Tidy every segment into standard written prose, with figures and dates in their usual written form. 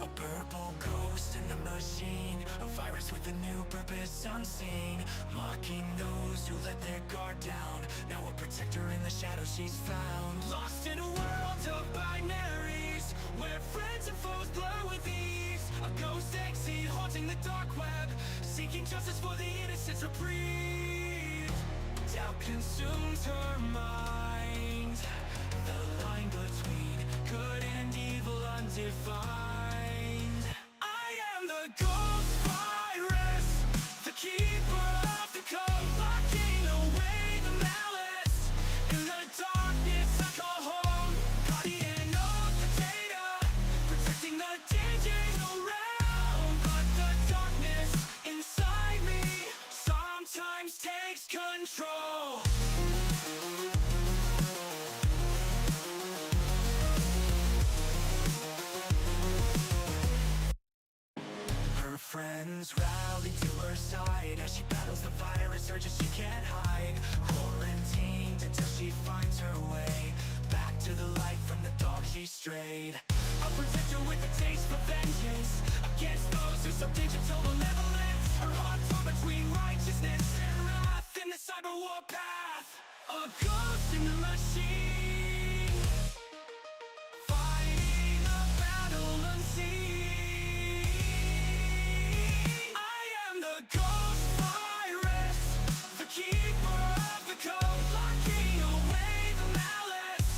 A purple ghost in the machine, a virus with a new purpose unseen, mocking those who let their guard down. Now a protector in the shadows she's found. Lost in a world of binaries, where friends and foes blur with ease. A ghost exit haunting the dark web, seeking justice for the innocent's reprieve. Doubt consumes her mind, the line between good and evil undefined. I am the ghost virus, the keeper of the code, locking away the malice. In the darkness I call home, guardian of the data, protecting the digital realm. But the darkness inside me sometimes takes control. Her friends rally to her side as she battles the virus, urges she can't hide. Quarantined until she finds her way back to the light from the dark she strayed. A protector with a taste for vengeance against those who so digital malevolence. Her heart torn between righteousness and wrath in the cyber war path. A ghost in the machine, fighting a battle unseen. I am the ghost virus, the keeper of the code, locking away the malice.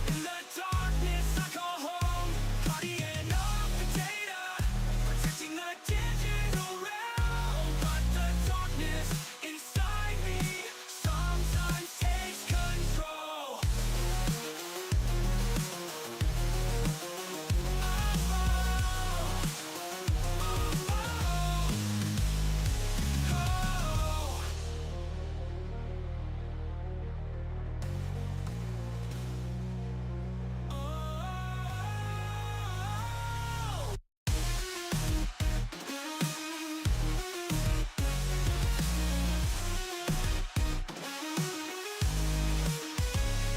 In the darkness I call home, guardian of the data, protecting the digital realm. But the darkness inside me sometimes takes control.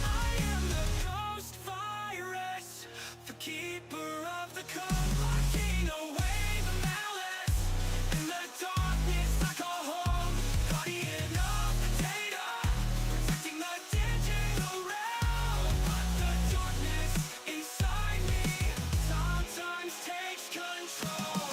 I am the ghost virus, the keeper of the code, locking away the malice. In the darkness I call home, guardian of the data, protecting the digital realm. But the darkness inside me sometimes takes control.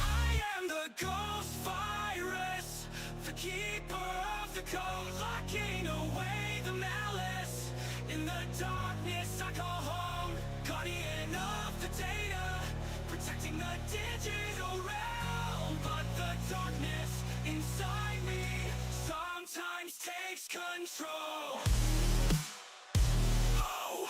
I am the ghost virus, the keeper of the code, locking away the malice. In the darkness I call home, guardian of the data, protecting the digital realm. But the darkness inside me sometimes takes control. Oh.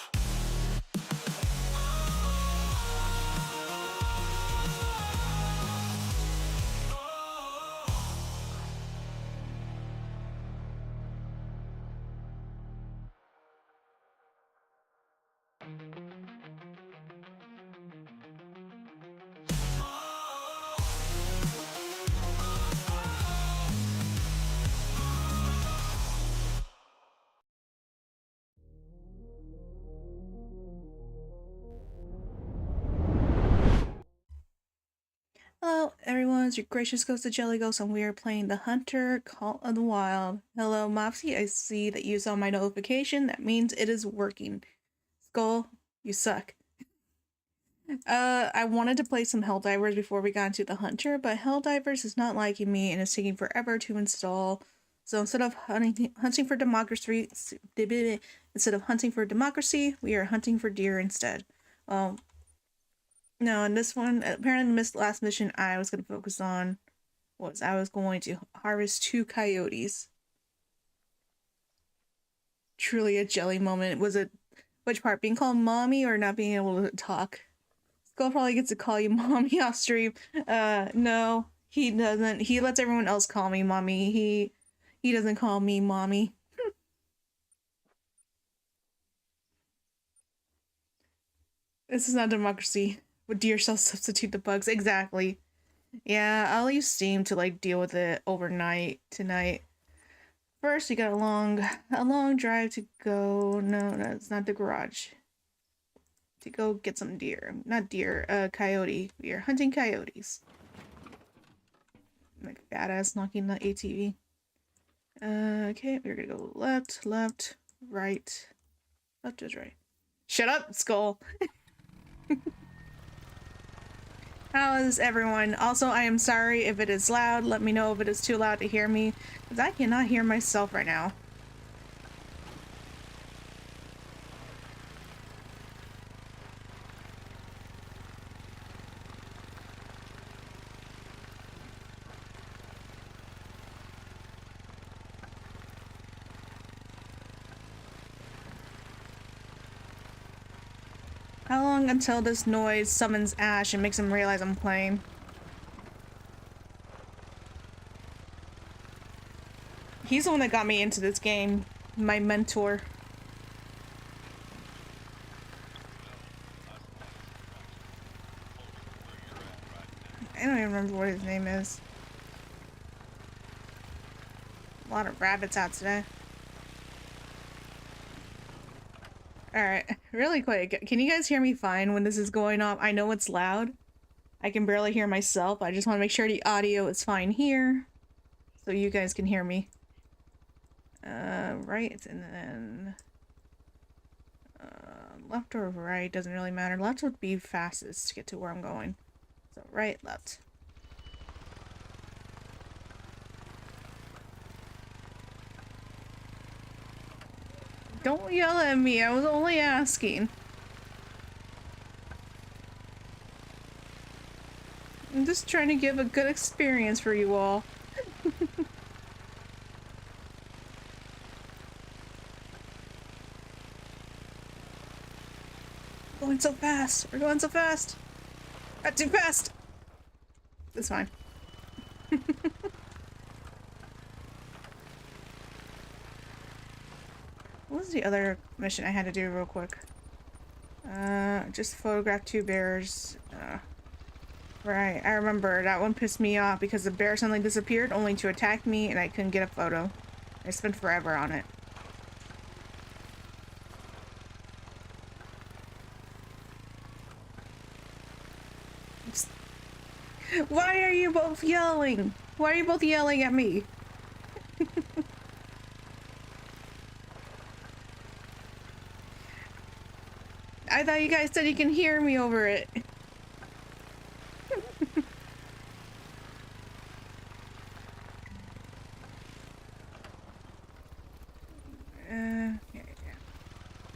Hello, everyone. It's your gracious ghost of Jelly Ghost, and we are playing The Hunter, Call of the Wild. Hello, Mopsy. I see that you saw my notification. That means it is working. Skull, you suck. I wanted to play some Helldivers before we got into The Hunter, but Helldivers is not liking me and it's taking forever to install. So instead of hunting for democracy, we are hunting for deer instead. No, in this one, apparently in this last mission, I was going to focus on was I was going to harvest 2 coyotes. Truly a jelly moment. Was it, which part, being called mommy or not being able to talk? Skull probably gets to call you mommy off stream. No, he doesn't. He lets everyone else call me mommy. He doesn't call me mommy. This is not democracy. Would deer cells substitute the bugs? Exactly. Yeah, I'll use Steam to like deal with it overnight tonight. First, we got a long drive to go. No, that's not the garage. To go get some deer. Not deer, coyote. We are hunting coyotes. Like badass knocking the ATV. Okay, we're gonna go left, left, right. Left is right. Shut up, Skull! How is everyone? Also, I am sorry if it is loud. Let me know if it is too loud to hear me, because I cannot hear myself right now. How long until this noise summons Ash and makes him realize I'm playing? He's the one that got me into this game. My mentor. I don't even remember what his name is. A lot of rabbits out today. Alright, really quick. Can you guys hear me fine when this is going off? I know it's loud. I can barely hear myself. I just want to make sure the audio is fine here. So you guys can hear me. Right, and then... left or right, doesn't really matter. Left would be fastest to get to where I'm going. So right, left. Don't yell at me, I was only asking. I'm just trying to give a good experience for you all. Going so fast. We're going so fast. Not too fast. It's fine. What was the other mission I had to do real quick? Just photograph 2 bears. Right, I remember. That one pissed me off because the bear suddenly disappeared only to attack me and I couldn't get a photo. I spent forever on it. Why are you both yelling? Why are you both yelling at me? I thought you guys said you can hear me over it. Yeah.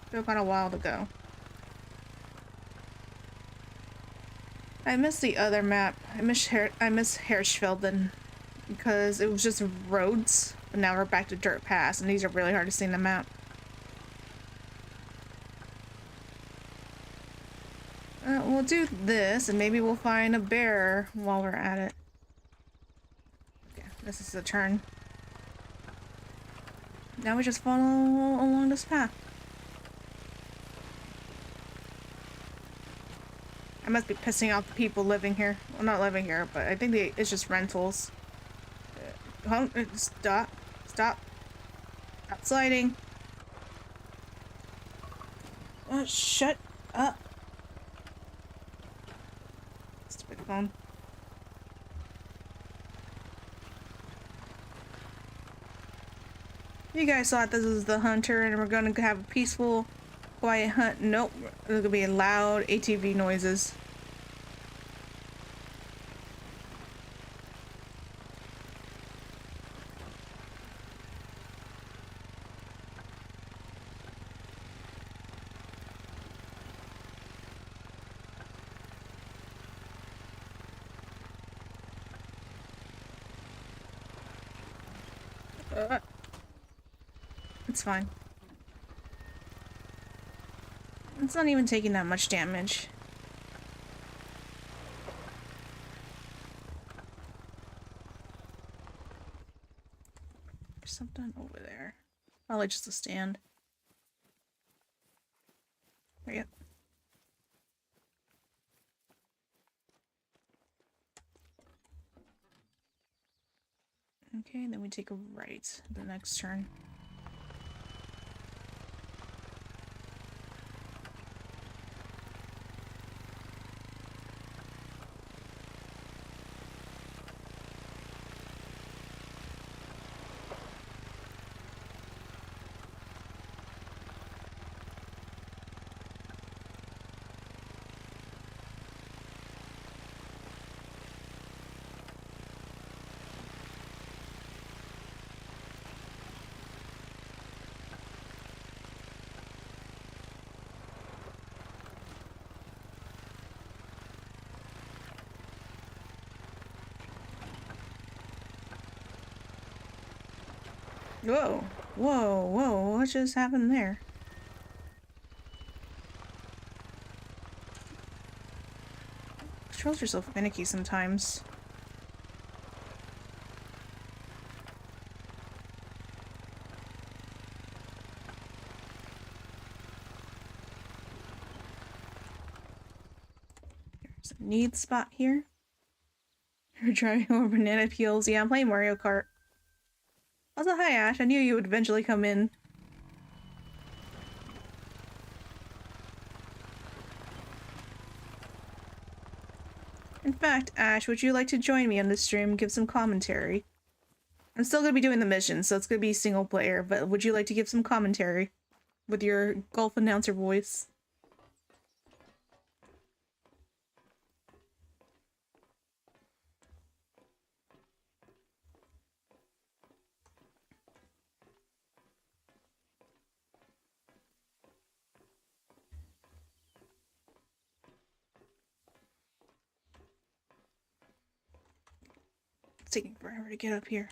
Still got a while to go. I missed the other map. I miss Hirschfelden because it was just roads, but now we're back to dirt paths, and these are really hard to see in the map. We'll do this, and maybe we'll find a bear while we're at it. Okay, this is the turn. Now we just follow along this path. I must be pissing off the people living here. Well, not living here, but I think it's just rentals. Stop. Stop. Stop sliding. Shut up. Stupid phone. You guys thought this was the hunter and we're gonna have a peaceful, quiet hunt. Nope. There's gonna be loud ATV noises. It's fine. It's not even taking that much damage. There's something over there. Probably just a stand. Yep. Okay, then we take a right the next turn. Whoa, whoa, whoa, what just happened there? Controls are so finicky sometimes. There's a need spot here. You're driving over banana peels. Yeah, I'm playing Mario Kart. Also, hi Ash, I knew you would eventually come in. In fact, Ash, would you like to join me on this stream, give some commentary? I'm still gonna be doing the mission, so it's gonna be single player, but would you like to give some commentary with your golf announcer voice? It's taking forever to get up here.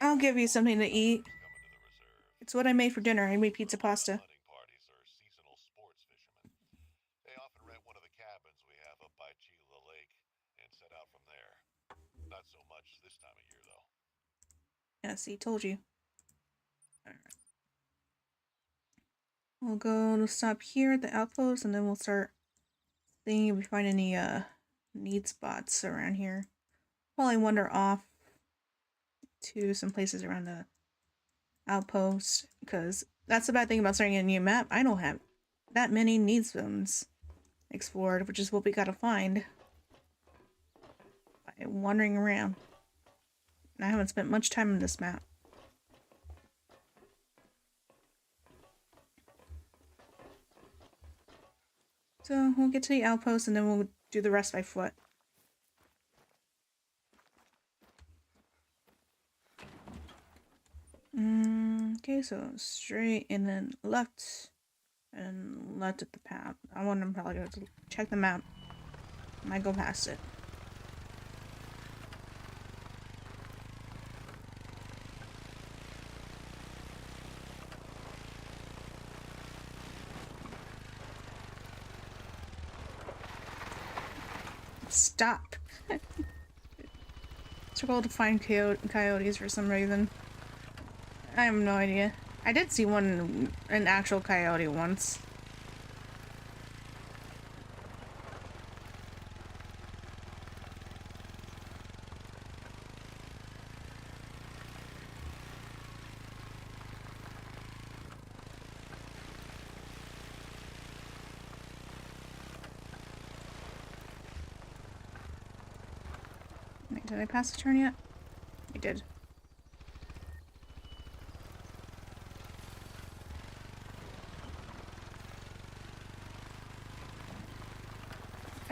I'll give you something to eat. It's what I made for dinner. I made pizza pasta. They often rent one of the cabins we have up by Chila Lake and set out from there. Not so much this time of year, though. Yeah, see, told you. Alright. We'll go to stop here at the outpost, and then we'll start seeing if we find any, need spots around here. Probably wander off to some places around the outpost, because that's the bad thing about starting a new map. I don't have that many need zones explored, which is what we gotta find by wandering around. And I haven't spent much time on this map. So we'll get to the outpost and then we'll do the rest by foot. Okay, so straight and then left and left at the path. I want to probably go to check the map. Might go past it. Stop. Struggle to find coyotes for some reason. I have no idea. I did see an actual coyote once. Wait, did I pass the turn yet? I did.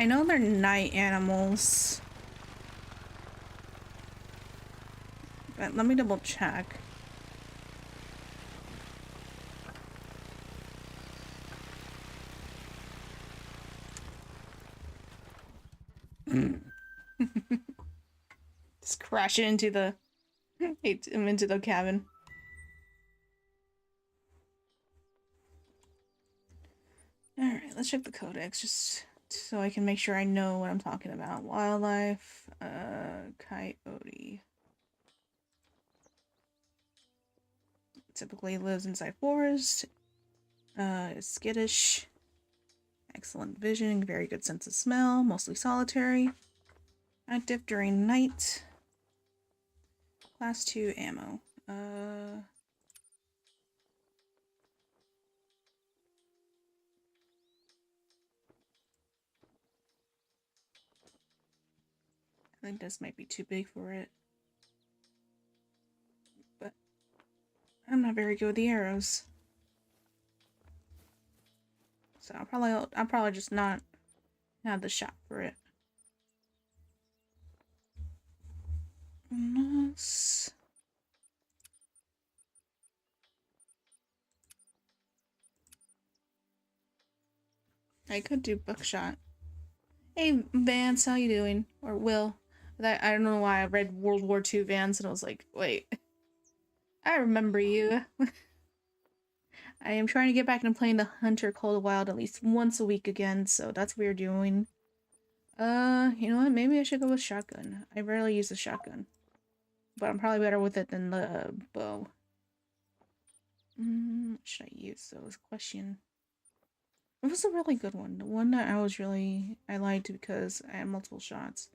I know they're night animals. But let me double check. Just crash it into the into the cabin. Alright, let's check the codex just so I can make sure I know what I'm talking about. Wildlife, coyote. Typically lives inside forest. Skittish. Excellent vision, very good sense of smell, mostly solitary. Active during night. Class 2 ammo. I think this might be too big for it. But I'm not very good with the arrows. So I'll probably just not have the shot for it. Unless I could do buckshot. Hey Vance, how you doing? Or Will? That I don't know why I read World War II Vance and I was like, wait. I remember you. I am trying to get back into playing the Hunter Cold Wild at least once a week again, so that's what we're doing. You know what? Maybe I should go with shotgun. I rarely use the shotgun. But I'm probably better with it than the bow. What should I use though? Is a question. It was a really good one. The one that I liked because I had multiple shots.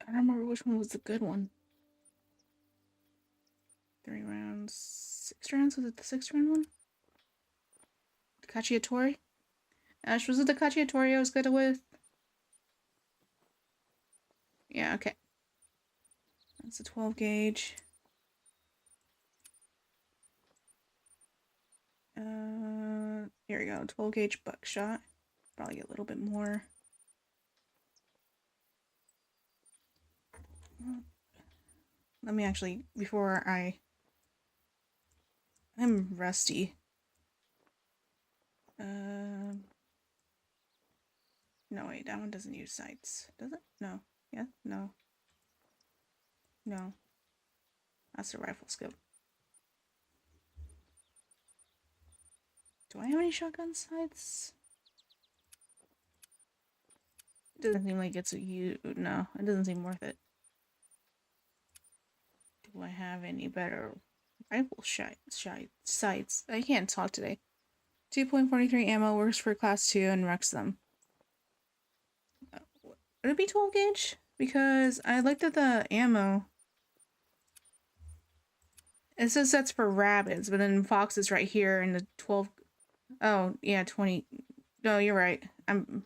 I don't remember which one was the good one. 3 rounds. 6 rounds? Was it the 6 round one? The Cacciatore? Ash, was it the Cacciatore I was good with? Yeah, okay. That's a 12 gauge. Here we go. 12 gauge buckshot. Probably get a little bit more. Let me actually, before I'm rusty. No, wait, that one doesn't use sights. Does it? No. Yeah? No. No. That's the rifle scope. Do I have any shotgun sights? It doesn't seem like it's no, it doesn't seem worth it. Do I have any better rifle sights? I can't talk today. 2.43 ammo works for class 2 and wrecks them. Would it be 12 gauge? Because I looked at the ammo. It says that's for rabbits, but then fox is right here in the 12. Oh, yeah, 20. No, you're right. I'm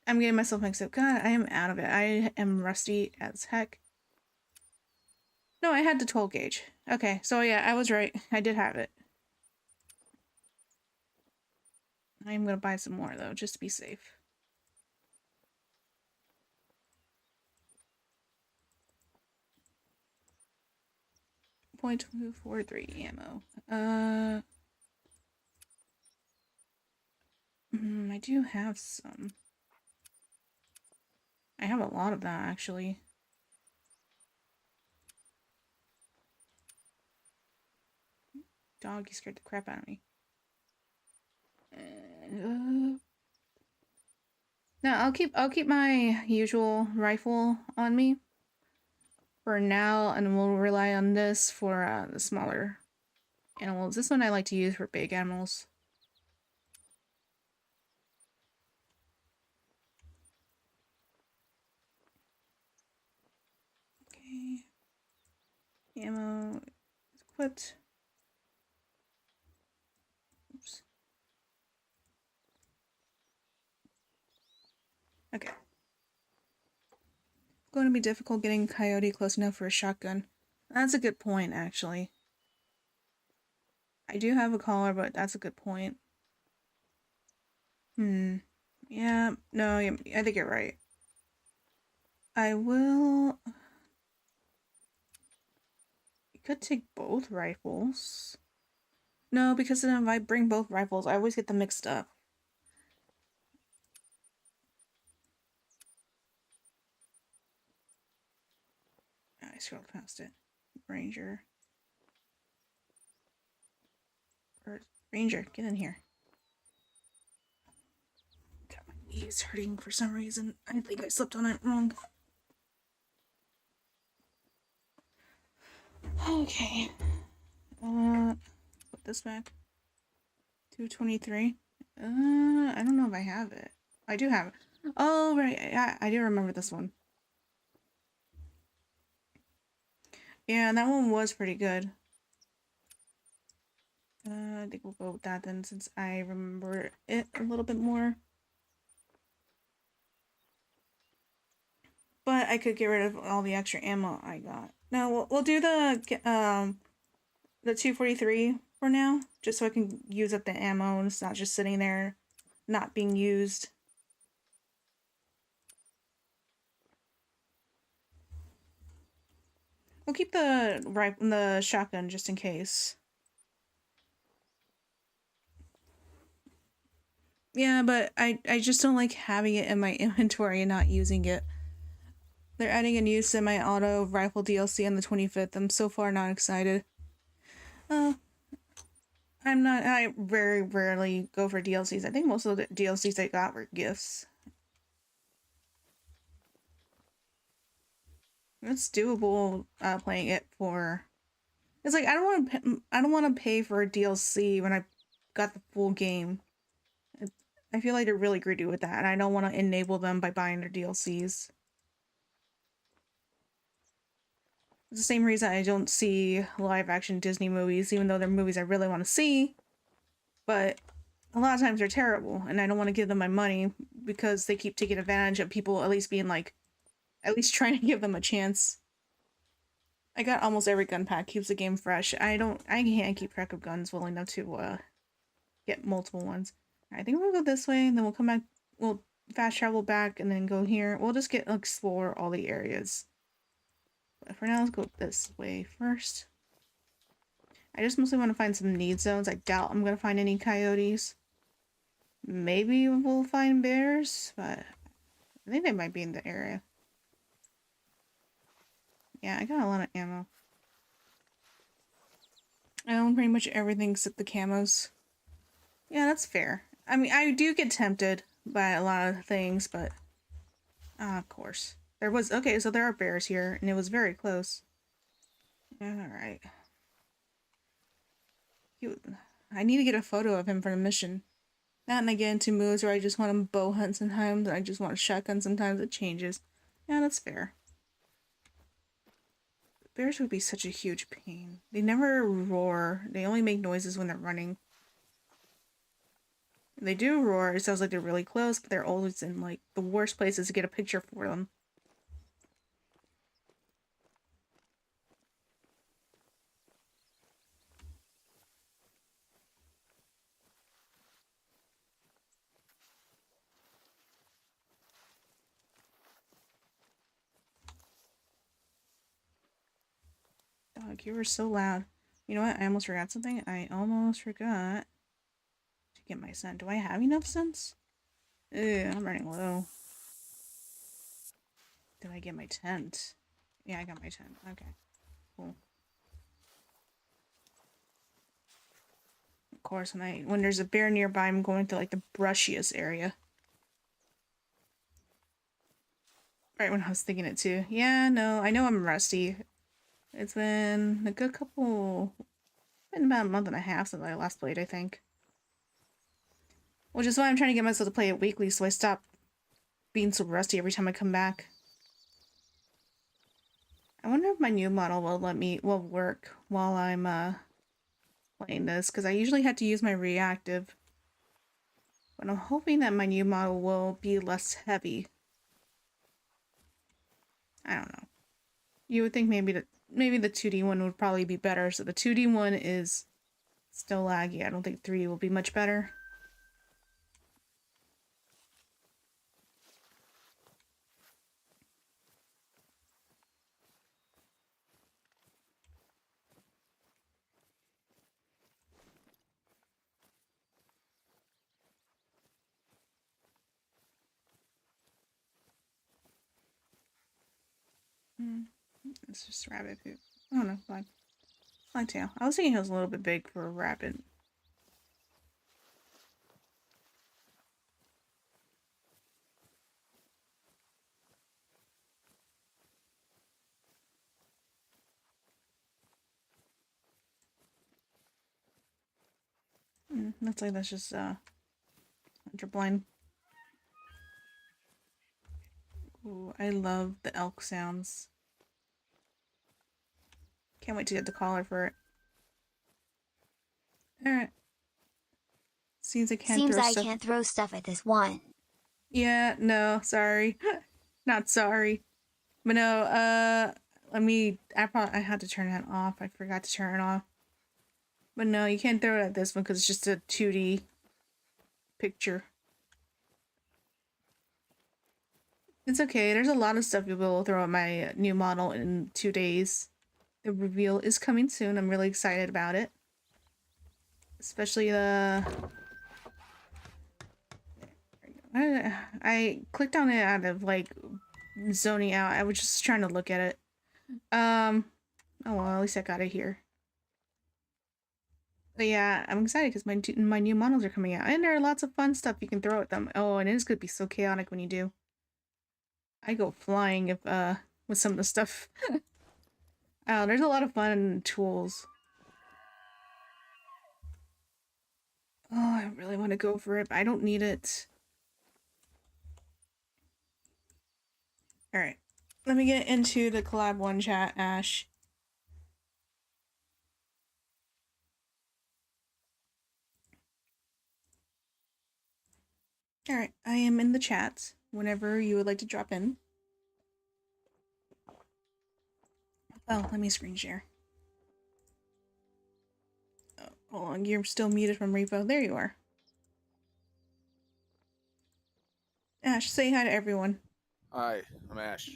getting myself mixed up. God, I am out of it. I am rusty as heck. No, I had the 12 gauge. Okay, so yeah, I was right. I did have it. I'm gonna buy some more though, just to be safe. .243 ammo. I do have some. I have a lot of that actually. Dog, you scared the crap out of me. No, I'll keep my usual rifle on me for now, and we'll rely on this for the smaller animals. This one I like to use for big animals. Okay. Ammo is equipped. Oops. Okay. Going to be difficult getting Coyote close enough for a shotgun. That's a good point, actually. I do have a collar, but that's a good point. Yeah, no, I think you're right. I will... You could take both rifles. No, because then if I bring both rifles, I always get them mixed up. I scrolled past it. Ranger. Ranger, get in here. God, my knee's hurting for some reason. I think I slipped on it wrong. Okay. Put this back. 223. I don't know if I have it. I do have it. Oh, right. I do remember this one. Yeah, that one was pretty good. I think we'll go with that then, since I remember it a little bit more. But I could get rid of all the extra ammo I got. No, we'll do the 243 for now, just so I can use up the ammo and it's not just sitting there, not being used. We'll keep the shotgun just in case. Yeah, but I just don't like having it in my inventory and not using it. They're adding a new semi-auto rifle DLC on the 25th. I'm so far not excited. I very rarely go for DLCs. I think most of the DLCs I got were gifts. It's doable playing it for... It's like I don't want to pay for a DLC when I got the full game. I feel like they're really greedy with that, and I don't want to enable them by buying their DLCs. It's the same reason I don't see live-action Disney movies, even though they're movies I really want to see. But a lot of times they're terrible, and I don't want to give them my money because they keep taking advantage of people at least being like, at least trying to give them a chance. I got almost every gun pack, keeps the game fresh. I can't keep track of guns well enough to get multiple ones. I think we'll go this way, and then we'll come back, we'll fast travel back, and then go here. We'll just explore all the areas. But for now, let's go this way first. I just mostly want to find some need zones. I doubt I'm going to find any coyotes. Maybe we'll find bears, but I think they might be in the area. Yeah, I got a lot of ammo. I own pretty much everything except the camos. Yeah, that's fair. I mean, I do get tempted by a lot of things, but... of course. There was... Okay, so there are bears here, and it was very close. Alright. I need to get a photo of him for the mission. Not and I get into moods where I just want to bow hunt sometimes, and I just want a shotgun sometimes. It changes. Yeah, that's fair. Bears would be such a huge pain. They never roar. They only make noises when they're running. They do roar. It sounds like they're really close, but they're always in, like, the worst places to get a picture for them. Dog, you were so loud. You know what? I almost forgot something. I almost forgot to get my scent. Do I have enough scents? Ugh, I'm running low. Did I get my tent? Yeah, I got my tent. Okay, cool. Of course, when there's a bear nearby, I'm going to like the brushiest area. Right when I was thinking it too. Yeah, no, I know I'm rusty. It's been a good been about a month and a half since I last played, I think. Which is why I'm trying to get myself to play it weekly, so I stop being so rusty every time I come back. I wonder if my new model will work while I'm playing this, because I usually have to use my reactive. But I'm hoping that my new model will be less heavy. I don't know. You would think maybe the 2D one would probably be better, so the 2D one is still laggy. I don't think 3D will be much better. It's just rabbit poop. Oh no, fine. Fine tail. I was thinking it was a little bit big for a rabbit. Looks like that's just hunter blind. Ooh, I love the elk sounds. Can't wait to get the collar for it. Alright. Seems I can't Seems throw I stuff. can't throw stuff at this one. Yeah, no, sorry. Not sorry. But no, I had to turn that off. I forgot to turn it off. But no, you can't throw it at this one because it's just a 2D picture. It's okay. There's a lot of stuff you'll be able to throw at my new model in 2 days. The reveal is coming soon. I'm really excited about it. Especially the... I clicked on it out of, like, zoning out. I was just trying to look at it. Oh well, at least I got it here. But yeah, I'm excited because my new models are coming out. And there are lots of fun stuff you can throw at them. Oh, and it is going to be so chaotic when you do. I go flying if, with some of the stuff. Oh, there's a lot of fun tools. Oh, I really want to go for it, but I don't need it. Alright. Let me get into the collab one chat, Ash. Alright, I am in the chat whenever you would like to drop in. Oh, let me screen share. Oh, hold on, you're still muted from Repo. There you are. Ash, say hi to everyone. Hi, I'm Ash.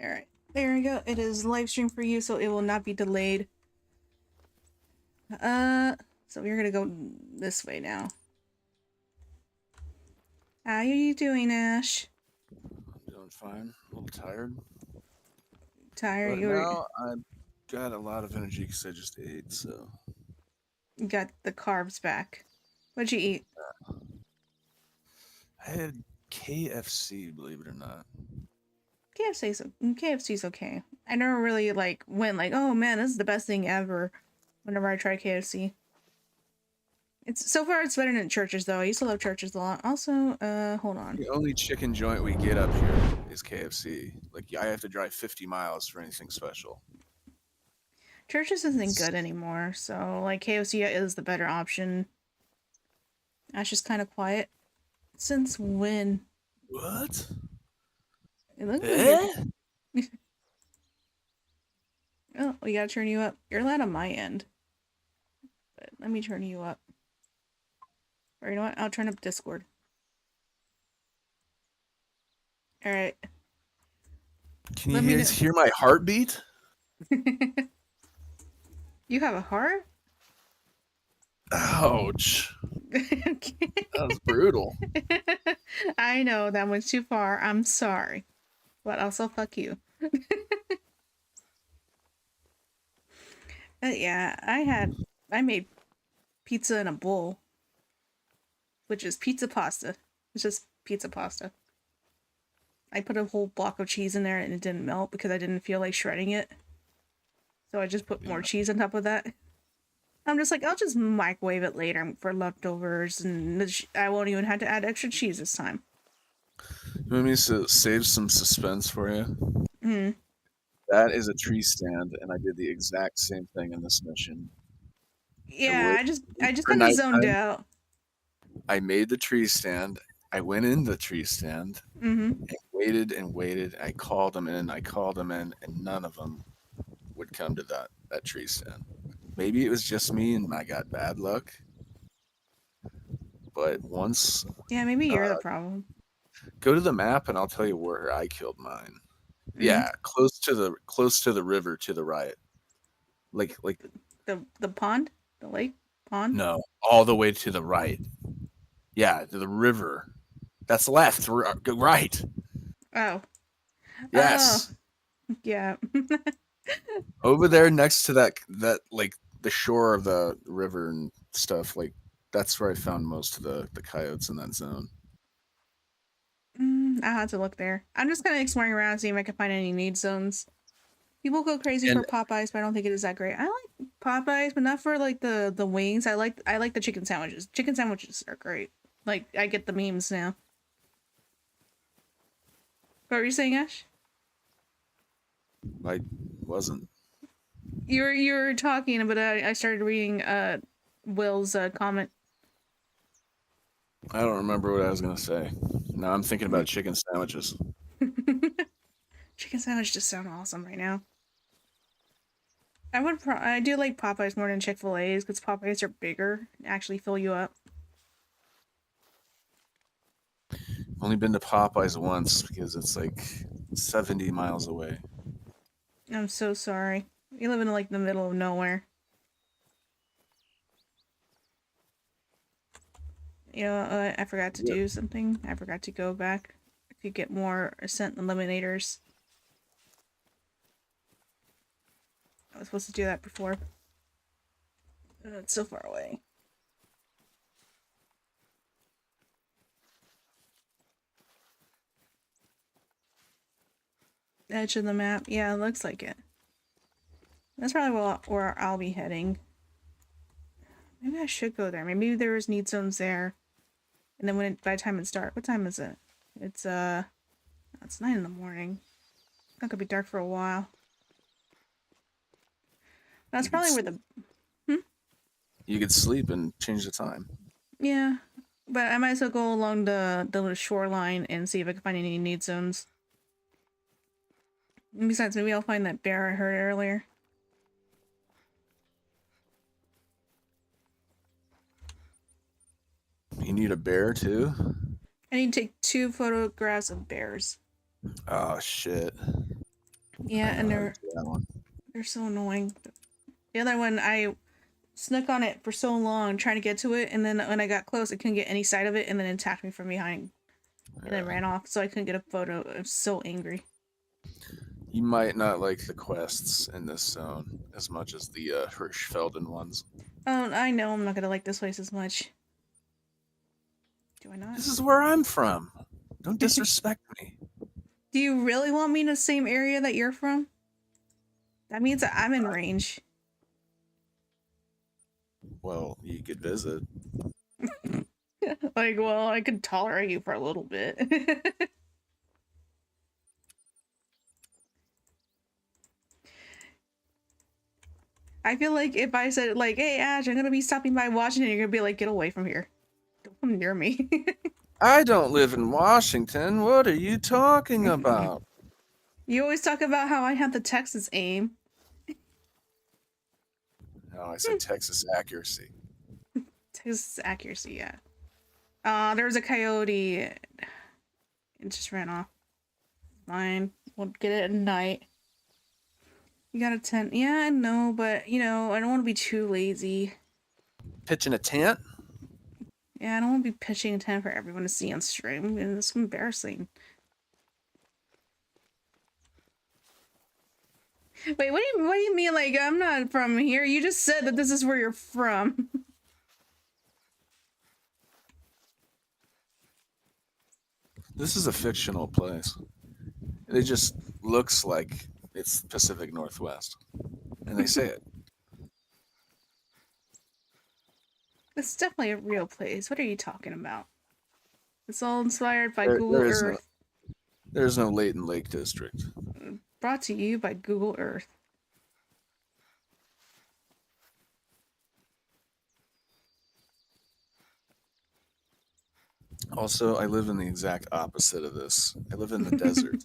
Alright, there we go. It is live stream for you, so it will not be delayed. So we're gonna go this way now. How are you doing, Ash? I'm doing fine. A little tired. Tired? But You now I've got a lot of energy because I just ate, so. got the carbs back. What'd you eat? I had KFC, believe it or not. KFC's okay. I never really went oh man, this is the best thing ever whenever I try KFC. So far it's better than Churches though. I used to love Churches a lot. Also, hold on. The only chicken joint we get up here is KFC. Like, I have to drive 50 miles for anything special. Churches isn't good anymore, so KFC is the better option. Ash is kind of quiet. Since when? What? It looks like oh, we gotta turn you up. You're loud on my end. But let me turn you up. Or you know what? I'll turn up Discord. Alright. Can you guys hear my heartbeat? You have a heart? Ouch. That was brutal. I know, that went too far. I'm sorry. But also, fuck you. Yeah, I made pizza in a bowl. Which is pizza pasta. It's just pizza pasta. I put a whole block of cheese in there and it didn't melt because I didn't feel like shredding it. So I just put more cheese on top of that. I'm just like, I'll just microwave it later for leftovers and I won't even have to add extra cheese this time. You want me to save some suspense for you? Mm. That is a tree stand, and I did the exact same thing in this mission. Yeah, I just kind of zoned out. I made the tree stand. I went in the tree stand and waited and waited. I called them in, and none of them would come to that tree stand. Maybe it was just me and I got bad luck. But once... Yeah, maybe you're the problem. Go to the map and I'll tell you where I killed mine. Yeah, close to the river to the right. Like the pond? The lake pond? No, all the way to the right. Yeah, to the river. That's left. Go right. Oh. Yes. Oh. Yeah. Over there next to that like the shore of the river and stuff, like that's where I found most of the coyotes in that zone. I'll have to look there. I'm just kind of exploring around, seeing if I can find any need zones. People go crazy for Popeyes, but I don't think it is that great. I like Popeyes, but not for like the wings. I like the chicken sandwiches. Chicken sandwiches are great. Like I get the memes now. What were you saying, Ash? I wasn't. You were talking, but I started reading Will's comment. I don't remember what I was gonna say. Now I'm thinking about chicken sandwiches. Chicken sandwich just sound awesome right now. I do like Popeyes more than Chick-fil-A's because Popeyes are bigger and actually fill you up. Only been to Popeyes once because it's like 70 miles away. I'm so sorry. You live in like the middle of nowhere. You know, I forgot to do something. I forgot to go back to get more scent eliminators. I was supposed to do that before. It's so far away. Edge of the map. Yeah, it looks like it. That's probably where I'll be heading. Maybe I should go there. Maybe there's need zones there. And then by the time it starts, what time is it? It's 9 in the morning. It's not gonna be dark for a while. That's probably where the You could sleep and change the time. yeah. But I might as well go along the shoreline and see if I can find any need zones. And besides, maybe I'll find that bear I heard earlier. You need a bear too? I need to take 2 photographs of bears. Oh shit. Yeah, and they're so annoying. The other one, I snuck on it for so long trying to get to it, and then when I got close, I couldn't get any sight of it, and then it attacked me from behind. And then ran off, so I couldn't get a photo. I was so angry. You might not like the quests in this zone as much as the Hirschfelden ones. Oh, I know I'm not gonna like this place as much. Do I not? This is where I'm from. Don't disrespect me. Do you really want me in the same area that you're from? That means that I'm in range. Well, you could visit. Like, well, I could tolerate you for a little bit. I feel like if I said, like, hey, Ash, I'm gonna be stopping by Washington, you're gonna be like, get away from here. Don't come near me. I don't live in Washington. What are you talking about? You always talk about how I have the Texas aim. No, I said Texas accuracy. Texas accuracy, yeah. There was a coyote. It just ran off. Fine. We'll get it at night. You got a tent. Yeah, I know, but, you know, I don't want to be too lazy. Pitching a tent? Yeah, I don't want to be pitching a tent for everyone to see on stream. It's embarrassing. Wait, what do you mean, like, I'm not from here? You just said that this is where you're from. This is a fictional place. It just looks like it's Pacific Northwest. And they say it. It's definitely a real place. What are you talking about? It's all inspired by There- Google there is Earth. There's no Layton Lake District. Brought to you by Google Earth. Also, I live in the exact opposite of this. I live in the desert.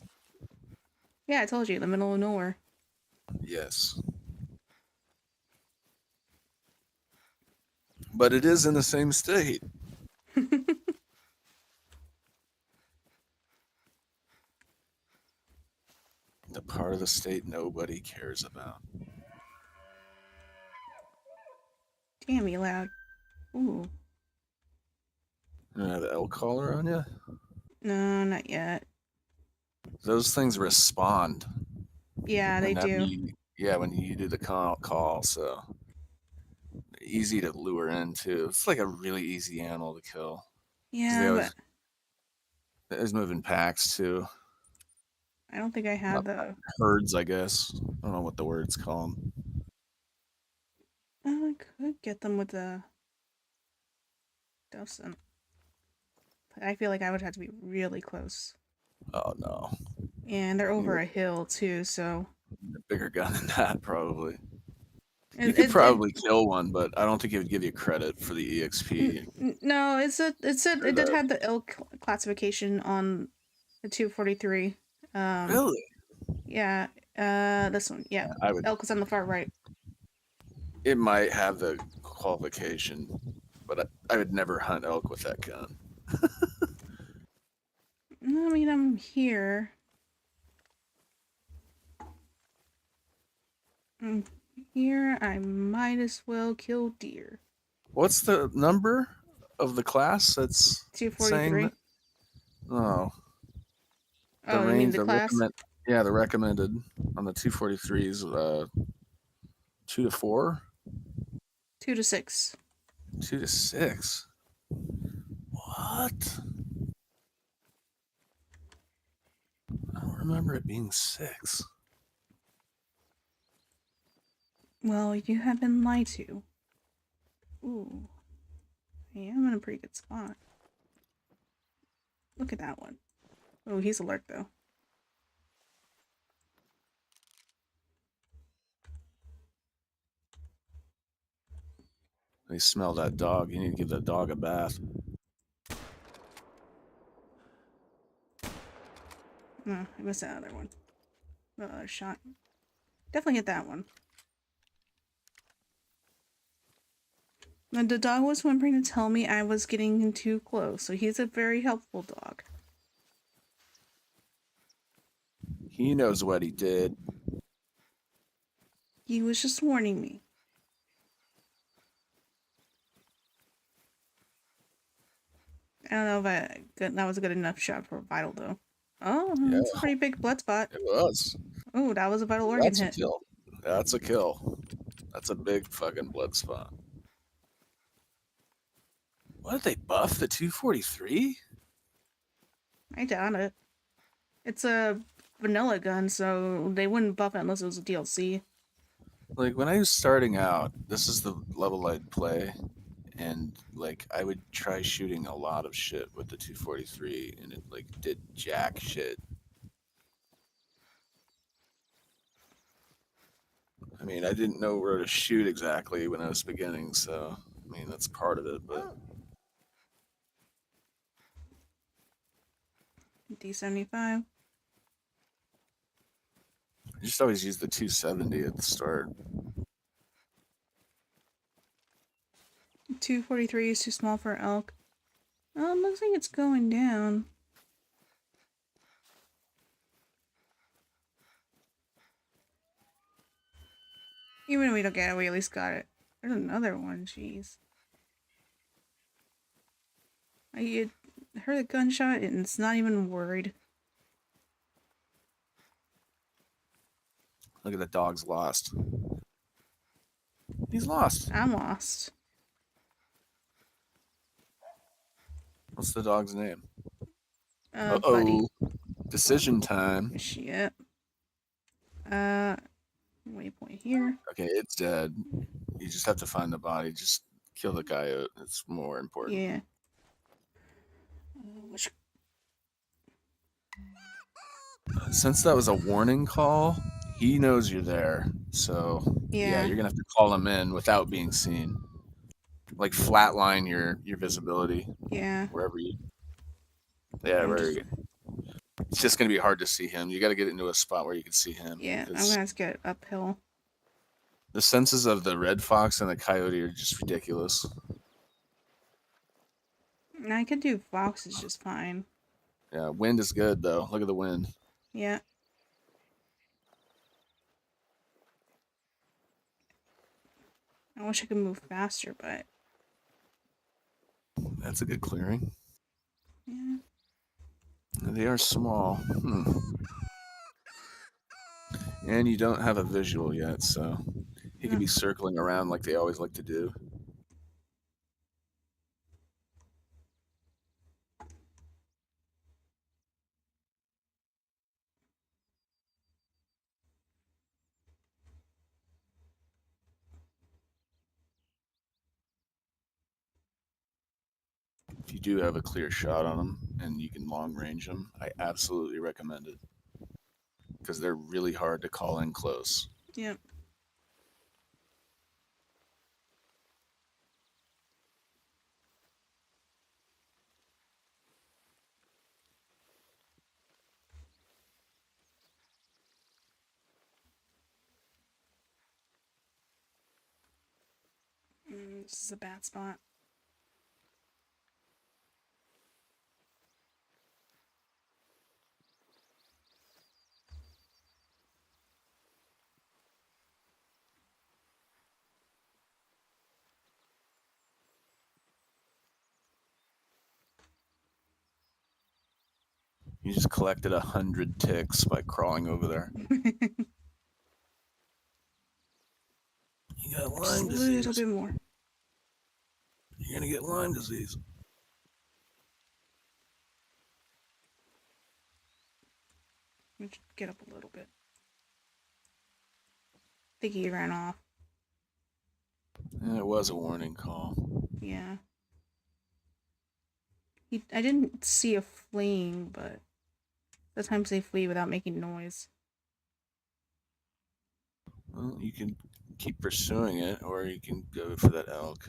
Yeah, I told you, the middle of nowhere. Yes. But it is in the same state. The part of the state nobody cares about. Damn, you loud. Ooh. You have an elk collar on you? No, not yet. Those things respond. Yeah, they do. When you do the call, so easy to lure into. It's like a really easy animal to kill. 'Cause Yeah, but they always move in packs too. I don't think I had the... Herds, I guess. I don't know what the words call them. I could get them with a dozen. But I feel like I would have to be really close. Oh no, And they're you over need a hill too, so a bigger gun than that probably. You it could it, it probably kill one, but I don't think it would give you credit for the EXP. no, it Or did the have the ilk classification on the 243. really, Yeah, this one, yeah. I would. Elk is on the far right. It might have the qualification, but I would never hunt elk with that gun. I mean, I'm here. I'm here. I might as well kill deer. What's the number of the class that's saying 243. that? Oh, the Oh, you mean range, the the class? recommend. Yeah, the recommended on the 243s, 2 to 4, 2 to 6. 2 to 6. What? I don't remember it being 6. Well, you have been lied to. Ooh. Yeah, I'm in a pretty good spot. Look at that one. Oh, he's alert though. They smell that dog. You need to give that dog a bath. Oh, I missed that other one. Shot. Definitely hit that one. And the dog was whimpering to tell me I was getting too close, so he's a very helpful dog. He knows what he did. He was just warning me. I don't know if that was a good enough shot for a vital though. Oh, Yeah, it's a pretty big blood spot. it was. Oh, that was a vital organ That's a hit. kill. That's a kill. That's a big fucking blood spot. What did they buff the 243? I doubt it. It's a vanilla gun, so they wouldn't buff it unless it was a DLC. Like when I was starting out, this is the level I'd play, and like I would try shooting a lot of shit with the 243, and it like did jack shit. I mean, I didn't know where to shoot exactly when I was beginning, so I mean that's part of it. But D75. I just always use the 270 at the start. 243 is too small for elk. Oh, it looks like it's going down. Even if we don't get it, we at least got it. There's another one, jeez. I heard a gunshot and it's not even worried. Look at the dog's lost. He's lost. I'm lost. What's the dog's name? Buddy. Decision time. Where's she at? Waypoint here. Okay, it's dead. You just have to find the body. Just kill the coyote. It's more important. Yeah. Since that was a warning call, he knows you're there. So yeah, Yeah. you're gonna have to call him in without being seen. Like flatline your visibility Yeah. wherever you. Yeah, it's just gonna be hard to see him. You got to get into a spot where you can see him. Yeah, I'm gonna have to get uphill. The senses of the red fox and the coyote are just ridiculous. I could do foxes just fine. Yeah, wind is good though. Look at the wind. Yeah. I wish I could move faster, but That's a good clearing. yeah. They are small. And you don't have a visual yet, so he could be circling around like they always like to do. do have a clear shot on them and you can long range them, I absolutely recommend it because they're really hard to call in close. Yep. This is a bad spot. You just collected 100 ticks by crawling over there. You got Lyme Just a little disease. bit more. You're gonna get Lyme disease. Let me get up a little bit. I think he ran off. It was a warning call. Yeah. I didn't see a fleeing, but sometimes they flee without making noise. Well, you can keep pursuing it, or you can go for that elk.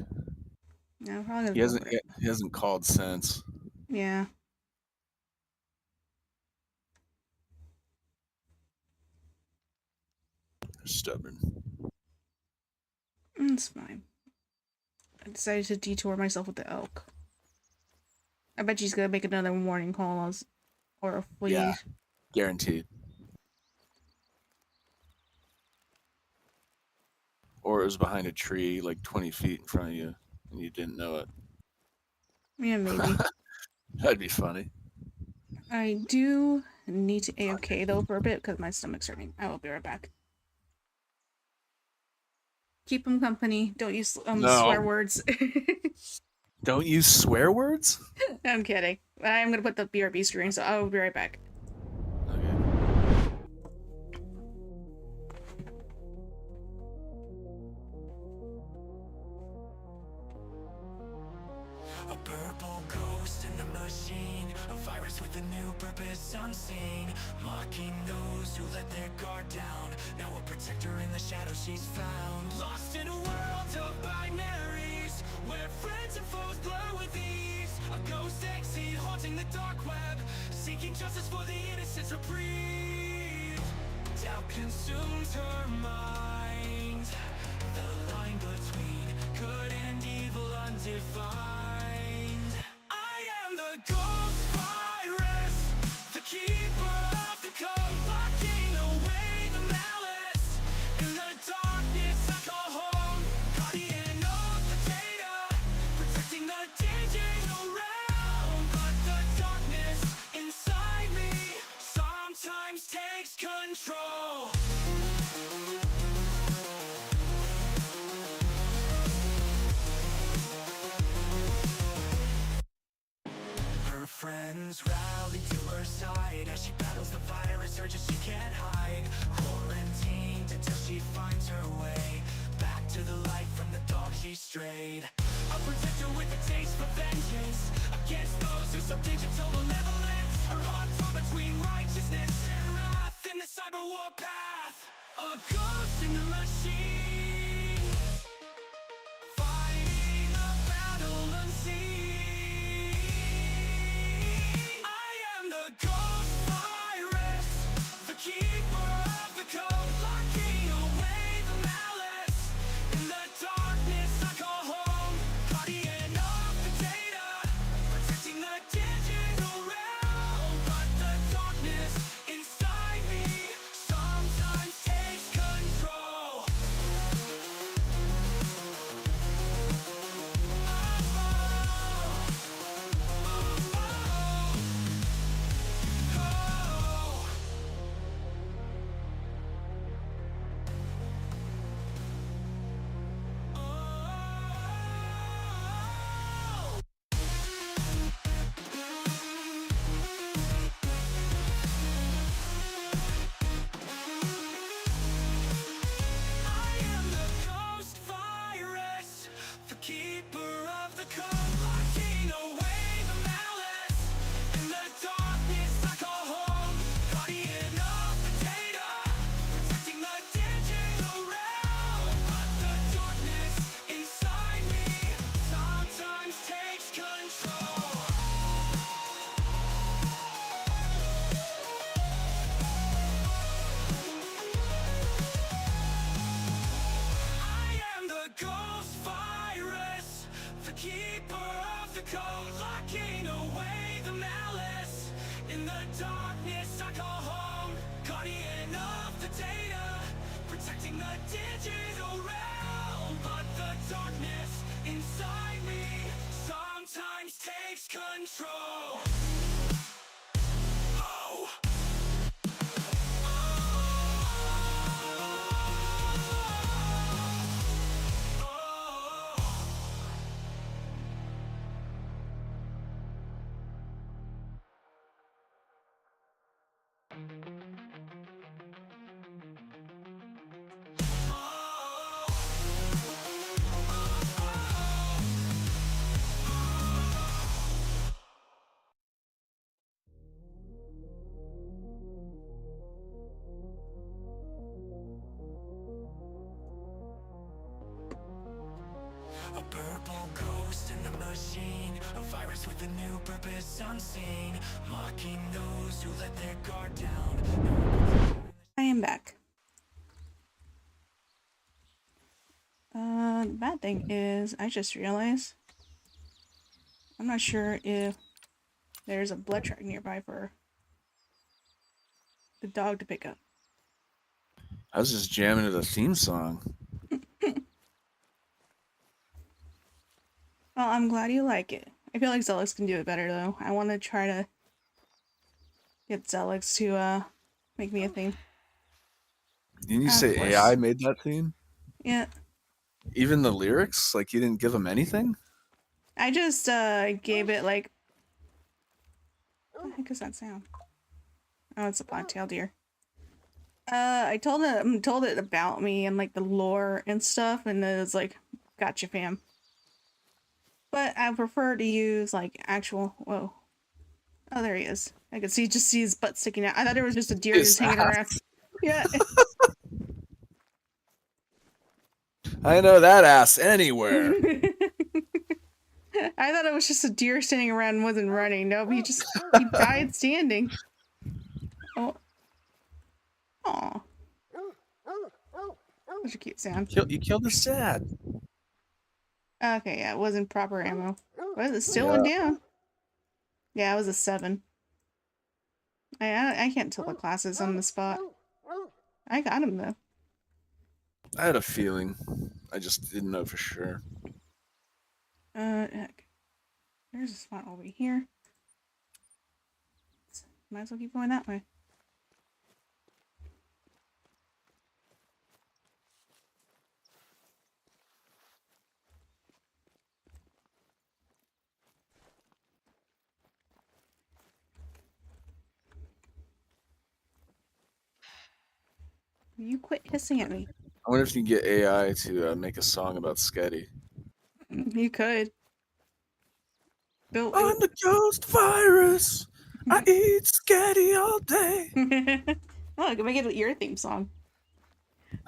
No, I'm probably gonna He go hasn't for it. he hasn't called since. Yeah. They're stubborn. It's fine. I decided to detour myself with the elk. I bet she's gonna make another warning call or a flee. Yeah, guaranteed. Or it was behind a tree, like 20 feet in front of you, and you didn't know it. Yeah, maybe. That'd be funny. I do need to AFK though for a bit because my stomach's hurting. I will be right back. Keep them company. Don't use No. swear words. Don't use swear words? I'm kidding. I'm gonna put the BRB screen, so I will be right back. Okay. A purple ghost in the machine, a virus with a new purpose unseen, mocking those who let their guard down. Now a protector in the shadows she's found. Lost in a world of binaries, where friends and foes blur with ease. A ghost exit haunting the dark web, seeking justice for the innocent to breathe. Doubt consumes her mind, the line between good and evil undefined. I am the ghost virus, the keeper of the code, locking away the malice. In the darkness I call home, guardian of the data, protecting the digital realm. But the darkness inside me sometimes takes control. Her friends rally to her side as she battles the virus, urges she can't hide. Quarantined until she finds her way back to the light from the dark she strayed. A protector with a taste for vengeance against those who some digital malevolence. Her heart torn between righteousness and wrath in the cyber war path. A ghost in the machine, fighting a battle unseen. I am the ghost virus, the keeper of the code, locking away the malice. In the darkness I call home, guardian of the data, protecting the digital realm. But the darkness inside me sometimes takes control. malice. In the darkness I call home, guardian of the data, protecting the digital realm. But the darkness inside me sometimes takes control. Oh. A purple ghost in the machine, a virus with a new purpose unseen, mocking those who let their guard down. I am back. The bad thing is, I just realized I'm not sure if there's a blood track nearby for the dog to pick up. I was just jamming to the theme song. Well, I'm glad you like it. I feel like Zelix can do it better though. I want to try to get Zelix to make me a theme. Didn't you Of say course. AI made that theme? Yeah. Even the lyrics? Like you didn't give them anything? I just gave it like, what the heck is that sound? Oh, it's a black-tailed deer. I told it about me and like the lore and stuff, and it was like, gotcha, fam. But I prefer to use like actual. Whoa. Oh, there he is. I could see his butt sticking out. I thought it was just a deer His just hanging around. ass. Yeah. I know that ass anywhere. I thought it was just a deer standing around and wasn't running. Nope, he died standing. Oh. Aw. Such a cute sound. You killed the sad. Okay, yeah, it wasn't proper ammo. Was it still went down? Yeah, it was a 7. I can't tell the classes on the spot. I got him though. I had a feeling. I just didn't know for sure. Heck. There's a spot over here. Might as well keep going that way. You quit hissing at me. I wonder if you can get AI to make a song about Sketty. You could. Bill. I'm the ghost virus. I eat Sketty all day. Oh, I can make it your theme song.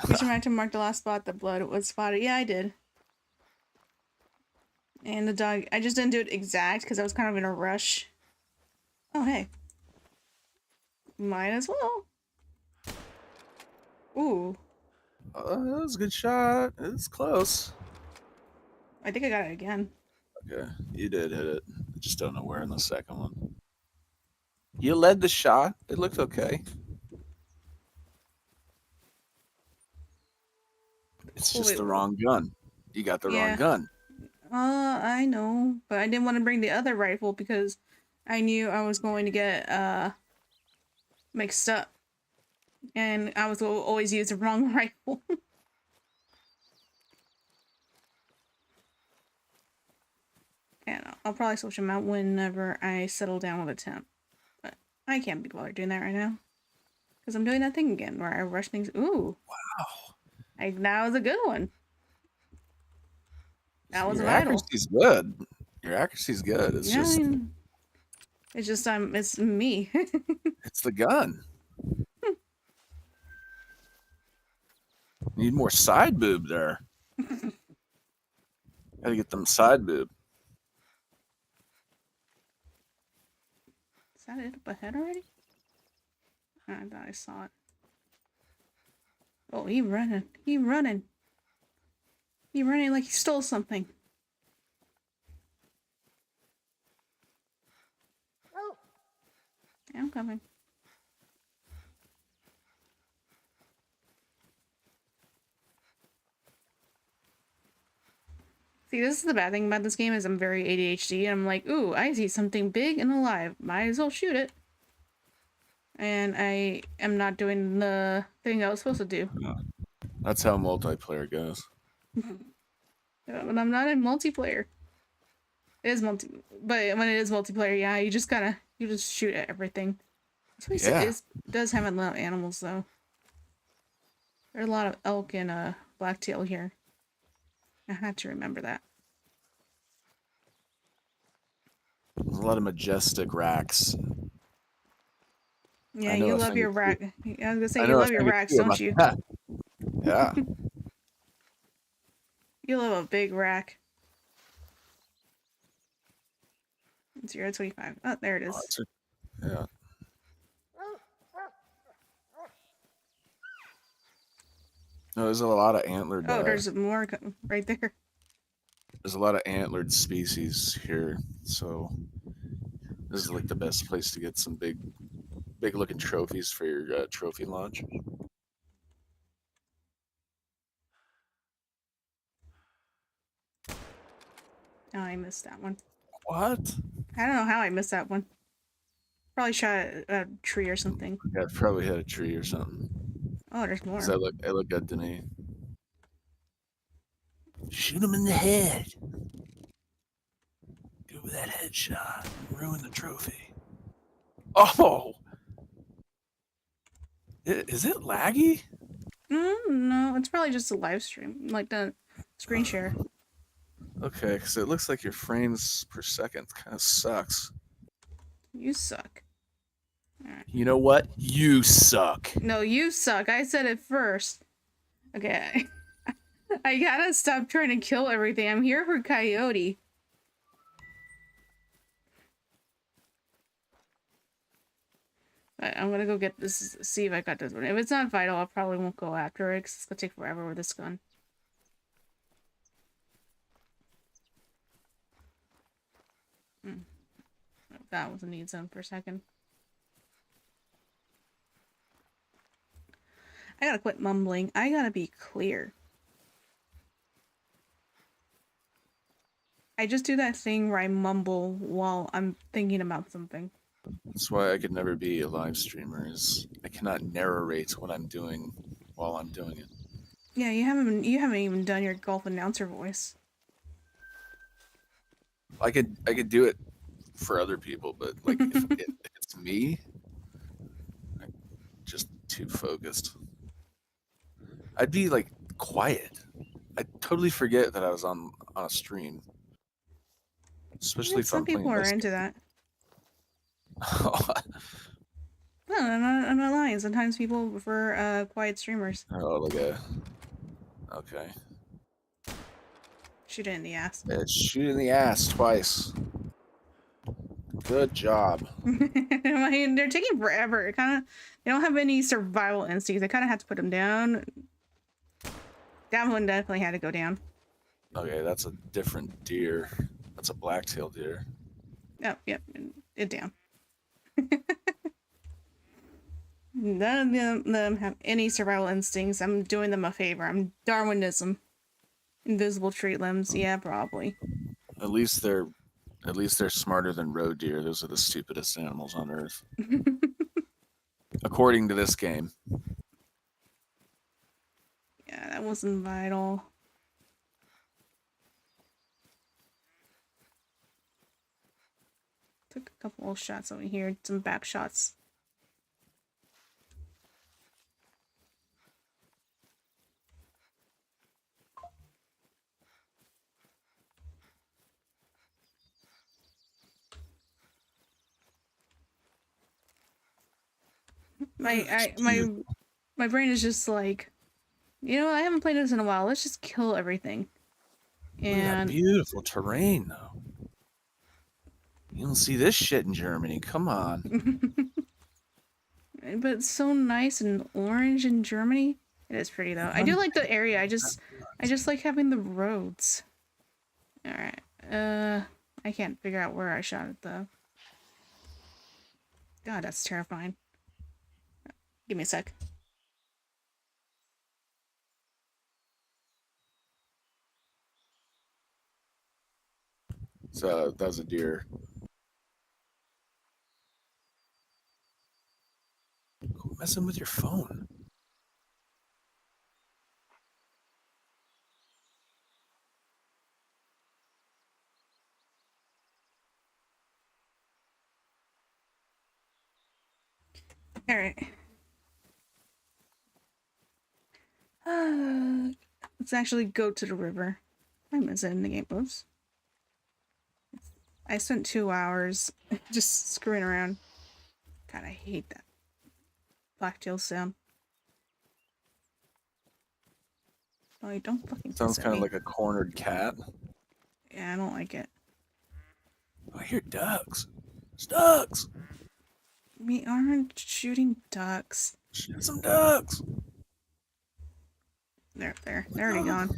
Reach around to mark the last spot the blood was spotted. Yeah, I did. And the dog, I just didn't do it exact because I was kind of in a rush. Oh, hey. Might as well. Ooh. That was a good shot. It's close. I think I got it again. Okay, you did hit it. I just don't know where in the second one. You led the shot. It looked okay. It's just Wait, the wrong gun. You got the yeah. wrong gun. I know. But I didn't want to bring the other rifle because I knew I was going to get, mixed up. And I was always use the wrong rifle. And I'll probably switch them out whenever I settle down with a temp. But I can't be bothered doing that right now. Because I'm doing that thing again where I rush things. Ooh. Wow. That was a good one. That was Your vital. accuracy's good. Your accuracy's good. It's Yeah, just I mean, it's just it's me. it's the gun. Need more side boob there. Gotta get them side boob. Is that it up ahead already? I thought I saw it. Oh, he running. He running. He running like he stole something. Yeah, I'm coming. See, this is the bad thing about this game is I'm very ADHD, and I'm like, ooh, I see something big and alive. Might as well shoot it. And I am not doing the thing I was supposed to do. That's how multiplayer goes. When I'm not in multiplayer. It is but when it is multiplayer, yeah, you just shoot at everything. Yeah. It does have a lot of animals, though. There are a lot of elk and blacktail here. I had to remember that. There's a lot of majestic racks. Yeah, you love your rack. I was gonna say, you love your racks, don't you? Yeah. You love a big rack. 0-25. Oh, there it is. Yeah. No, there's a lot of antlered. Oh, there's more right there. There's a lot of antlered species here, so this is like the best place to get some big looking trophies for your trophy launch. Oh, I missed that one. What? I don't know how I missed that one. Probably shot a tree or something. Yeah, probably hit a tree or something. Oh, there's more. It looked good to me. Shoot him in the head. Give me that headshot. Ruin the trophy. Oh! Is it laggy? No, it's probably just a live stream, like the screen share. Okay, because it looks like your frames per second kind of sucks. You suck. Alright. You know what? You suck. No, you suck. I said it first. Okay. I gotta stop trying to kill everything. I'm here for Coyote. But I'm gonna go get this, see if I got this one. If it's not vital, I probably won't go after it, because it's gonna take forever with this gun. That was a need zone for a second. I gotta quit mumbling. I gotta be clear. I just do that thing where I mumble while I'm thinking about something. That's why I could never be a live streamer. Is I cannot narrate what I'm doing while I'm doing it. Yeah, you haven't even done your golf announcer voice. I could do it for other people, but like if it's me, I'm just too focused. I'd be like quiet. I'd totally forget that I was on a stream. Especially if Some I'm playing people are this into that. game. No, I'm not lying. Sometimes people prefer quiet streamers. Oh, look at. Okay. Shoot it in the ass. It's shoot in the ass twice. Good job. I mean, they're taking forever. They don't have any survival instincts. I kind of had to put them down. That one definitely had to go down. Okay, that's a different deer. That's a black-tailed deer. Oh, yep, it down. None of them have any survival instincts. I'm doing them a favor. I'm Darwinism. Invisible tree limbs. Yeah, probably. At least they're smarter than roe deer. Those are the stupidest animals on earth. According to this game. Yeah, that wasn't vital. Took a couple of shots over here, some back shots. My brain is just like, you know, I haven't played this in a while. Let's just kill everything. And look at that beautiful terrain, though. You don't see this shit in Germany. Come on. But it's so nice and orange in Germany. It is pretty though. I do like the area. I just like having the roads. All right. I can't figure out where I shot it though. God, that's terrifying. Give me a sec. So that was a deer. Quit messing with your phone. All right. Let's actually go to the river. I'm in the game. Oops. I spent 2 hours just screwing around. God, I hate that blacktail sound. Oh, don't fucking Sounds piss at kind of me. like a cornered cat. Yeah, I don't like it. I hear ducks. It's ducks. We aren't shooting ducks. Shoot some ducks. They're already gone.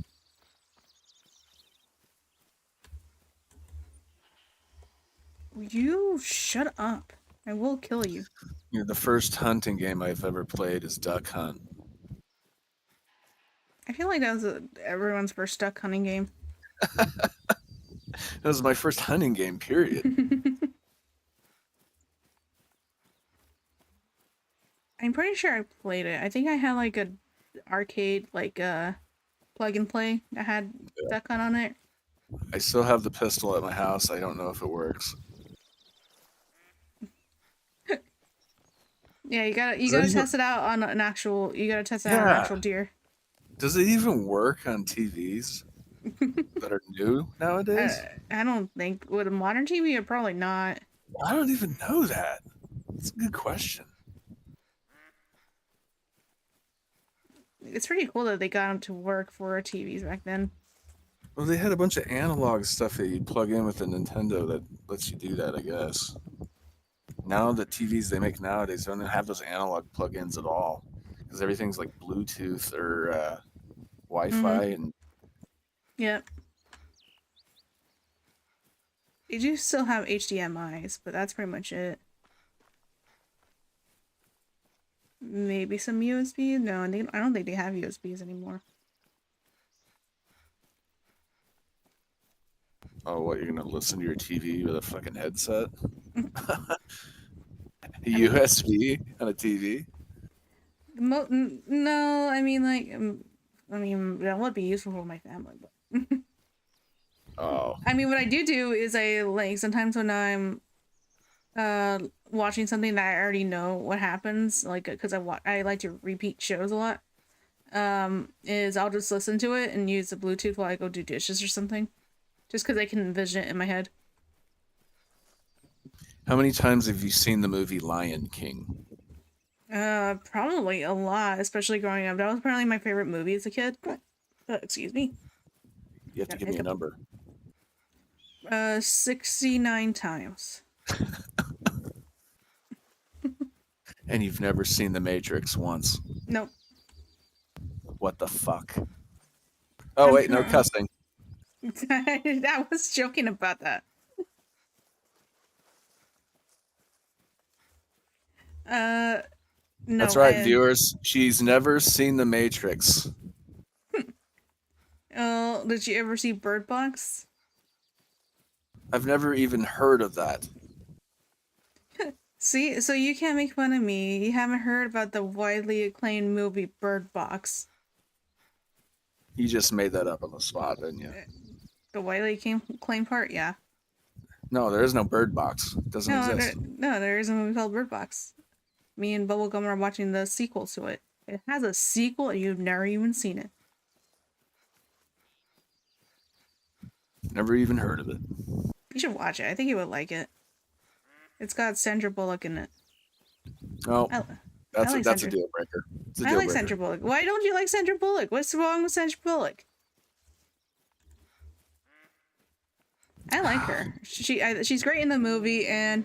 You shut up. I will kill you. You know, the first hunting game I've ever played is Duck Hunt. I feel like that was everyone's first duck hunting game. That was my first hunting game, period. I'm pretty sure I played it. I think I had like a arcade plug and play that had duck hunt on it. I still have the pistol at my house. I don't know if it works. Yeah, you gotta Does that even- test it out on an actual. You gotta test it out on an Yeah. actual deer. Does it even work on TVs that are new nowadays? I don't think with a modern TV, probably not. I don't even know that. That's a good question. It's pretty cool that they got them to work for TVs back then. Well, they had a bunch of analog stuff that you plug in with the Nintendo that lets you do that, I guess. Now the TVs they make nowadays don't have those analog plug-ins at all because everything's like Bluetooth or Wi-Fi and Yep. They do still have HDMI's, but that's pretty much it. Maybe some USB? No, I don't think they have USBs anymore. oh, what, you're gonna listen to your TV with a fucking headset? USB on a TV? No, I mean that would be useful for my family, but Oh, I mean what I do is I like sometimes when I'm watching something that I already know what happens, like because I like to repeat shows a lot. Is I'll just listen to it and use the Bluetooth while I go do dishes or something, just because I can envision it in my head. how many times have you seen the movie Lion King? Probably a lot, especially growing up. That was probably my favorite movie as a kid. Excuse me. You have to give me a number. 69 times. And you've never seen The Matrix once. Nope. What the fuck? Oh, wait, no cussing. I was joking about that. No. That's right, viewers. She's never seen The Matrix. Oh, did you ever see Bird Box? I've never even heard of that. See, so you can't make fun of me. You haven't heard about the widely acclaimed movie Bird Box. You just made that up on the spot, didn't you? The widely acclaimed part, yeah. No, there is no Bird Box. It doesn't exist. There is a movie called Bird Box. Me and Bubblegum are watching the sequel to it. It has a sequel and you've never even seen it. Never even heard of it. You should watch it. I think you would like it. It's got Sandra Bullock in it. Oh, I that's like a Sandra. deal breaker. It's a I deal like breaker. Sandra Bullock. Why don't you like Sandra Bullock? What's wrong with Sandra Bullock? I like her. She's great in the movie and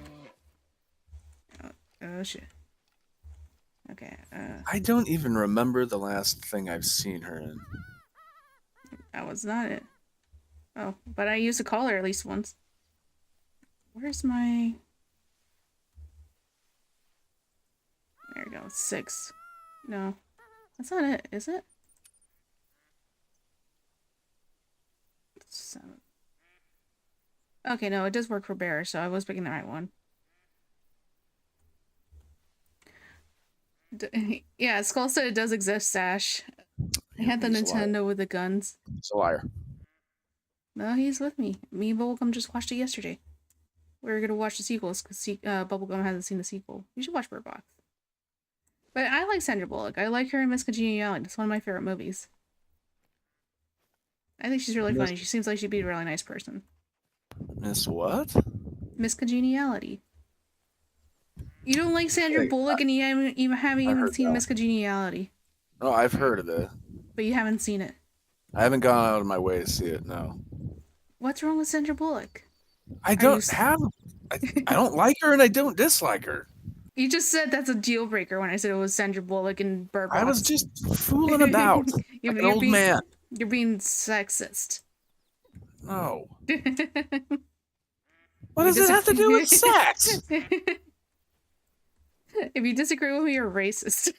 oh shit. Okay. I don't even remember the last thing I've seen her in. That was not it. Oh, but I used to call her at least once. Where's my... There we go. 6. No. That's not it, is it? 7. Okay, no, it does work for bears, so I was picking the right one. Yeah, Skull said it does exist, Sash. I had the Nintendo with the guns. He's a liar. No, he's with me. Me and Bubblegum just watched it yesterday. We were gonna watch the sequels because Bubblegum hasn't seen the sequel. You should watch Bird Box. But I like Sandra Bullock. I like her in Miss Congeniality. It's one of my favorite movies. I think she's really funny. She seems like she'd be a really nice person. Miss what? Miss Congeniality. You don't like Sandra Bullock and you haven't even seen Miss Congeniality. No, I've heard of it. But you haven't seen it. I haven't gone out of my way to see it, no. What's wrong with Sandra Bullock? I don't like her and I don't dislike her. You just said that's a deal breaker when I said it was Sandra Bullock and Bird Box. I was just fooling about. Like an old man. You're being sexist. No. What does it have to do with sex? If you disagree with me, you're racist.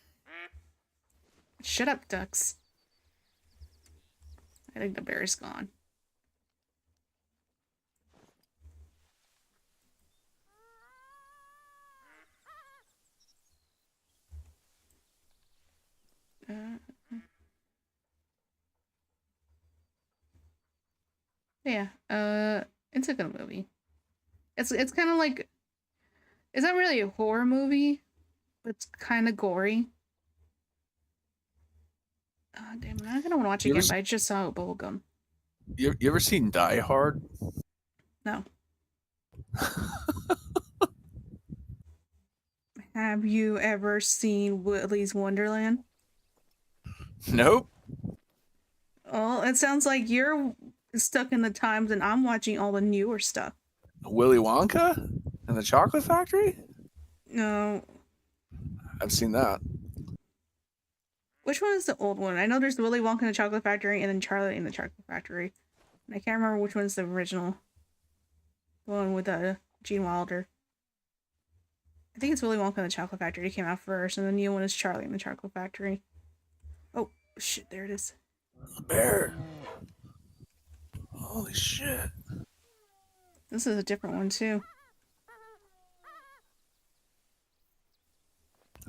Shut up, ducks. I think the bear's gone. Yeah, it's a good movie. It's kind of like, it's not really a horror movie, but it's kind of gory. Oh, damn, I'm not gonna want to watch it again, but I just saw Bubblegum. You ever seen Die Hard? No. Have you ever seen Willy's Wonderland? Nope. Well, it sounds like you're stuck in the times and I'm watching all the newer stuff. Willy Wonka and the Chocolate Factory? No. I've seen that. Which one is the old one? I know there's Willy Wonka and the Chocolate Factory and then Charlie and the Chocolate Factory. And I can't remember which one's the original. The one with Gene Wilder. I think it's Willy Wonka and the Chocolate Factory came out first, and the new one is Charlie and the Chocolate Factory. Oh, shit, there it is. A bear. Holy shit. This is a different one, too.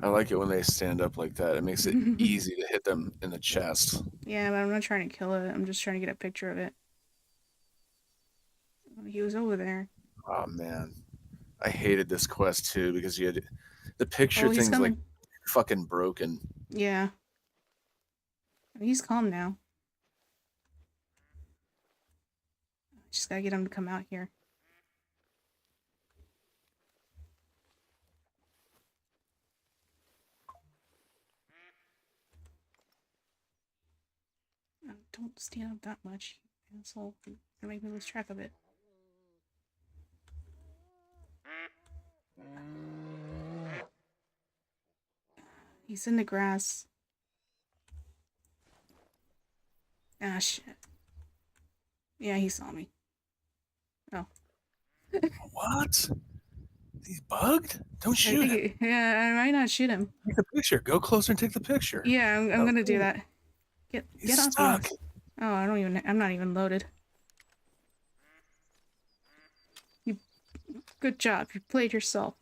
I like it when they stand up like that. It makes it easy to hit them in the chest. Yeah, but I'm not trying to kill it. I'm just trying to get a picture of it. He was over there. Oh, man. I hated this quest, too, because you had the picture thing's like fucking broken. Yeah. He's calm now. Just gotta get him to come out here. Don't stand up that much, asshole. You're gonna make me lose track of it. He's in the grass. Ah, shit. Yeah, he saw me. Oh. What? He's bugged? Don't shoot him. Yeah, I might not shoot him. Take the picture. Go closer and take the picture. Yeah, I'm gonna do that. He's off stuck. me. Oh, I'm not even loaded. Good job. You played yourself.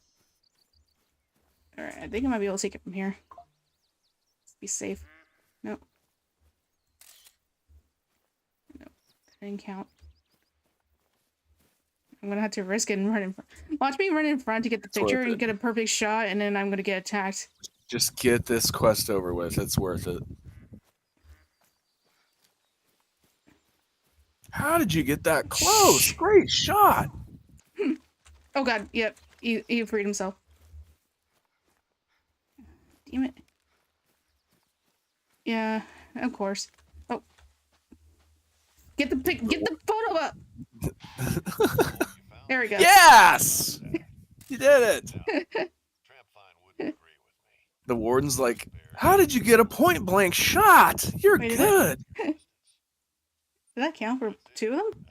Alright, I think I might be able to take it from here. Let's be safe. Nope. Nope. That didn't count. I'm gonna have to risk it and run in front. Watch me run in front to get the picture and get a perfect shot, and then I'm gonna get attacked. Just get this quest over with. It's worth it. How did you get that close? Great shot. Oh god, yep. He freed himself. Damn it. Yeah, of course. Oh. Get the photo up! There we go. Yes! You did it! The warden's like, how did you get a point blank shot? You're good. Did that count for 2 of them?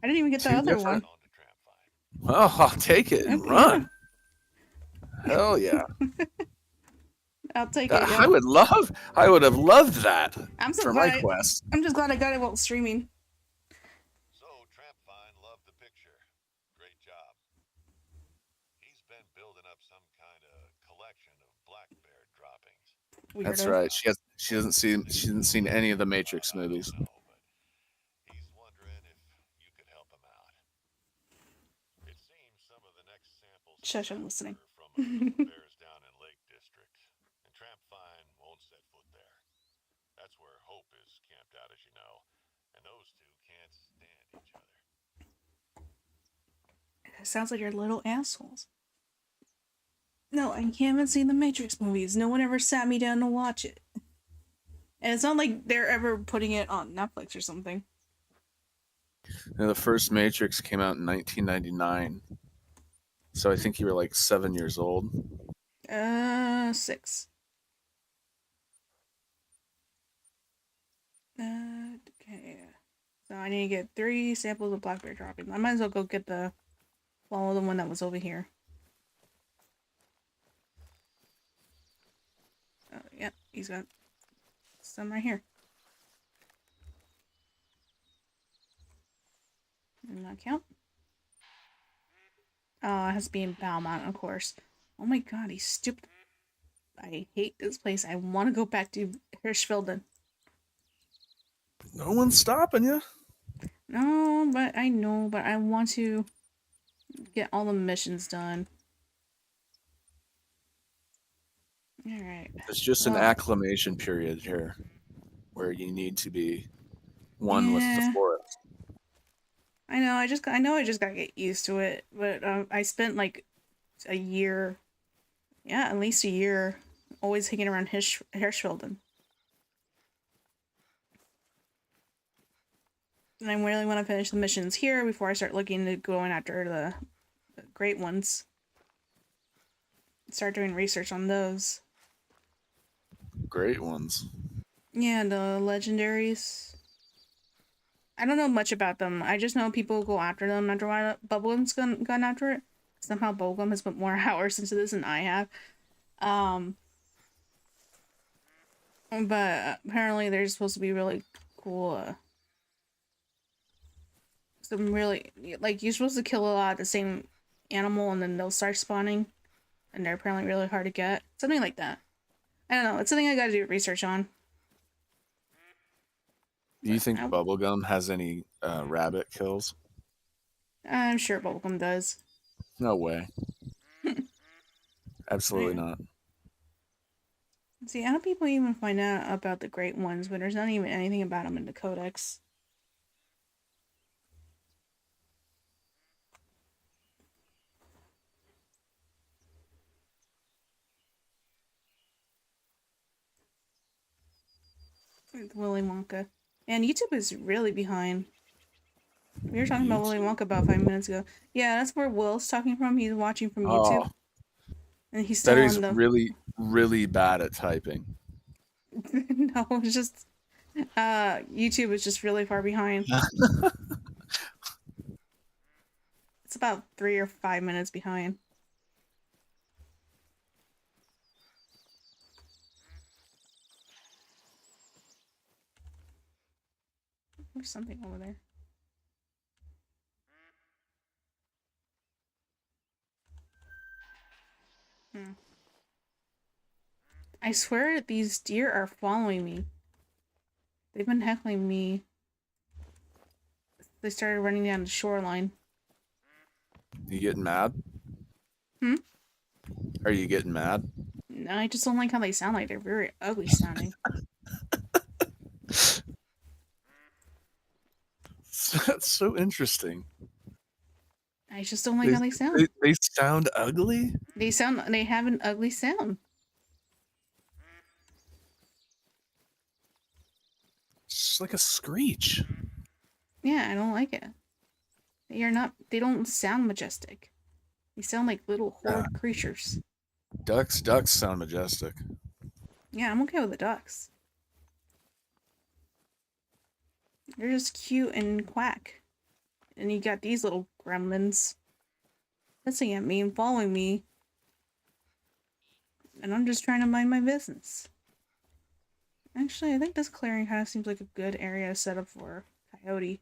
I didn't even get the other one. Well, I'll take it and run. Hell yeah. I'll take it. I Yeah. would have loved that I'm so for my glad. quest. I'm just glad I got it while streaming. So, Trampvine loved the picture. Great job. He's been building up some kind of collection of black bear droppings. That's Weirdo. right. She hasn't seen any of the Matrix movies. I don't know, but he's wondering if you could help him out. It seems some of the next samples he Shush, I'm found listening. were from a group of bears down in Lake District, and Trampvine won't set foot there. That's where Hope is camped out, as you know, and those two can't stand each other. It sounds like you're little assholes. No, I haven't seen the Matrix movies. No one ever sat me down to watch it. And it's not like they're ever putting it on Netflix or something. The first Matrix came out in 1999, so I think you were like 7 years old. 6. Okay. So I need to get 3 samples of blackberry droppings. I might as well go get the one that was over here. Oh, yeah, he's got some right here. Does not count. Oh, it has to be in Belmont, of course. Oh my god, he's stupid. I hate this place. I want to go back to Hirschfelden. No one's stopping you. No, but I know, but I want to get all the missions done. Alright. It's just an acclimation period here where you need to be one with the forest. I know, I just gotta get used to it, but I spent like a year, yeah, at least a year, always hanging around Hirschfelden. And I really want to finish the missions here before I start looking to going after the great ones. Start doing research on those. Great ones. Yeah, the legendaries. I don't know much about them. I just know people go after them after a while. Bubblegum's gone after it. Somehow Bubblegum has put more hours into this than I have. But apparently they're supposed to be really cool. Some really, like, you're supposed to kill a lot of the same animal and then they'll start spawning. And they're apparently really hard to get. Something like that. I don't know. It's something I gotta do research on. Do you think Bubblegum has any rabbit kills? I'm sure Bubblegum does. No way. Absolutely Yeah. not. See, how do people even find out about the great ones when there's not even anything about them in the codex? With Willy Wonka. And YouTube is really behind. We were talking about Willy Wonka about 5 minutes ago. Yeah, that's where Will's talking from. He's watching from YouTube. And he's still Betty's on the... really, really bad at typing. No, it's just... YouTube is just really far behind. It's about 3 or 5 minutes behind. There's something over there. I swear these deer are following me. They've been heckling me. They started running down the shoreline. You getting mad? Hmm? Are you getting mad? No, I just don't like how they sound like. They're very ugly sounding. That's so interesting. I just don't like how they sound. They sound ugly? They have an ugly sound. It's just like a screech. Yeah, I don't like it. They don't sound majestic. They sound like little horrid creatures. Ducks sound majestic. Yeah, I'm okay with the ducks. They're just cute and quack. And you got these little gremlins hissing at me and following me. And I'm just trying to mind my business. Actually, I think this clearing kind of seems like a good area to set up for coyote.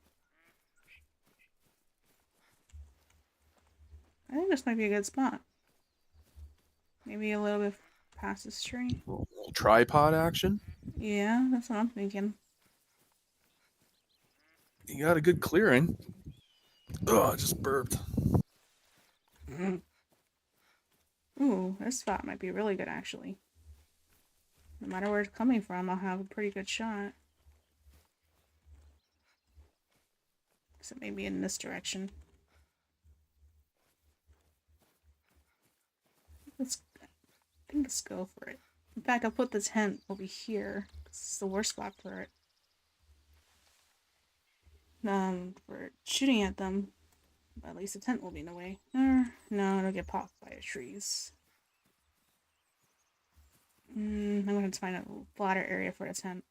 I think this might be a good spot. Maybe a little bit past this tree. Little tripod action. Yeah, that's what I'm thinking. You got a good clearing. Oh, I just burped. Ooh, this spot might be really good actually. No matter where it's coming from, I'll have a pretty good shot. So maybe in this direction. I think let's go for it. In fact, I'll put the tent over here. It's the worst spot for it. For shooting at them. But at least the tent will be in the way. No, it'll get popped by the trees. I'm going to find a flatter area for the tent.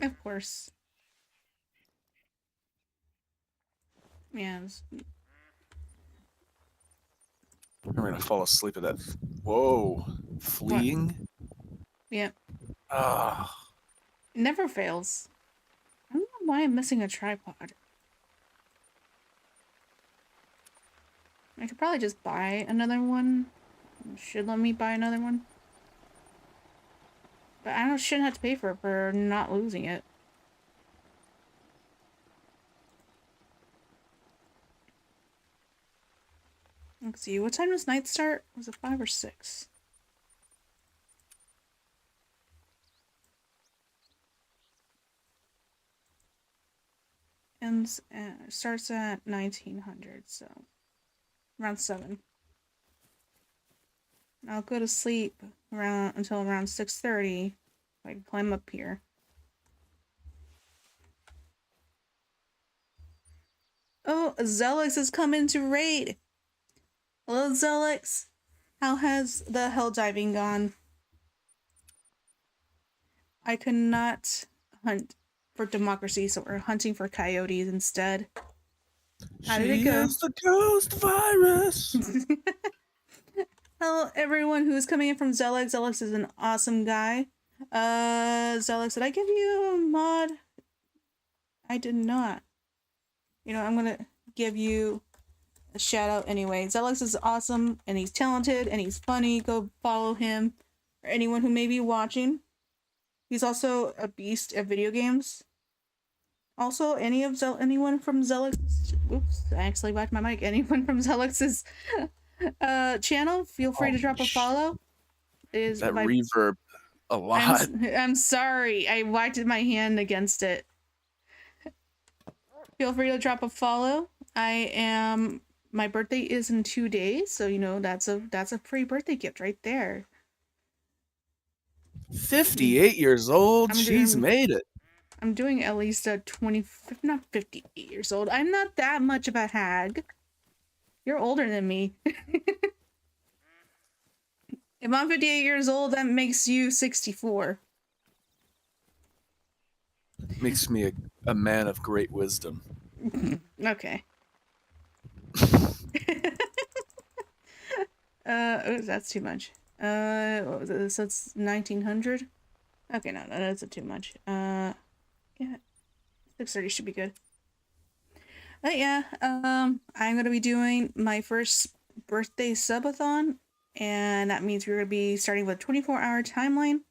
Of course. Yeah. I'm gonna fall asleep at that. Whoa, fleeing. Yeah. Ah, It never fails. I don't know why I'm missing a tripod. I could probably just buy another one. It should let me buy another one. But I shouldn't have to pay for it for not losing it. Let's see, what time does night start? Was it 5 or 6? Ends starts at 1900, so around 7. I'll go to sleep until around 6:30. I can climb up here. Oh, Zelix has come into raid. Hello, Zelix. How has the hell diving gone? I could not hunt for democracy, so we're hunting for coyotes instead. How did it she go? has the ghost virus. Hello, everyone who is coming in from Zelix. Zelix is an awesome guy. Zelix, did I give you a mod? I did not. You know, I'm gonna give you a shout out anyway. Zelix is awesome, and he's talented, and he's funny. Go follow him. Or anyone who may be watching. He's also a beast at video games. Also, anyone from Zelix's... Oops, I actually whacked my mic. Anyone from Zelix's channel, feel free to drop a follow. That reverb a lot. I'm sorry. I whacked my hand against it. Feel free to drop a follow. My birthday is in 2 days, so you know that's a free birthday gift right there. 58 years old. She's made it. I'm doing at least a not 58 years old. I'm not that much of a hag. You're older than me. If I'm 58 years old, that makes you 64. Makes me a man of great wisdom. Okay. Oh, that's too much. What was it? So it's 1900? Okay, no, that's too much. Yeah. 6:30 should be good. But yeah, I'm gonna be doing my first birthday subathon, and that means we're gonna be starting with a 24-hour timer,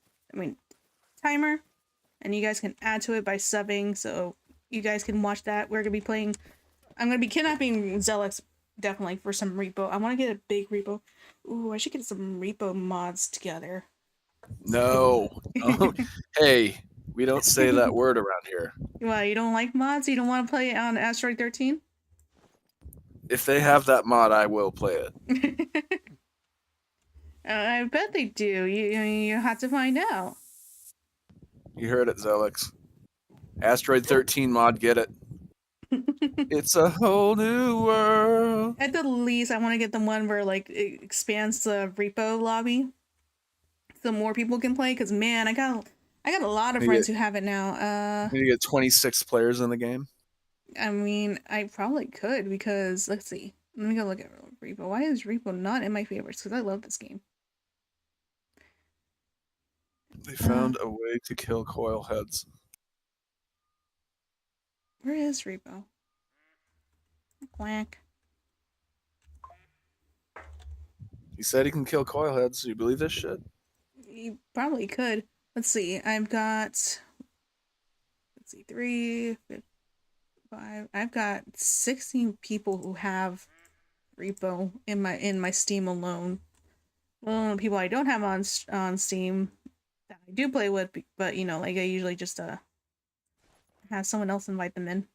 and you guys can add to it by subbing, so you guys can watch that. We're gonna be playing. I'm gonna be kidnapping Zelix definitely for some repo. I want to get a big repo. Ooh, I should get some repo mods together. No. Hey, we don't say that word around here. Well, you don't like mods? You don't want to play it on Asteroid 13? If they have that mod, I will play it. I bet they do. You have to find out. You heard it, Zelix. Asteroid 13 mod, get it. It's a whole new world. At the least, I want to get the one where like it expands the repo lobby, so more people can play. Cause man, I got a lot of friends who have it now. You get 26 players in the game. I mean, I probably could because let's see. Let me go look at repo. Why is repo not in my favorites? Because I love this game. They found a way to kill coil heads. Where is repo? Quack. He said he can kill coil heads. Do you believe this shit? You probably could. Let's see. I've got. Let's see. 3, 5. I've got 16 people who have repo in my Steam alone. Well, people I don't have on Steam that I do play with, but you know, like I usually just have someone else invite them in.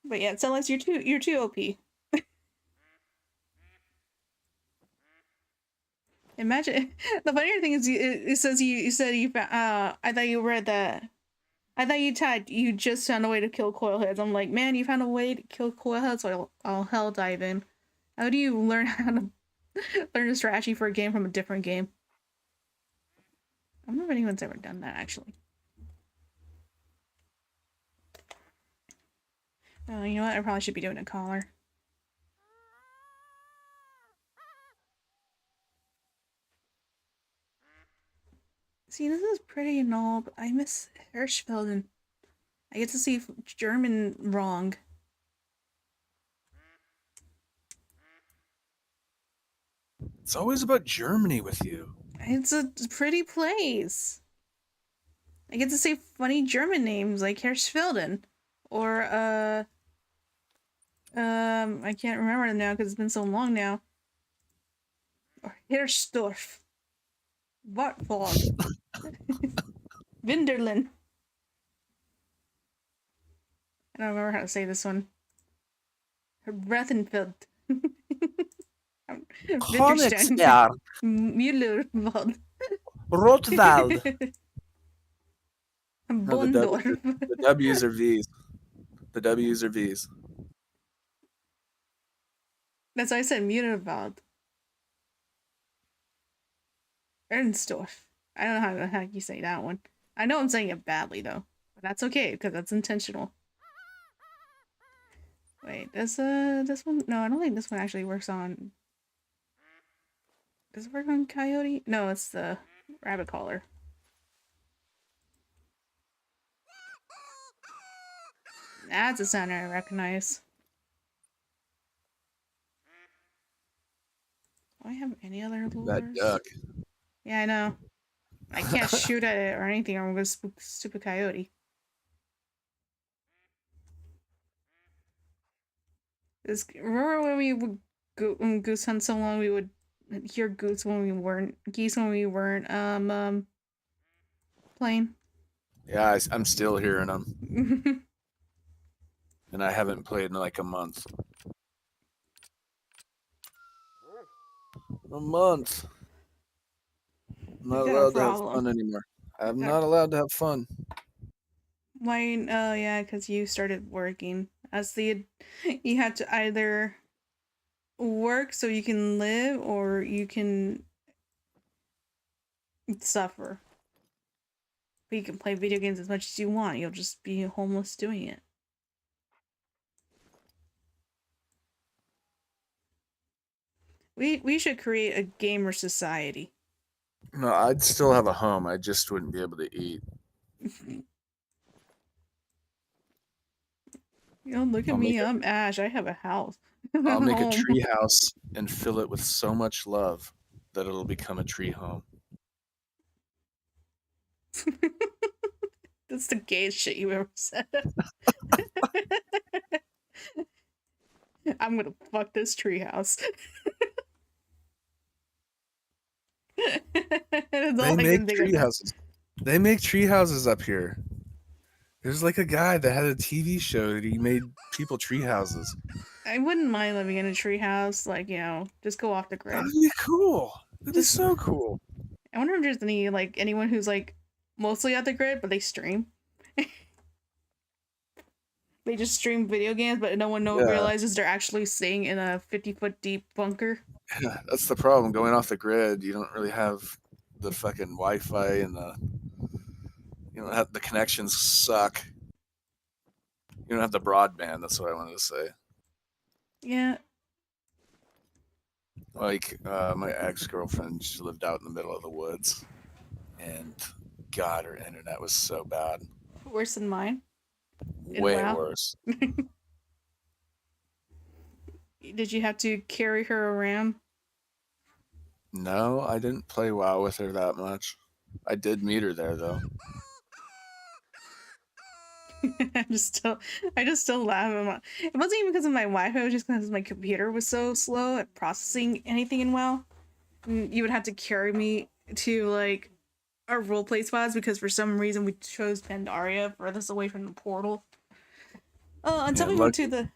But yeah, so unless you're too OP. Imagine the funnier thing is it says you said you I thought you read that. I thought you typed you just found a way to kill coil heads. I'm like, man, you found a way to kill coil heads, so I'll hell dive in. How do you learn how to learn a strategy for a game from a different game? I don't know if anyone's ever done that actually. Oh, you know what? I probably should be doing a collar. See, this is pretty and all, but I miss Hirschfelden. I get to see German wrong. It's always about Germany with you. It's a pretty place. I get to say funny German names like Hirschfelden. Or, I can't remember them now because it's been so long now. Or Hirschdorf. Wartwald. Winderlin. I don't remember how to say this one. Brethenfeld. Königsberg. Müllerwald. Rotwald. No, Bondorf. the W's are V's. The W's are V's. That's why I said Müllerwald. Ernstorf. I don't know how the heck you say that one. I know I'm saying it badly though, but that's okay because that's intentional. Wait, does this one? No, I don't think this one actually works on. Does it work on coyote? No, it's the rabbit collar. That's a sound I recognize. Do I have any other lures? That duck. Yeah, I know. I can't shoot at it or anything, or I'm gonna spook stupid coyote. Remember when we would go goose hunt so long? We would hear geese when we weren't playing. Yeah, I'm still hearing them, and I haven't played in like a month. A month. I'm not allowed to have fun anymore. I'm not allowed to have fun. Why? Oh yeah, because you started working. You had to either work so you can live, or you can suffer. But you can play video games as much as you want. You'll just be homeless doing it. We should create a gamer society. No, I'd still have a home. I just wouldn't be able to eat. You know, look at me. I'm Ash. I have a house. I'll make a tree house and fill it with so much love that it'll become a tree home. That's the gayest shit you ever said. I'm gonna fuck this treehouse. They make tree houses. They make tree houses up here. There's like a guy that had a TV show that he made people tree houses. I wouldn't mind living in a tree house, like, you know, just go off the grid. That'd be cool. That'd be so cool. I wonder if there's anyone who's like mostly off the grid, but they stream. They just stream video games, but no one Yeah. realizes they're actually staying in a 50-foot deep bunker. Yeah, that's the problem. Going off the grid, you don't really have the fucking Wi-Fi and the connections suck. You don't have the broadband. That's what I wanted to say. Yeah. Like my ex-girlfriend, she lived out in the middle of the woods, and God, her internet was so bad. Worse than mine. Way WoW. worse. Did you have to carry her around? No, I didn't play WoW with her that much. I did meet her there though. I just still laugh. It wasn't even because of my Wi-Fi. It was just because my computer was so slow at processing anything in WoW. And you would have to carry me to like our roleplay spots because for some reason we chose Pandaria furthest away from the portal. Oh, until we went to the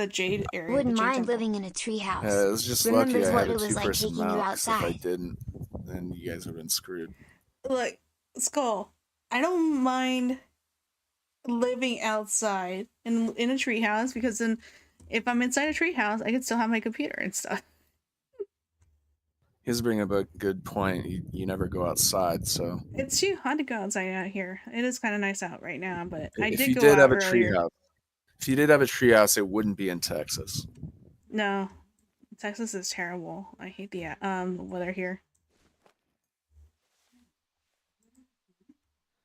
Jade area. Wouldn't the Jade mind temple. living in a treehouse. Yeah, it was just Remembers lucky I what had a it was like two-person taking you mount. 'Cause if I outside. didn't, then you guys would have been screwed. Look, Skull, I don't mind living outside in a treehouse because then if I'm inside a treehouse, I can still have my computer and stuff. He's bringing up a good point. You never go outside, so It's too hot to go outside out here. It is kind of nice out right now, but I if did you go did out have a earlier. treehouse, if you did have a treehouse, it wouldn't be in Texas. No, Texas is terrible. I hate the weather here.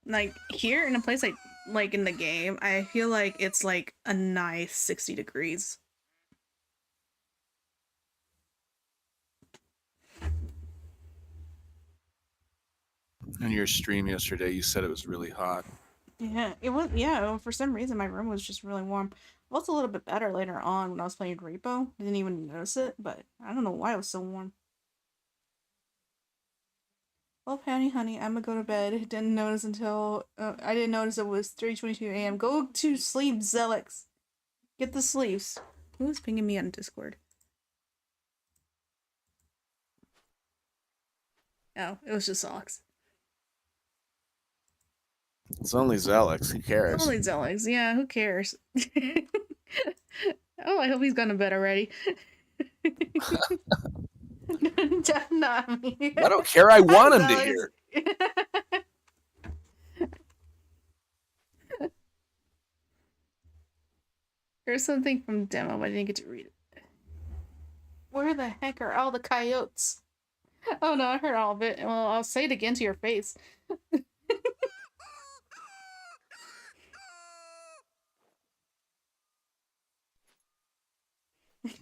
Like here in a place like in the game, I feel like it's like a nice 60 degrees. In your stream yesterday, you said it was really hot. Yeah, it was. Yeah, for some reason my room was just really warm. It was a little bit better later on when I was playing Repo. I didn't even notice it, but I don't know why it was so warm. Well, Patty, honey, I'm gonna go to bed. Didn't notice until I didn't notice it was 3:22 a.m. Go to sleep, Zelix. Get the sleeps. Who's pinging me on Discord? Oh, it was just Alex. It's only Zelix. Who cares? Only Zelix. Yeah, who cares? Oh, I hope he's gone to bed already. Not me. I don't care. I want him to Zelix. hear. There's something from demo, but I didn't get to read it. Where the heck are all the coyotes? Oh no, I heard all of it. Well, I'll say it again to your face.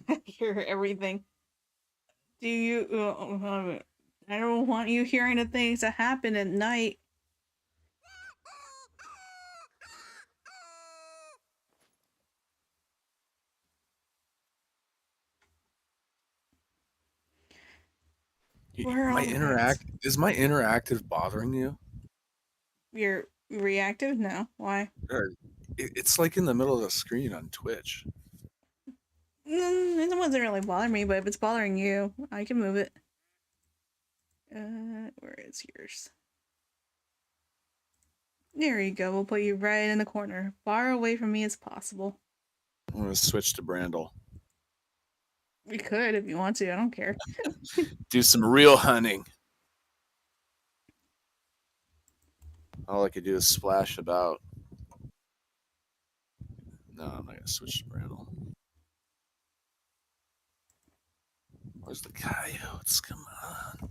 I hear everything. Do you? I don't want you hearing the things that happen at night. Where are all the pets? Is my interactive bothering you? You're reactive? No. Why? Or it's like in the middle of the screen on Twitch. It doesn't really bother me, but if it's bothering you, I can move it. Where is yours? There you go. We'll put you right in the corner, far away from me as possible. I'm gonna switch to Brandel. We could if you want to. I don't care. Do some real hunting. All I could do is splash about. No, I'm not gonna switch to Brandel. Where's the coyotes? Come on.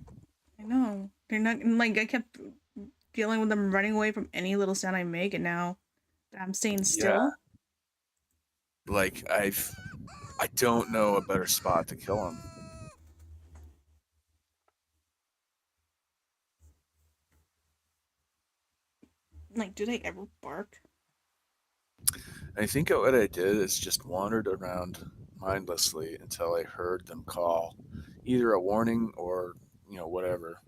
I know. They're not like I kept dealing with them running away from any little sound I make, and now I'm staying still. Yeah. Like I don't know a better spot to kill them. Like, do they ever bark? I think what I did is just wandered around mindlessly until I heard them call, either a warning or whatever.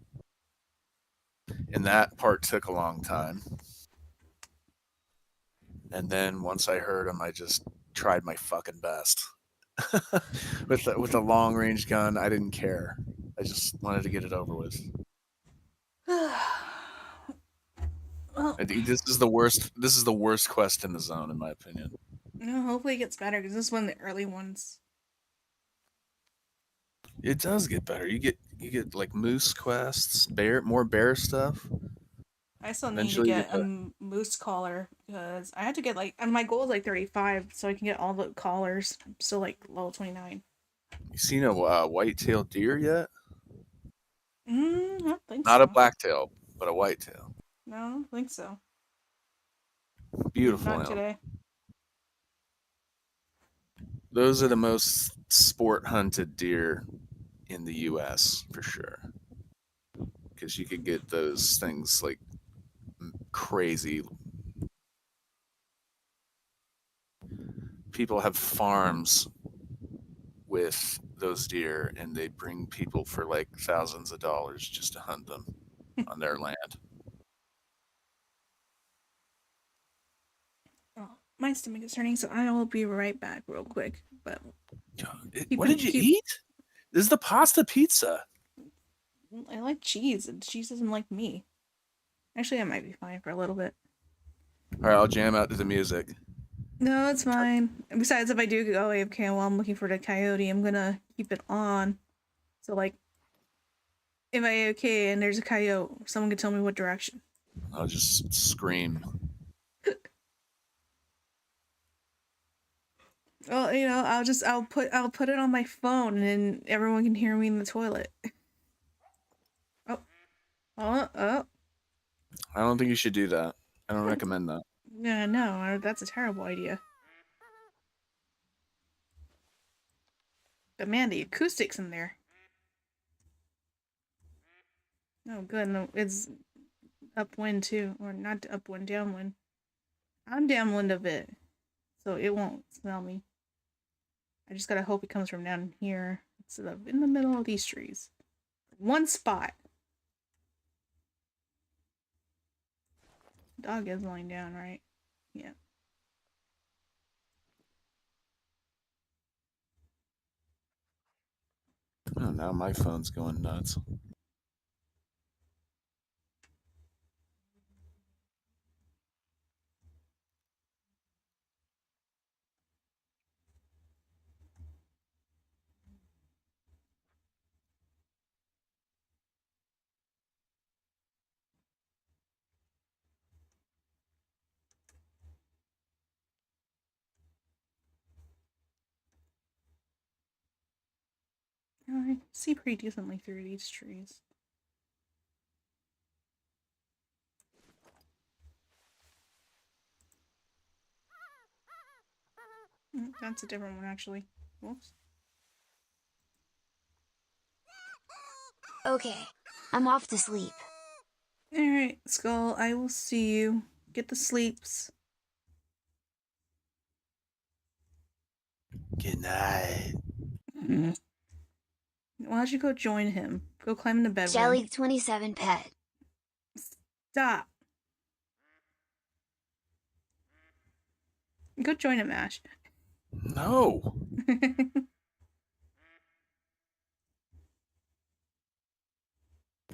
And that part took a long time. And then once I heard them, I just tried my fucking best. with a long range gun, I didn't care. I just wanted to get it over with. Well, I think this is the worst quest in the zone, in my opinion. No, hopefully it gets better because this is one of the early ones. It does get better. You get like moose quests, more bear stuff. I still need to Eventually, you get get a the. moose collar because I had to get like, and my goal is like 35, so I can get all the collars. I'm still like level 29. You seen a white-tailed deer yet? I don't think Not a so. black-tail, but a white-tail. No, I don't think so. Beautiful Not animal. today. Those are the most sport hunted deer in the U.S. for sure, because you could get those things like crazy. People have farms with those deer, and they bring people for like thousands of dollars just to hunt them on their land. Oh, my stomach is turning, so I will be right back real quick. But What did you eat? This is the pasta pizza. I like cheese, and cheese doesn't like me. Actually, I might be fine for a little bit. All right, I'll jam out to the music. No, it's fine. Besides, if I do go AFK while I'm looking for the coyote, I'm gonna keep it on. So, like, if I AFK and there's a coyote, someone can tell me what direction. I'll just scream. Well, I'll put it on my phone, and everyone can hear me in the toilet. Oh, oh. I don't think you should do that. I don't recommend that. Yeah, no, that's a terrible idea. But man, the acoustics in there. Oh, good. No, it's upwind too, or not upwind, downwind. I'm downwind of it, so it won't smell me. I just gotta hope it comes from down here instead of in the middle of these trees. One spot. Dog is lying down, right? Yeah. Oh, now my phone's going nuts. I see pretty decently through these trees. That's a different one, actually. Whoops. Okay, I'm off to sleep. Alright, Skull, I will see you. Get the sleeps. Good night. Why don't you go join him? Go climb in the bed with him. Jelly27 pet. Stop. Go join him, Ash. No.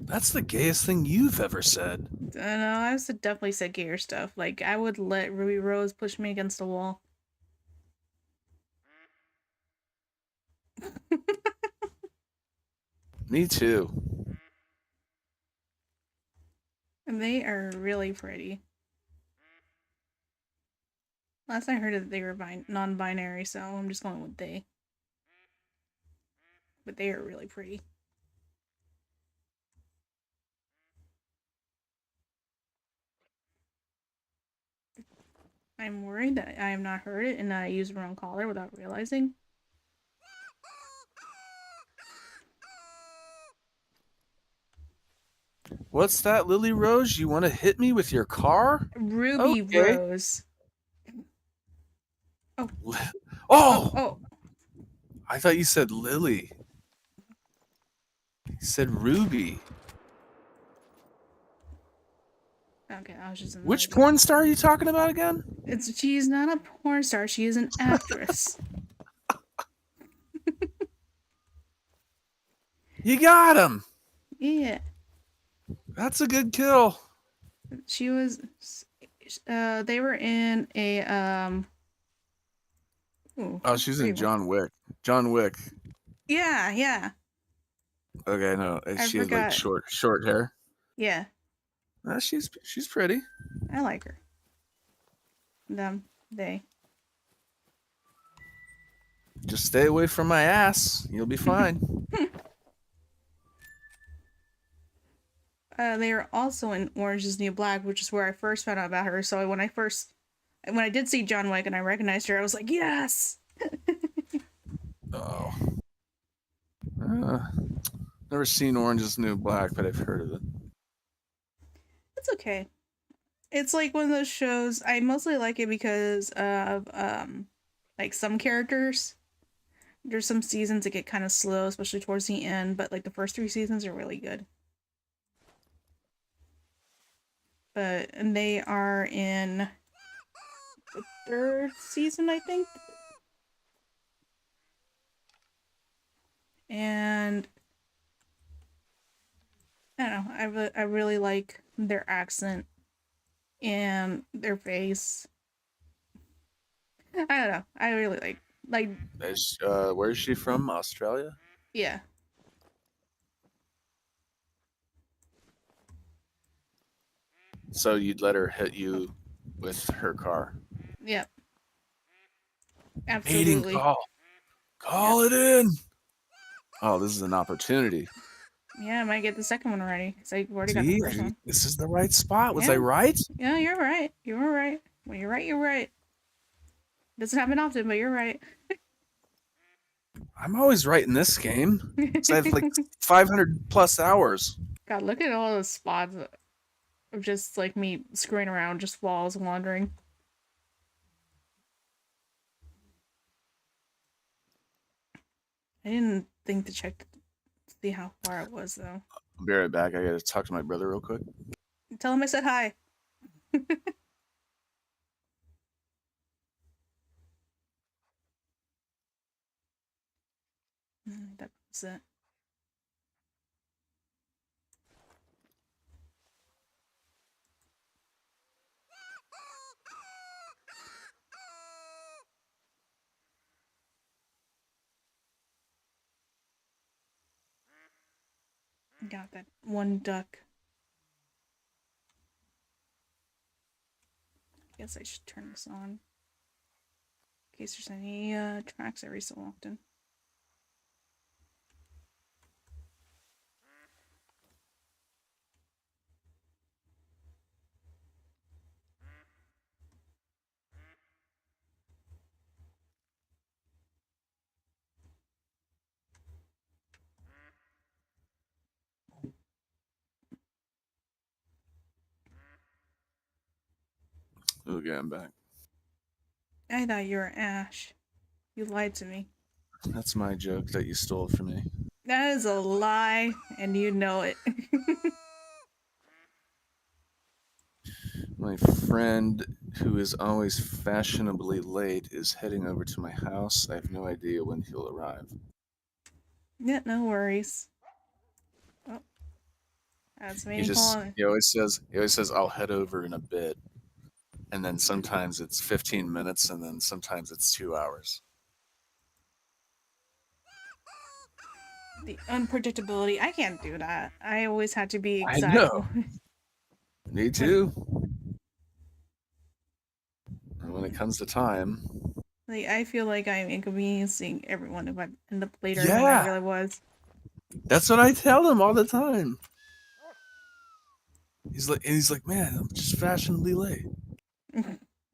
That's the gayest thing you've ever said. I know, I definitely said gayer stuff. Like, I would let Ruby Rose push me against the wall. Me too. And they are really pretty. Last I heard that they were non-binary, so I'm just going with they. But they are really pretty. I'm worried that I have not heard it and that I used the wrong collar without realizing. What's that, Lily Rose? You want to hit me with your car? Ruby Okay. Rose. Oh. Oh! I thought you said Lily. You said Ruby. Okay, I was just in Which porn star are you talking about again? She's not a porn star, she is an actress. You got him. Yeah. That's a good kill. She was they were in a Ooh, Oh, she's in pretty one. John Wick. John Wick. Yeah, yeah. Okay, no, I she has like forgot. short hair. Yeah, She's pretty. I like her. Them, they. Just stay away from my ass. You'll be fine. They are also in Orange Is the New Black, which is where I first found out about her. So when I did see John Wick and I recognized her, I was like, yes. Oh. Never seen Orange Is the New Black, but I've heard of it. It's okay. It's like one of those shows. I mostly like it because of like some characters. There's some seasons that get kind of slow, especially towards the end, but like the first 3 seasons are really good. And they are in the 3rd season, I think. And I don't know. I really like their accent and their face. I don't know. I really like Where is she from? Australia? yeah. So you'd let her hit you with her car? Yep. Mating Absolutely. call. Call it in. Oh, this is an opportunity. Yeah, I might get the second one already because I've already got the See, first one. this is the right spot. Was Yeah. I right? Yeah, you're right. You were right. When you're right, you're right. Doesn't happen often, but you're right. I'm always right in this game. So I have like 500 plus hours. God, look at all those spots of just like me screwing around, just while I was wandering. I didn't think to check to see how far it was though. I'll be right back. I gotta talk to my brother real quick. Tell him I said hi. That was it. Got that one duck. Guess I should turn this on. In case there's any tracks every so often. Okay, I'm back. I thought you were Ash. You lied to me. That's my joke that you stole from me. That is a lie, and you know it. My friend, who is always fashionably late, is heading over to my house. I have no idea when he'll arrive. Yeah, no worries. Oh, that's me. He always says I'll head over in a bit. And then sometimes it's 15 minutes and then sometimes it's 2 hours. The unpredictability. I can't do that. I always had to be I exact. know. Me too. And when it comes to time, Like, I feel like I'm inconveniencing everyone if I end up later than I yeah, really was. that's what I tell him all the time. He's like, man, I'm just fashionably late.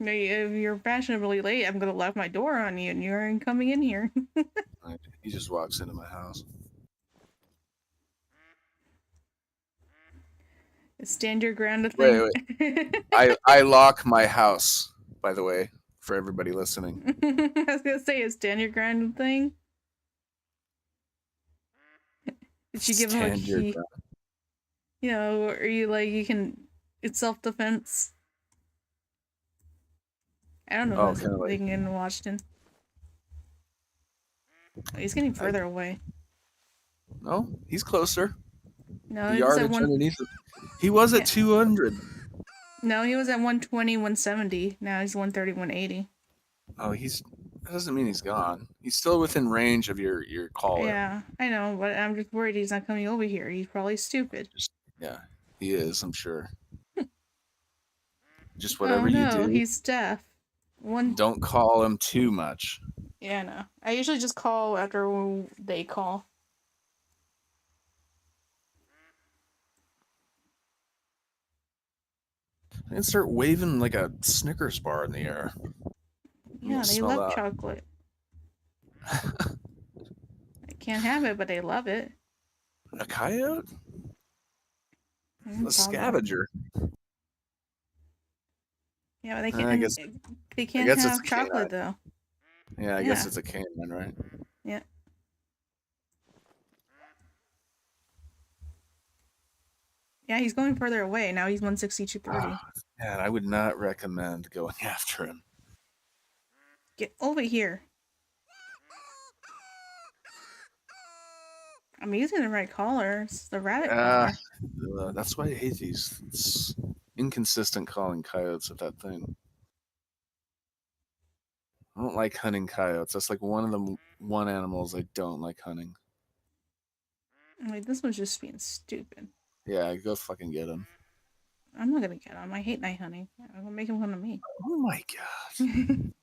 If you're fashionably late, I'm gonna lock my door on you and you aren't coming in here. He just walks into my house. Stand your ground thing. I lock my house, by the way, for everybody listening. I was gonna say a stand your ground thing. Did you give him a key? You know, or you like you can it's self-defense. I don't know who's living in Washington. Oh, he's getting further away. No, he's closer. No, The he was at yardage underneath it. He was at 200. No, he was at 120, 170. Now he's 130, 180. Oh, That doesn't mean he's gone. He's still within range of your caller. Yeah, I know, but I'm just worried he's not coming over here. He's probably stupid. Yeah, he is. I'm sure. Just Oh whatever you no, do, he's deaf. One. don't call him too much. Yeah, no. I usually just call after they call. And start waving like a Snickers bar in the air. Yeah, they Smell love that. chocolate. I can't have it, but they love it. A coyote? A Probably. scavenger. Yeah, but they I can't. guess. They I can't guess it's have a chocolate canine. though. Yeah, I Yeah. guess it's a canine, right? Yeah. Yeah, he's going further away now. He's 162.30. Man, I would not recommend going after him. Get over here. I'm using the right collar. It's the rabbit collar. That's why I hate these. It's inconsistent calling coyotes with that thing. I don't like hunting coyotes. That's like one of the one animals I don't like hunting. Wait, this one's just being stupid. Yeah, go fucking get him. I'm not gonna get him. I hate night hunting. I'm gonna make him come to me. Oh my god.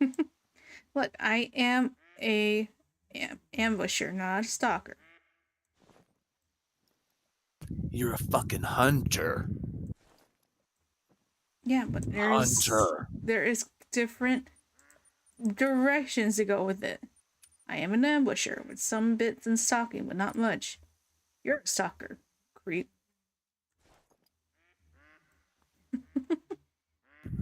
Look, I am a ambusher, not a stalker. You're a fucking hunter. Yeah, but Hunter. there is different directions to go with it. I am an ambusher with some bits and stalking, but not much. You're a stalker, creep.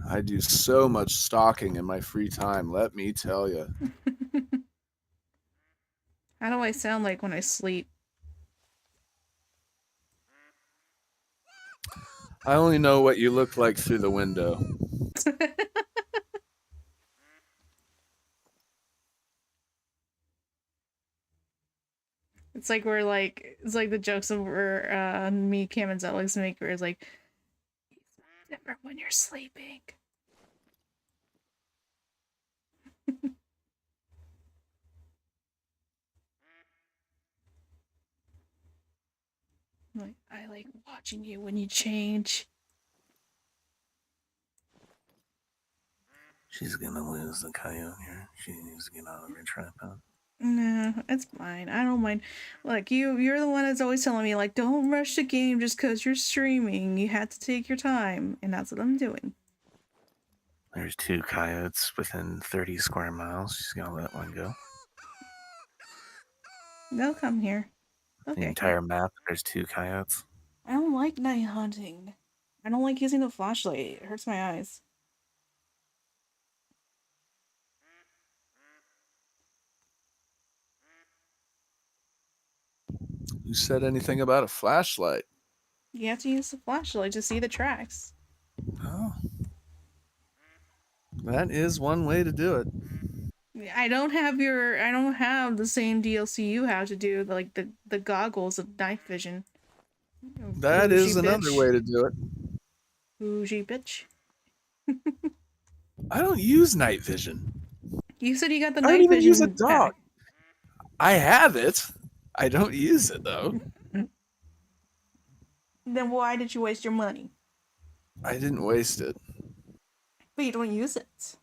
I do so much stalking in my free time, let me tell you. How do I sound like when I sleep? I only know what you look like through the window. It's like it's like the jokes over me, Cam, and Alex make where it's like, it's different when you're sleeping. Like, I like watching you when you change. She's gonna lose the coyote here. She needs to get out of her tripod. No, it's fine. I don't mind. Look, you're the one that's always telling me like, don't rush the game just because you're streaming. You have to take your time, and that's what I'm doing. There's 2 coyotes within 30 square miles. She's gonna let one go. They'll come here. The Okay. entire map, there's 2 coyotes. I don't like night hunting. I don't like using the flashlight. It hurts my eyes. Who said anything about a flashlight? You have to use the flashlight to see the tracks. Oh. That is one way to do it. I don't have the same DLC you have to do like the goggles of night vision. That Bougie is another bitch. way to do it. Bougie bitch. I don't use night vision. You said you got the I don't night even vision use a dog. pack. I have it. I don't use it though. Then why did you waste your money? I didn't waste it. But you don't use it.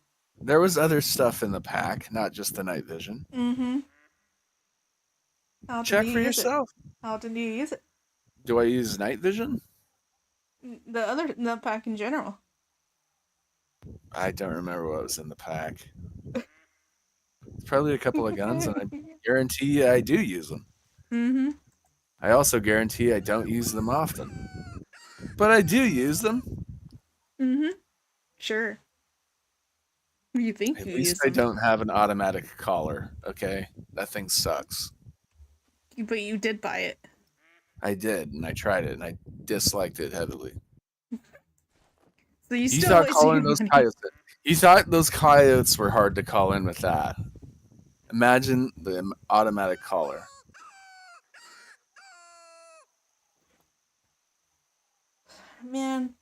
There was other stuff in the pack, not just the night vision. Mm-hmm. Check for yourself. How did you use it? Do I use night vision? The pack in general. I don't remember what was in the pack. It's probably a couple of guns, and I guarantee you I do use them. Mm-hmm. I also guarantee I don't use them often. But I do use them. Mm-hmm. Sure. You think At you least use I them. don't have an automatic collar, okay? That thing sucks. But you did buy it. I did, and I tried it, and I disliked it heavily. So you He still thought wasted calling your those money. coyotes. He thought those coyotes were hard to call in with that. Imagine the automatic collar. Man,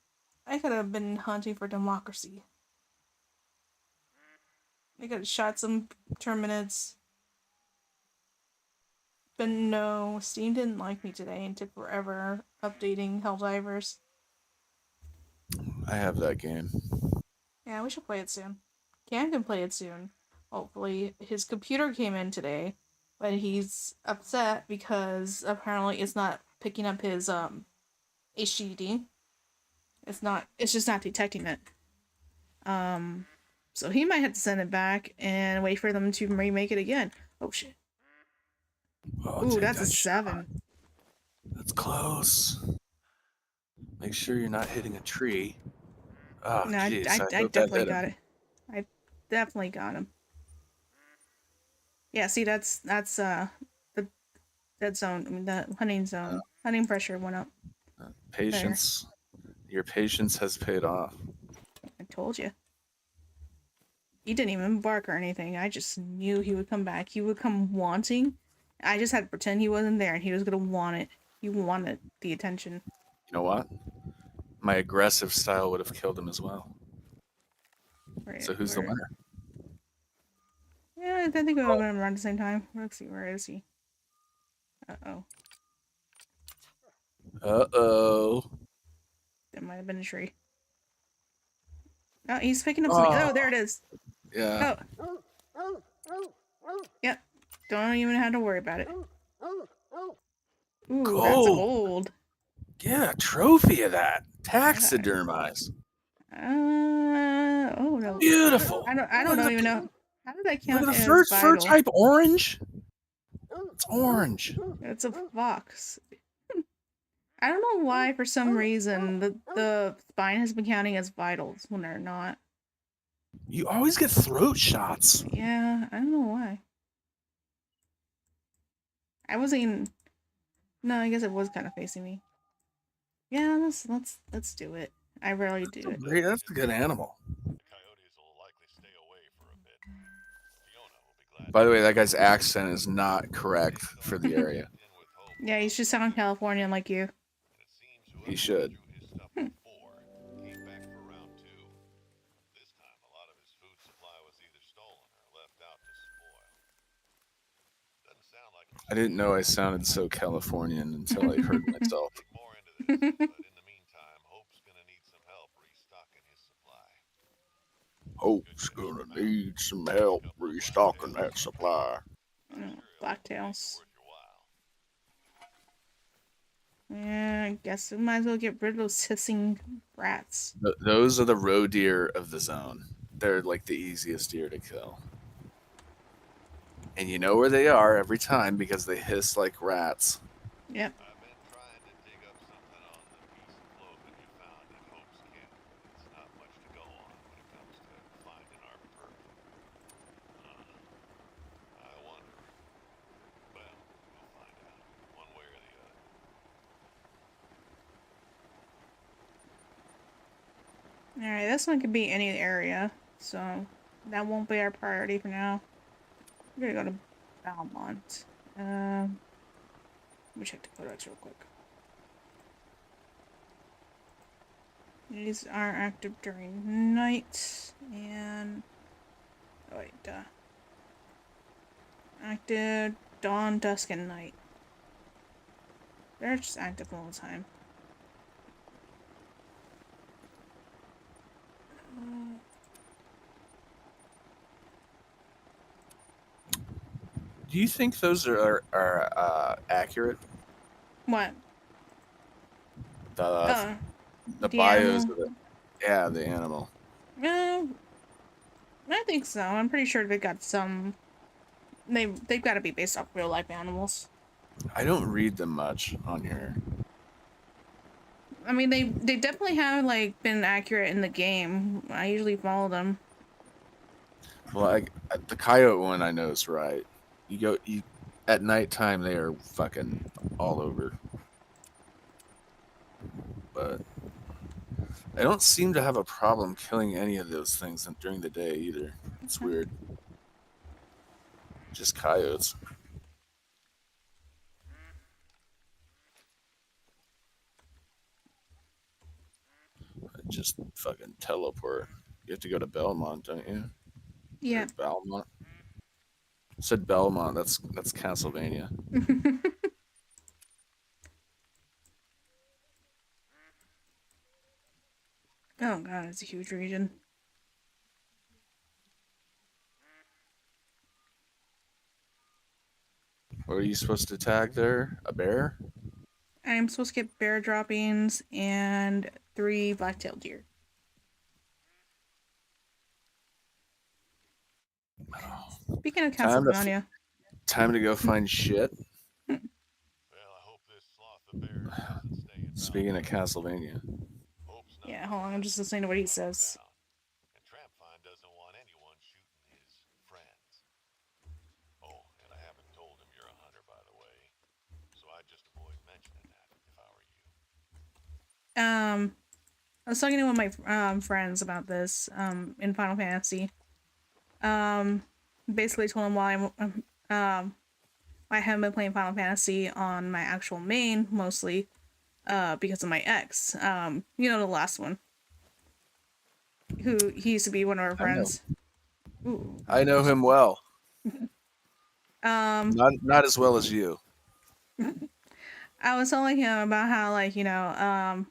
I could have been hunting for democracy. I got shot some terminates. But no, Steam didn't like me today and took forever updating Helldivers. I have that game. Yeah, we should play it soon. Cam can play it soon. Hopefully. His computer came in today, but he's upset because apparently it's not picking up his HDD. It's just not detecting it. So he might have to send it back and wait for them to remake it again. Oh shit. Oh, Ooh, take that's a that shot. 7. That's close. Make sure you're not hitting a tree. Oh, No, jeez. I I hope that definitely hit got him. it. I definitely got him. Yeah, see, that's the dead zone. I mean, the hunting zone. Hunting pressure went up. Patience. Your patience has paid off. I told you. He didn't even bark or anything. I just knew he would come back. He would come wanting. I just had to pretend he wasn't there, and he was gonna want it. He wanted the attention. You know what? My aggressive style would have killed him as well. So who's the winner? Yeah, I think we all gonna run at the same time. Let's see, where is he? Uh-oh. Uh-oh. That might have been a tree. Oh, he's picking up something. Oh, there it is. Yeah. Oh. Yep. Don't even have to worry about it. Ooh, that's a gold. Get a trophy of that. Taxidermize. Oh no. Beautiful. I don't know even know. How did that Look count at the as first fur vital? type orange. It's orange. It's a fox. I don't know why, for some reason, the spine has been counting as vitals when they're not. You always get throat shots. Yeah, I don't know why. I wasn't even. No, I guess it was kind of facing me. Yeah, let's do it. I rarely do it. Great, that's a good animal. The coyotes will likely stay away for a bit. Fiona will be glad. By the way, that guy's accent is not correct for the area. In with hope. Yeah, he's just sound Californian like you. And it seems He whoever should. went through his stuff before came back for round 2. This time, a lot of his food supply was either stolen or left out to spoil. Doesn't sound like I didn't know I sounded so Californian until I heard myself. dig more into this, but in the meantime, Hope's gonna need some help restocking his supply. Hope's gonna need some help restocking that supply. Blacktails. Worth your while. Yeah, I guess we might as well get rid of those hissing rats. Those are the roe deer of the zone. They're like the easiest deer to kill. And you know where they are every time because they hiss like rats. Yep. I've been trying to dig up something on the piece of clothing you found at Hope's camp, but it's not much to go on when it comes to finding our perp. I wonder. Well, we'll find out, one way or the other. Alright, this one could be any area, so that won't be our priority for now. We're gonna go to Valmont. Let me check the codex real quick. These are active during night, and... Oh wait, active dawn, dusk, and night. They're just active all the time. Do you think those are accurate? What? The The bios animal? of it. Yeah, the animal. I think so. I'm pretty sure they got some. They've got to be based off real life animals. I don't read them much on here. I mean, they definitely have like been accurate in the game. I usually follow them. Well, the coyote one I know is right. You at nighttime they are fucking all over. But I don't seem to have a problem killing any of those things during the day either. It's weird. Just coyotes. I just fucking teleport. You have to go to Belmont, don't you? Yeah. Or Belmont. I said Belmont. That's Castlevania. Oh god, it's a huge region. What are you supposed to tag there? A bear? I'm supposed to get bear droppings and 3 black-tailed deer. Speaking of Time to Castlevania, time to go find shit. Well, I hope this sloth of bears doesn't stay in Speaking of Valhalla. Castlevania, Hope's not yeah, one hold on, I'm that just listening to what he slows says. down. And Trampfine doesn't want anyone shooting his friends. Oh, and I haven't told him you're a hunter, by the way. So I'd just avoid mentioning that if I were you. I was talking to one of my friends about this in Final Fantasy. Basically told him why I haven't been playing Final Fantasy on my actual main mostly because of my ex. You know, the last one, who he used to be one of our I know. friends. Ooh. I know him well. Um, Not as well as you. I was telling him about how, like, you know,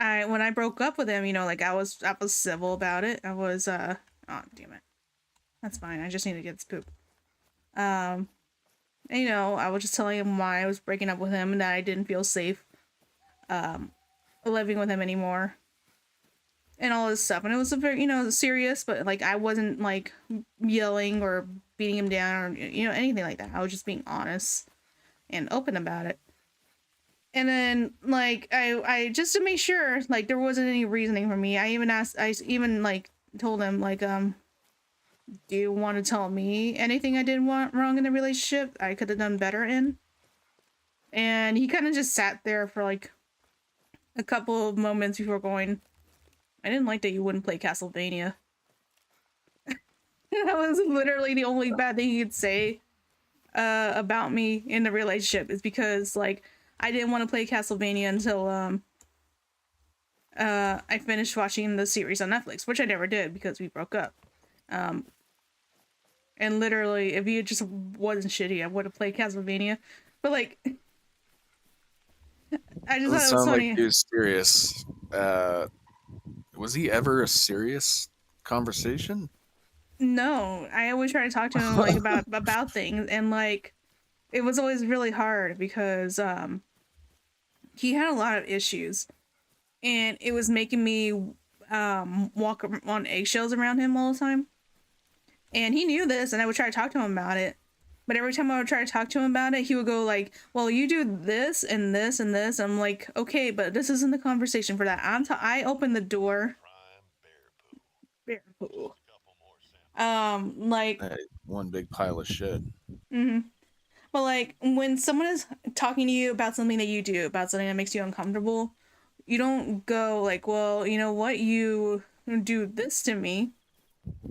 I when I broke up with him, you know, like I was civil about it. I was oh damn it. That's fine. I just need to get this poop. And, you know, I was just telling him why I was breaking up with him and that I didn't feel safe living with him anymore. And all this stuff. And it was a very, you know, serious, but like I wasn't like yelling or beating him down or, you know, anything like that. I was just being honest and open about it. And then, like, I just to make sure, like, there wasn't any reasoning for me. I even like told him, like, do you want to tell me anything I did wrong in the relationship I could have done better in? And he kind of just sat there for like a couple of moments before going, I didn't like that you wouldn't play Castlevania. That was literally the only bad thing he could say about me in the relationship, is because, like, I didn't want to play Castlevania until I finished watching the series on Netflix, which I never did because we broke up. And literally, if you just wasn't shitty, I would have played Castlevania. But like, I just Doesn't thought it was sound like funny. he was serious. Was he ever a serious conversation? No, I always try to talk to him like about things, and like it was always really hard because he had a lot of issues, and it was making me walk on eggshells around him all the time. And he knew this, and I would try to talk to him about it. But every time I would try to talk to him about it, he would go like, well, you do this and this and this. I'm like, okay, but this isn't the conversation for that. I opened the door. Prime bear poo. Bear poo. Just a couple more samples. Like, Hey, one big pile of shit. but like when someone is talking to you about something that you do, about something that makes you uncomfortable, you don't go like, well, you know what, you do this to me.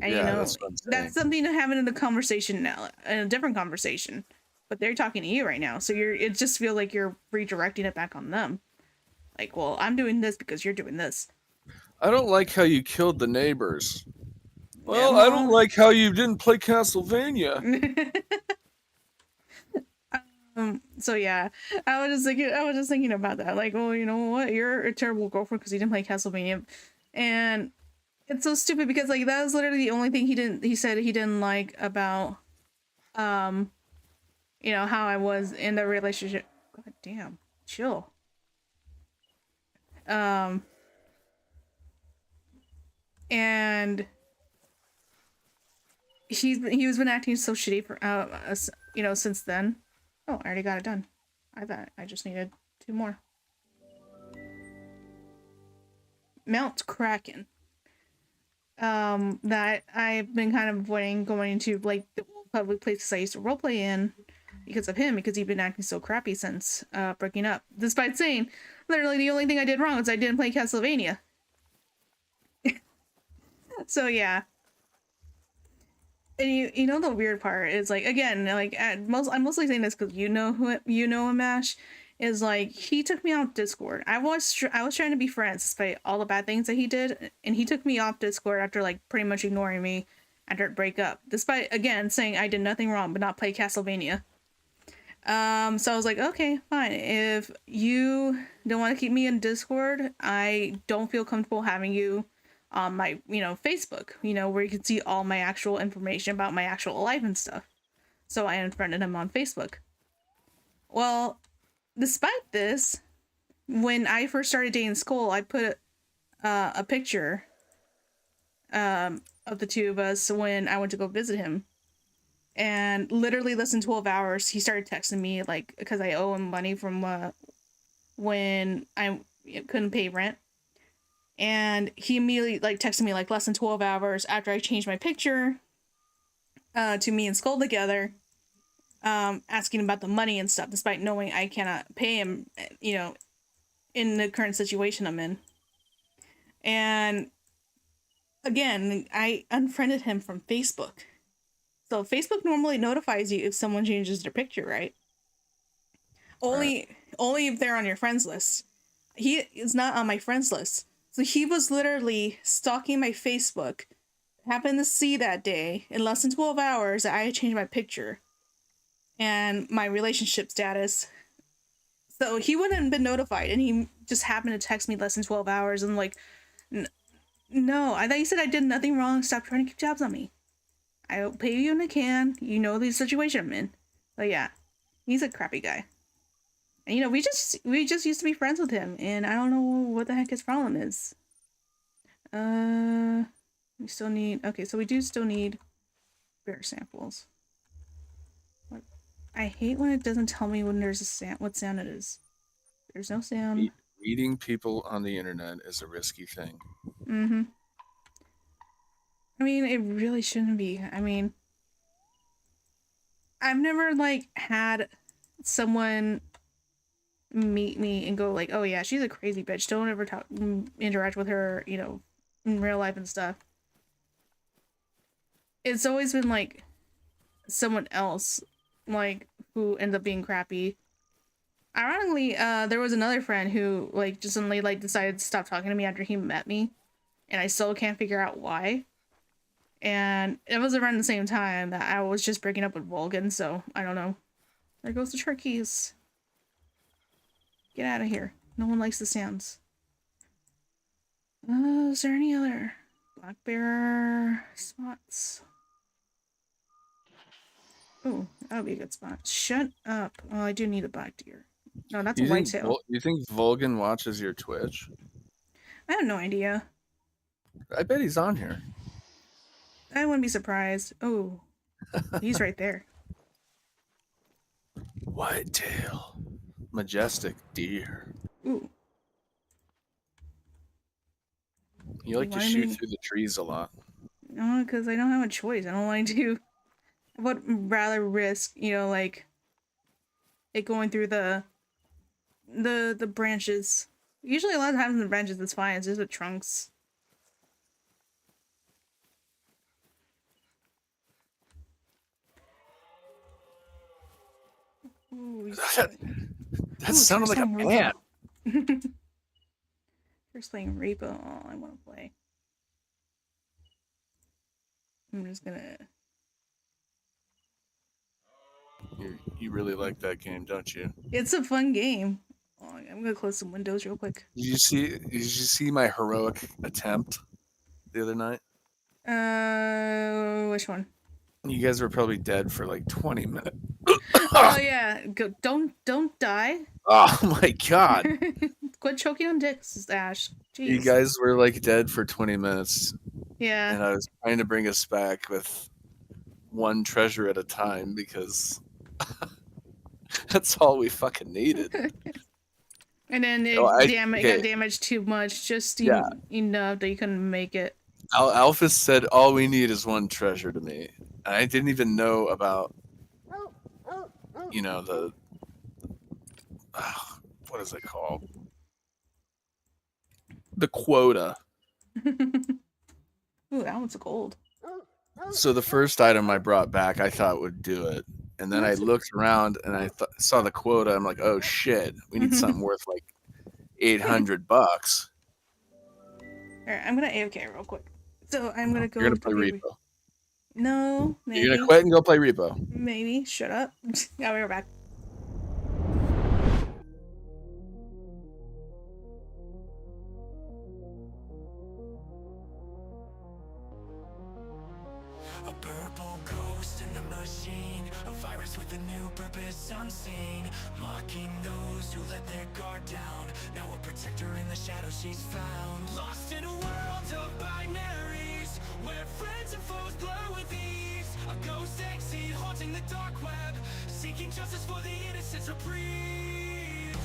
And you Yeah, know, that's what I'm saying. that's something to have in a conversation now, in a different conversation. But they're talking to you right now, so it just feels like you're redirecting it back on them. Like, well, I'm doing this because you're doing this. I don't like how you killed the neighbors. Yeah, Well, I don't like how you didn't play Castlevania. So yeah, I was just thinking about that. Like, well, you know what? You're a terrible girlfriend because you didn't play Castlevania, and it's so stupid because like that was literally the only thing he said he didn't like about, you know, how I was in the relationship. God damn, chill. And he was been acting so shitty for you know, since then. Oh, I already got it done. I thought I just needed 2 more. Mount Kraken. That I've been kind of avoiding going to like the public places I used to roleplay in because of him, because he'd been acting so crappy since breaking up. Despite saying literally the only thing I did wrong was I didn't play Castlevania. So yeah. And you know the weird part is like, again, like I'm mostly saying this because you know him, Ash, is like he took me off Discord. I was trying to be friends despite all the bad things that he did, and he took me off Discord after like pretty much ignoring me after it break up, despite again saying I did nothing wrong but not play Castlevania. So I was like, okay, fine. If you don't want to keep me in Discord, I don't feel comfortable having you on my, Facebook, where you can see all my actual information about my actual life and stuff. So I unfriended him on Facebook. Well, despite this, when I first started dating Skull, I put a picture of the two of us when I went to go visit him. And literally less than 12 hours, he started texting me, like, because I owe him money from when I couldn't pay rent. And he immediately, like, texted me, like, less than 12 hours after I changed my picture to me and Skull together, asking about the money and stuff, despite knowing I cannot pay him, in the current situation I'm in. And again, I unfriended him from Facebook. So Facebook normally notifies you if someone changes their picture, right? Only if they're on your friends list. He is not on my friends list. So he was literally stalking my Facebook. Happened to see that day in less than 12 hours that I had changed my picture and my relationship status. So he wouldn't have been notified, and he just happened to text me less than 12 hours. And I'm like, no, I thought you said I did nothing wrong. Stop trying to keep tabs on me. I'll pay you when I can. You know the situation I'm in. But yeah, he's a crappy guy. And we just used to be friends with him, and I don't know what the heck his problem is. We still need, okay, so we do still need bear samples. What? I hate when it doesn't tell me when there's a sound, what sound it is. There's no sound. Reading people on the internet is a risky thing. Mm-hmm. I mean, it really shouldn't be. I mean, I've never, like, had someone meet me and go like, oh yeah, she's a crazy bitch, don't ever interact with her, in real life and stuff. It's always been like someone else, like, who ends up being crappy. Ironically, there was another friend who, like, just suddenly, like, decided to stop talking to me after he met me, and I still can't figure out why. And it was around the same time that I was just breaking up with Volgan, so I don't know. There goes the turkeys. Get out of here. No one likes the sounds. Is there any other black bear spots? Oh, that would be a good spot. Shut up. Oh, I do need a black deer. No, that's a whitetail. You think Volgan watches your Twitch? I have no idea. I bet he's on here. I wouldn't be surprised. Oh, he's right there. Whitetail. Majestic deer. Ooh. You like to shoot through the trees a lot. No, because I don't have a choice. I don't like to. I would rather risk, like, it going through the branches. Usually a lot of times in the branches it's fine. It's just the trunks. Ooh, that sounded like a man. First playing Reapo. Oh, I want to play. I'm just gonna. You really like that game, don't you? It's a fun game. Oh, I'm gonna close some windows real quick. Did you see my heroic attempt the other night? Which one? You guys were probably dead for like 20 minutes. Oh yeah, don't die. Oh my god! Quit choking on dicks, Ash. Jeez. You guys were like dead for 20 minutes. Yeah. And I was trying to bring us back with one treasure at a time because that's all we fucking needed. And then it got damaged too much, just enough that you couldn't make it. Alphys said all we need is one treasure to me. And I didn't even know about, the what is it called? The quota. Ooh, that one's gold. So the first item I brought back, I thought would do it. And then I looked around and I saw the quota. I'm like, oh shit, we need something worth like $800. Alright, I'm gonna AFK real quick. So I'm gonna go. You're gonna play Repo. No, maybe. You're gonna quit and go play repo. Maybe. Shut up. Yeah, we're back. A purple ghost in the machine, a virus with a new purpose unseen, mocking those who let their guard down. Now a protector in the shadows she's found. Lost in a world of binaries, where friends and foes blur with ease. A ghost exit haunting the dark web, seeking justice for the innocent reprieve.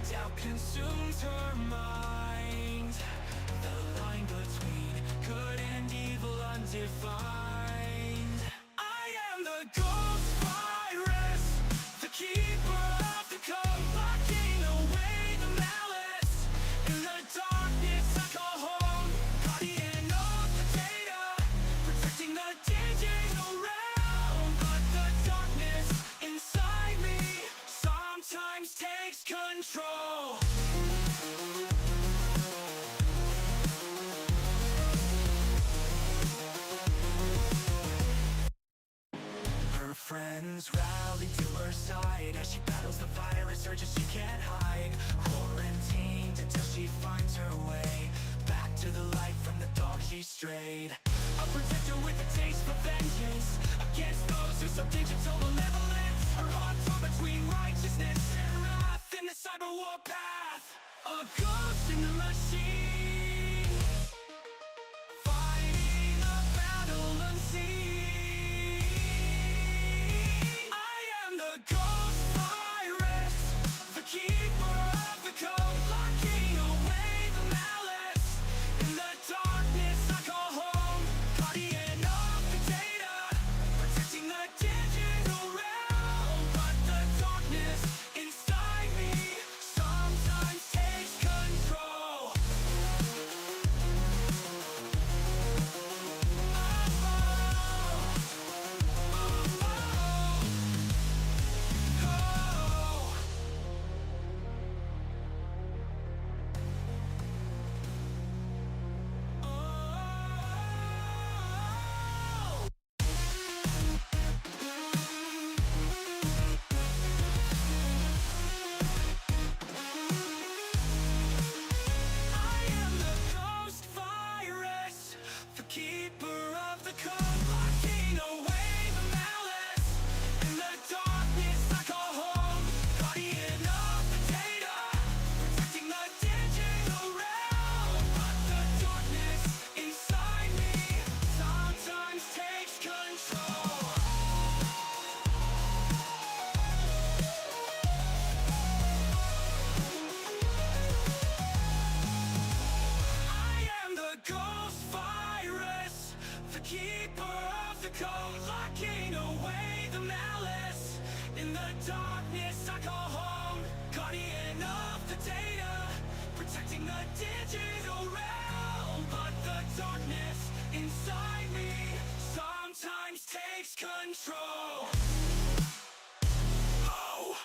Doubt consumes her mind, the line between good and evil undefined. I am the ghost virus, the keeper of the code, locking away the malice. In the darkness I call home, guardian of the data, protecting the digital realm. But the darkness inside me sometimes takes control. Her friends rally to her side as she battles the virus, urges she can't hide. Quarantined until she finds her way back to the light from the dark she strayed. A protector with a taste for vengeance against those who so digital malevolence. Her heart torn between righteousness and wrath in the cyber war path. A ghost in the machine, fighting a battle unseen. I am the ghost virus, the keeper of the code, locking away the malice. In the darkness I call home, guardian of the data, protecting the digital realm. But the darkness inside me sometimes takes control. I am the ghost virus, the keeper of the code, locking away the malice. In the darkness I call home, guardian of the data, protecting the digital realm. But the darkness inside me sometimes takes control. I am the ghost virus, the keeper of the code, locking away the malice. In the darkness I call home, guardian of the data, protecting the digital realm. But the darkness inside me sometimes takes control. Oh.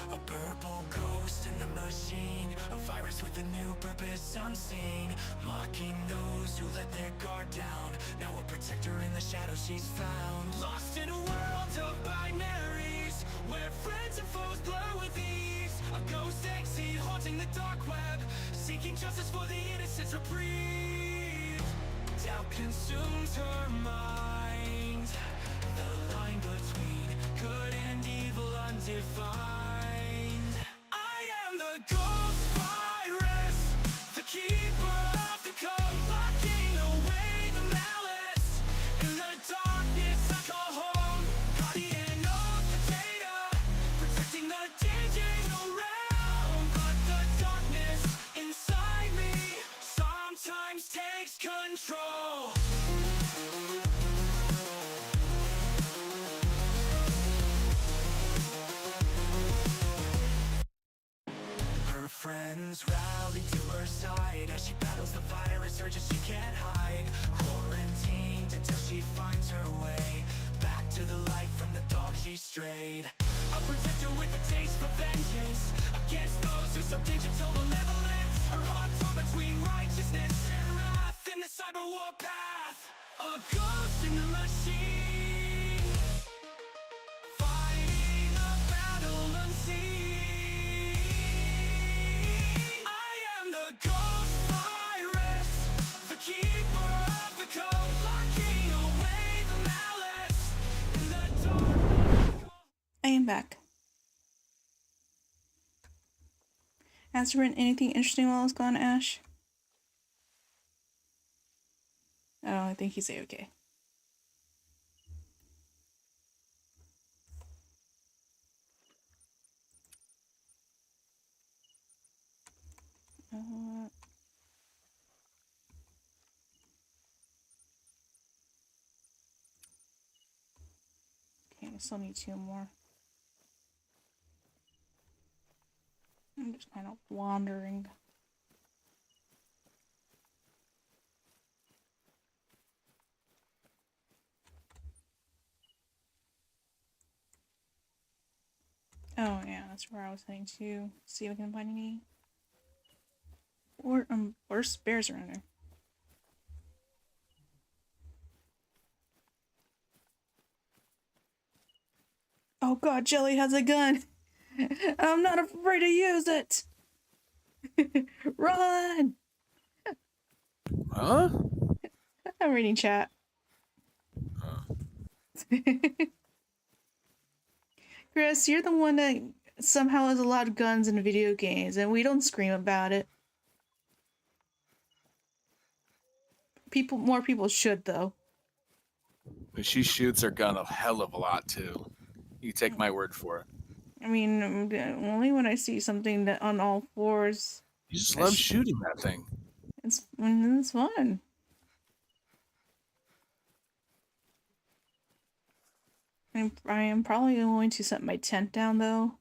A purple ghost in the machine, a virus with a new purpose unseen, mocking those who let their guard down. Now a protector in the shadows she's found. Lost in a world of binaries, where friends and foes blur with ease. A ghost exit haunting the dark web, seeking justice for the innocent reprieve. Doubt consumes her mind, the line between good and evil undefined. I am the ghost virus, the keeper of the code, locking away the malice. In the darkness I call home, guardian of the data, protecting the digital realm. But the darkness battles the virus urges she can't hide. Quarantined until she finds her way back to the light from the dog she strayed. A protector with a taste for vengeance against those who some digital malevolence. Her heart torn between righteousness and wrath in the cyber war path. A ghost in the machine, fighting a battle unseen. I am the ghost virus, the keeper of the code, locking away the malice in the dark. I am back. Has there been anything interesting while I was gone, Ash? Oh, I think he's okay. Okay, I still need 2 more. I'm just kind of wandering. Oh yeah, that's where I was heading to. See if I can find any. Or worse bears around there. Oh god, Jelly has a gun! I'm not afraid to use it! Run! Huh? I'm reading chat. Chris, you're the one that somehow has a lot of guns in video games, and we don't scream about it. More people should, though. She shoots her gun a hell of a lot too. You take my word for it. I mean, only when I see something that on all fours. You just love shooting that thing. It's fun. I am probably going to set my tent down though,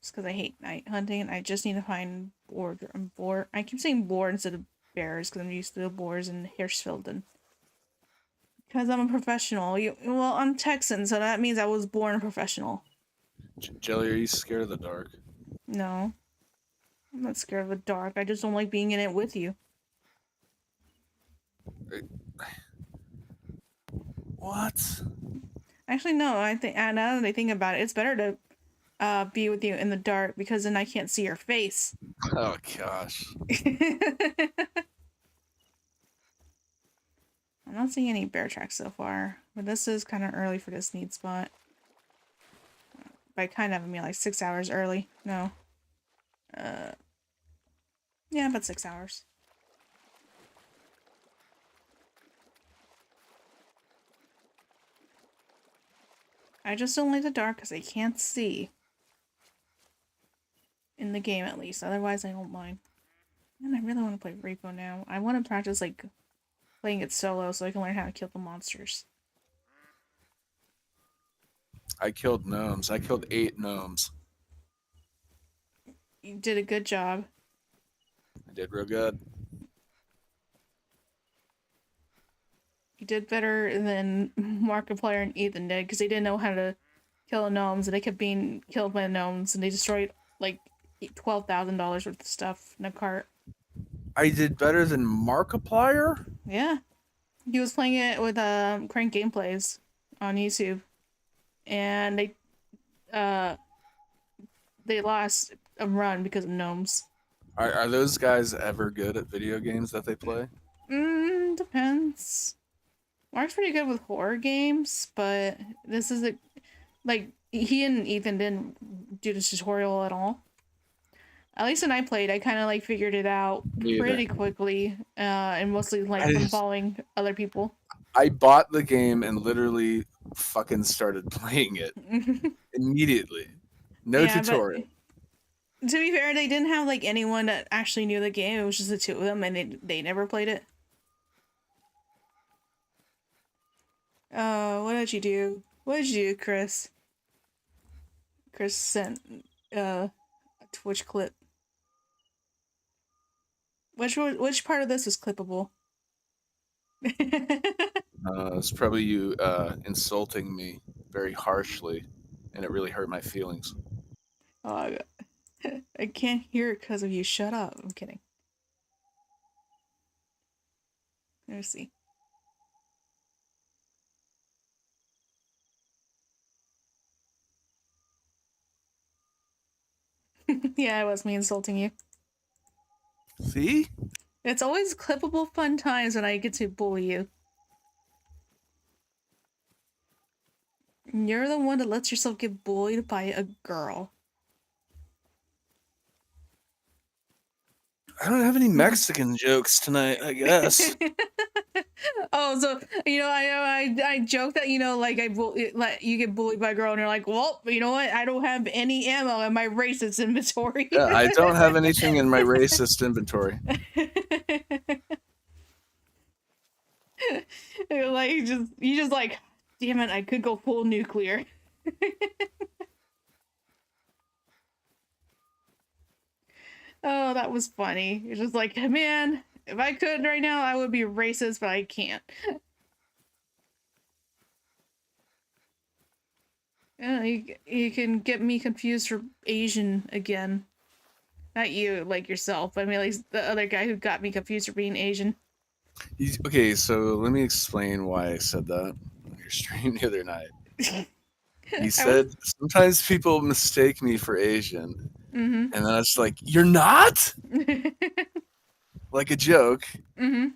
just because I hate night hunting. And I just need to find boar. I keep saying boar instead of bears because I'm used to the boars in Hirschfelden. Because I'm a professional. Well, I'm Texan, so that means I was born a professional. Jelly, are you scared of the dark? No, I'm not scared of the dark. I just don't like being in it with you. What? Actually, no. I think now that I think about it, it's better to be with you in the dark because then I can't see your face. Oh gosh. I'm not seeing any bear tracks so far, but this is kind of early for this need spot. By kind of, I mean like 6 hours early. No. Yeah, about 6 hours. I just don't like the dark because I can't see. In the game, at least. Otherwise, I don't mind. And I really want to play Repo now. I want to practice, like, playing it solo so I can learn how to kill the monsters. I killed gnomes. I killed 8 gnomes. You did a good job. I did real good. You did better than Markiplier and Ethan did, because they didn't know how to kill the gnomes, and they kept being killed by the gnomes, and they destroyed, like, $12,000 worth of stuff in a cart. I did better than Markiplier? Yeah. He was playing it with Crank Gameplays on YouTube. And they lost a run because of gnomes. Are those guys ever good at video games that they play? Depends. Mark's pretty good with horror games, but this is like he and Ethan didn't do the tutorial at all. At least when I played, I kind of like figured it out pretty quickly, and mostly like from following other people. I bought the game and literally fucking started playing it immediately. No tutorial. To be fair, they didn't have like anyone that actually knew the game. It was just the two of them, and they never played it. What did you do? What did you do, Chris? Chris sent a Twitch clip. Which part of this is clippable? It's probably you insulting me very harshly, and it really hurt my feelings. Oh, I can't hear it because of you. Shut up. I'm kidding. Let's see. Yeah, it was me insulting you. See? It's always clippable fun times when I get to bully you. You're the one that lets yourself get bullied by a girl. I don't have any Mexican jokes tonight, I guess. Oh, so I joke that like like you get bullied by a girl and you're like, well, you know what? I don't have any ammo in my racist inventory. Yeah, I don't have anything in my racist inventory. Like you just like, damn it, I could go full nuclear. Oh, that was funny. It's just like, man, if I could right now, I would be racist, but I can't. You can get me confused for Asian again. Not you, like yourself, but I mean, like the other guy who got me confused for being Asian. Okay, so let me explain why I said that on your stream the other night. You I was. said sometimes people mistake me for Asian, Mm-hmm. and then I was like, "You're not?" Like a joke, Mm-hmm.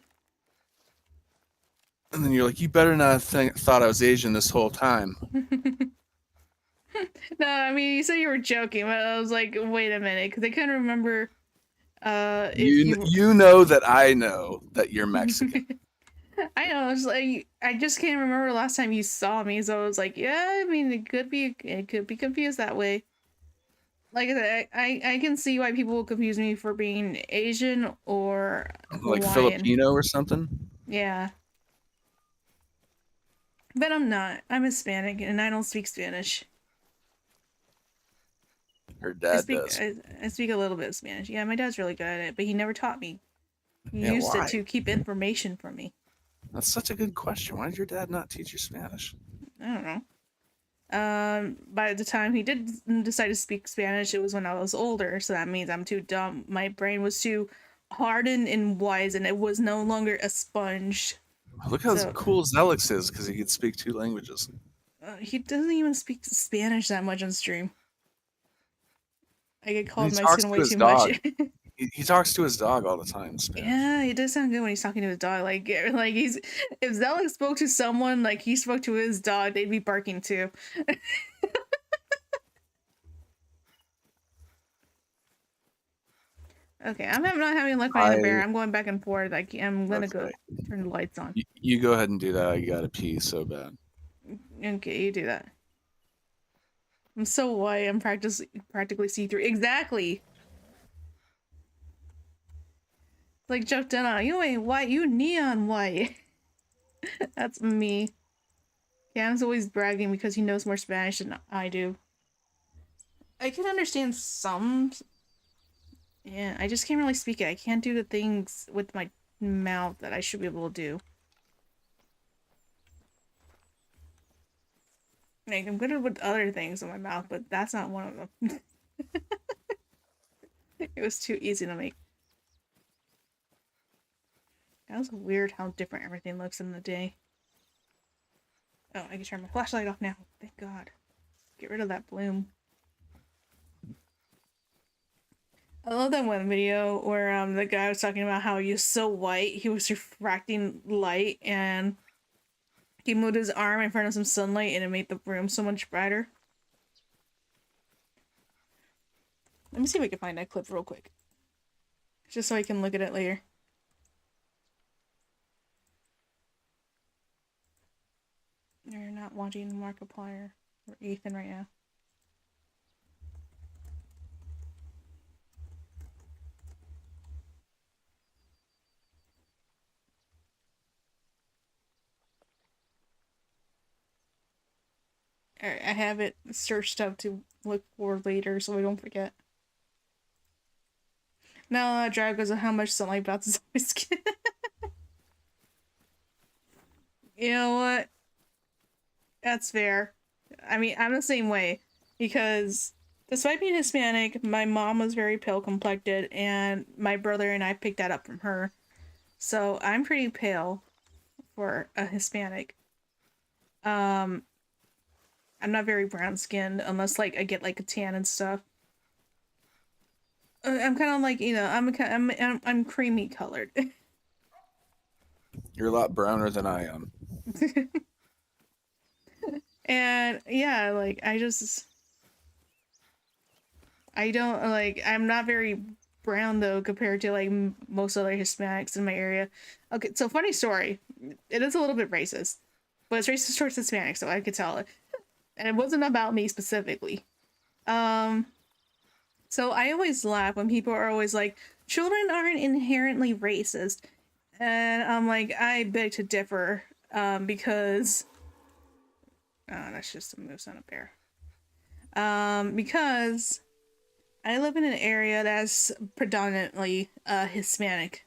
and then you're like, "You better not thought I was Asian this whole time." No, I mean, you said you were joking, but I was like, wait a minute, because I couldn't remember if You you. you know that I know that you're Mexican. I know. It's like I just can't remember the last time you saw me, so I was like, yeah. I mean, it could be confused that way. Like I said, I can see why people will confuse me for being Asian or Like Hawaiian. Filipino or something. Yeah, but I'm not. I'm Hispanic and I don't speak Spanish. Her dad does. I speak a little bit of Spanish. Yeah, my dad's really good at it, but he never taught me. He Yeah, used it why? to keep information from me. That's such a good question. Why did your dad not teach you Spanish? I don't know. By the time he did decide to speak Spanish, it was when I was older, so that means I'm too dumb. My brain was too hardened and wise, and it was no longer a sponge. Look how So cool Zelix is because he can speak 2 languages. he doesn't even speak Spanish that much on stream. I get And called he talks Mexican to way his too much. dog. He talks to his dog all the time in Spanish. Yeah, it does sound good when he's talking to his dog. Like he's if Zelix spoke to someone like he spoke to his dog, they'd be barking too. Okay, I'm not having luck finding a bear. I I'm going back and forth. I'm gonna go okay. turn the lights on. You go ahead and do that. I gotta pee so bad. Okay, you do that. I'm so white. I'm practically see through. Exactly. Like Jeff Denna, you ain't white. You neon white. That's me. Cam's always bragging because he knows more Spanish than I do. I can understand some. Yeah, I just can't really speak it. I can't do the things with my mouth that I should be able to do. Like, I'm good with other things in my mouth, but that's not one of them. It was too easy to make. That was weird how different everything looks in the day. Oh, I can turn my flashlight off now. Thank God. Get rid of that bloom. I love that one video where the guy was talking about how he was so white, he was refracting light, and he moved his arm in front of some sunlight and it made the room so much brighter. Let me see if I can find that clip real quick. Just so I can look at it later. You're not watching Markiplier or Ethan right now. Alright, I have it searched up to look for later so I don't forget. Not a lot of dry because of how much sunlight bounces off my skin. You know what? That's fair. I mean, I'm the same way because despite being Hispanic, my mom was very pale complected, and my brother and I picked that up from her. So I'm pretty pale for a Hispanic. I'm not very brown skinned unless like I get like a tan and stuff. I'm kind of like, you know, I'm creamy colored. You're a lot browner than I am. And yeah, like I don't like, I'm not very brown though compared to like most other Hispanics in my area. Okay, so funny story. It is a little bit racist, but it's racist towards Hispanics, so I could tell it. And it wasn't about me specifically. So I always laugh when people are always like, children aren't inherently racist. And I'm like, I beg to differ, because that's just a moose on a bear. Because I live in an area that's predominantly Hispanic.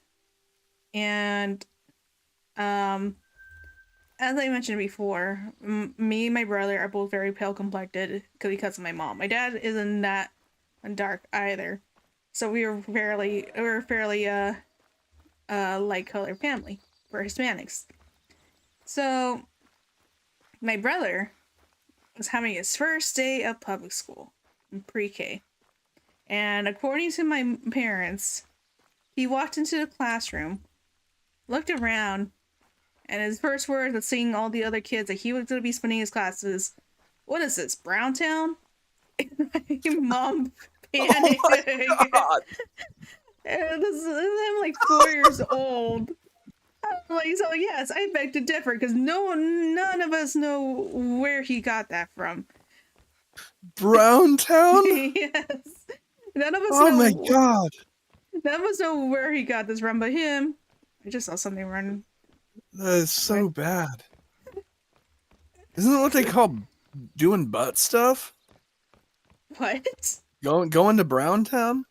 And as I mentioned before, me and my brother are both very pale complected because of my mom. My dad isn't that dark either. So we're fairly light colored family for Hispanics. So my brother was having his first day of public school in pre-K. And according to my parents, he walked into the classroom, looked around, and his first words of seeing all the other kids that he was going to be spending his classes, what is this, Browntown? And my mom panicked. Oh my God. And I'm like 4 years old. I'm like, so yes, I beg to differ because none of us know where he got that from. Browntown? Yes, none of us Oh know. my God. None of us know where he got this from, but him. I just saw something running. That is so bad. Isn't that what they call doing butt stuff? What? Going to Browntown?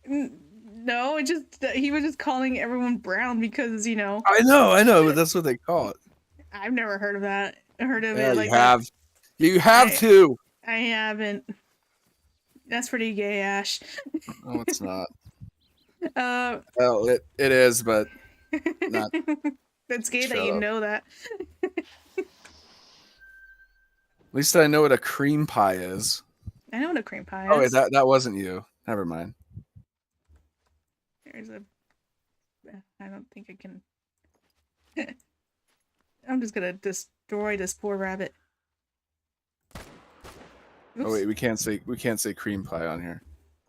No, it just he was just calling everyone brown because, you know. I know, but that's what they call it. I've never heard of that. Heard of Yeah, it like you have. You have to. I haven't. That's pretty gay, Ash. No, it's not. Well, it is, but not. That's gay Shut that you up. know that. At least I know what a cream pie is. I know what a cream pie is. Oh wait, that wasn't you. Never mind. There's a. I don't think I can. I'm just gonna destroy this poor rabbit. Oops. Oh wait, we can't say cream pie on here.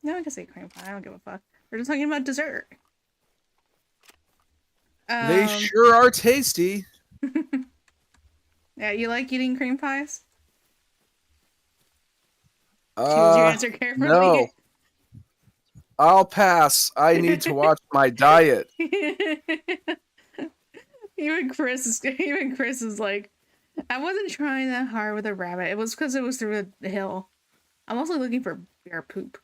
No, I can say cream pie. I don't give a fuck. We're just talking about dessert. They sure are tasty. Yeah, you like eating cream pies? Choose your answer carefully. No. I'll pass. I need to watch my diet. Even Chris is like, I wasn't trying that hard with a rabbit. It was because it was through the hill. I'm also looking for bear poop.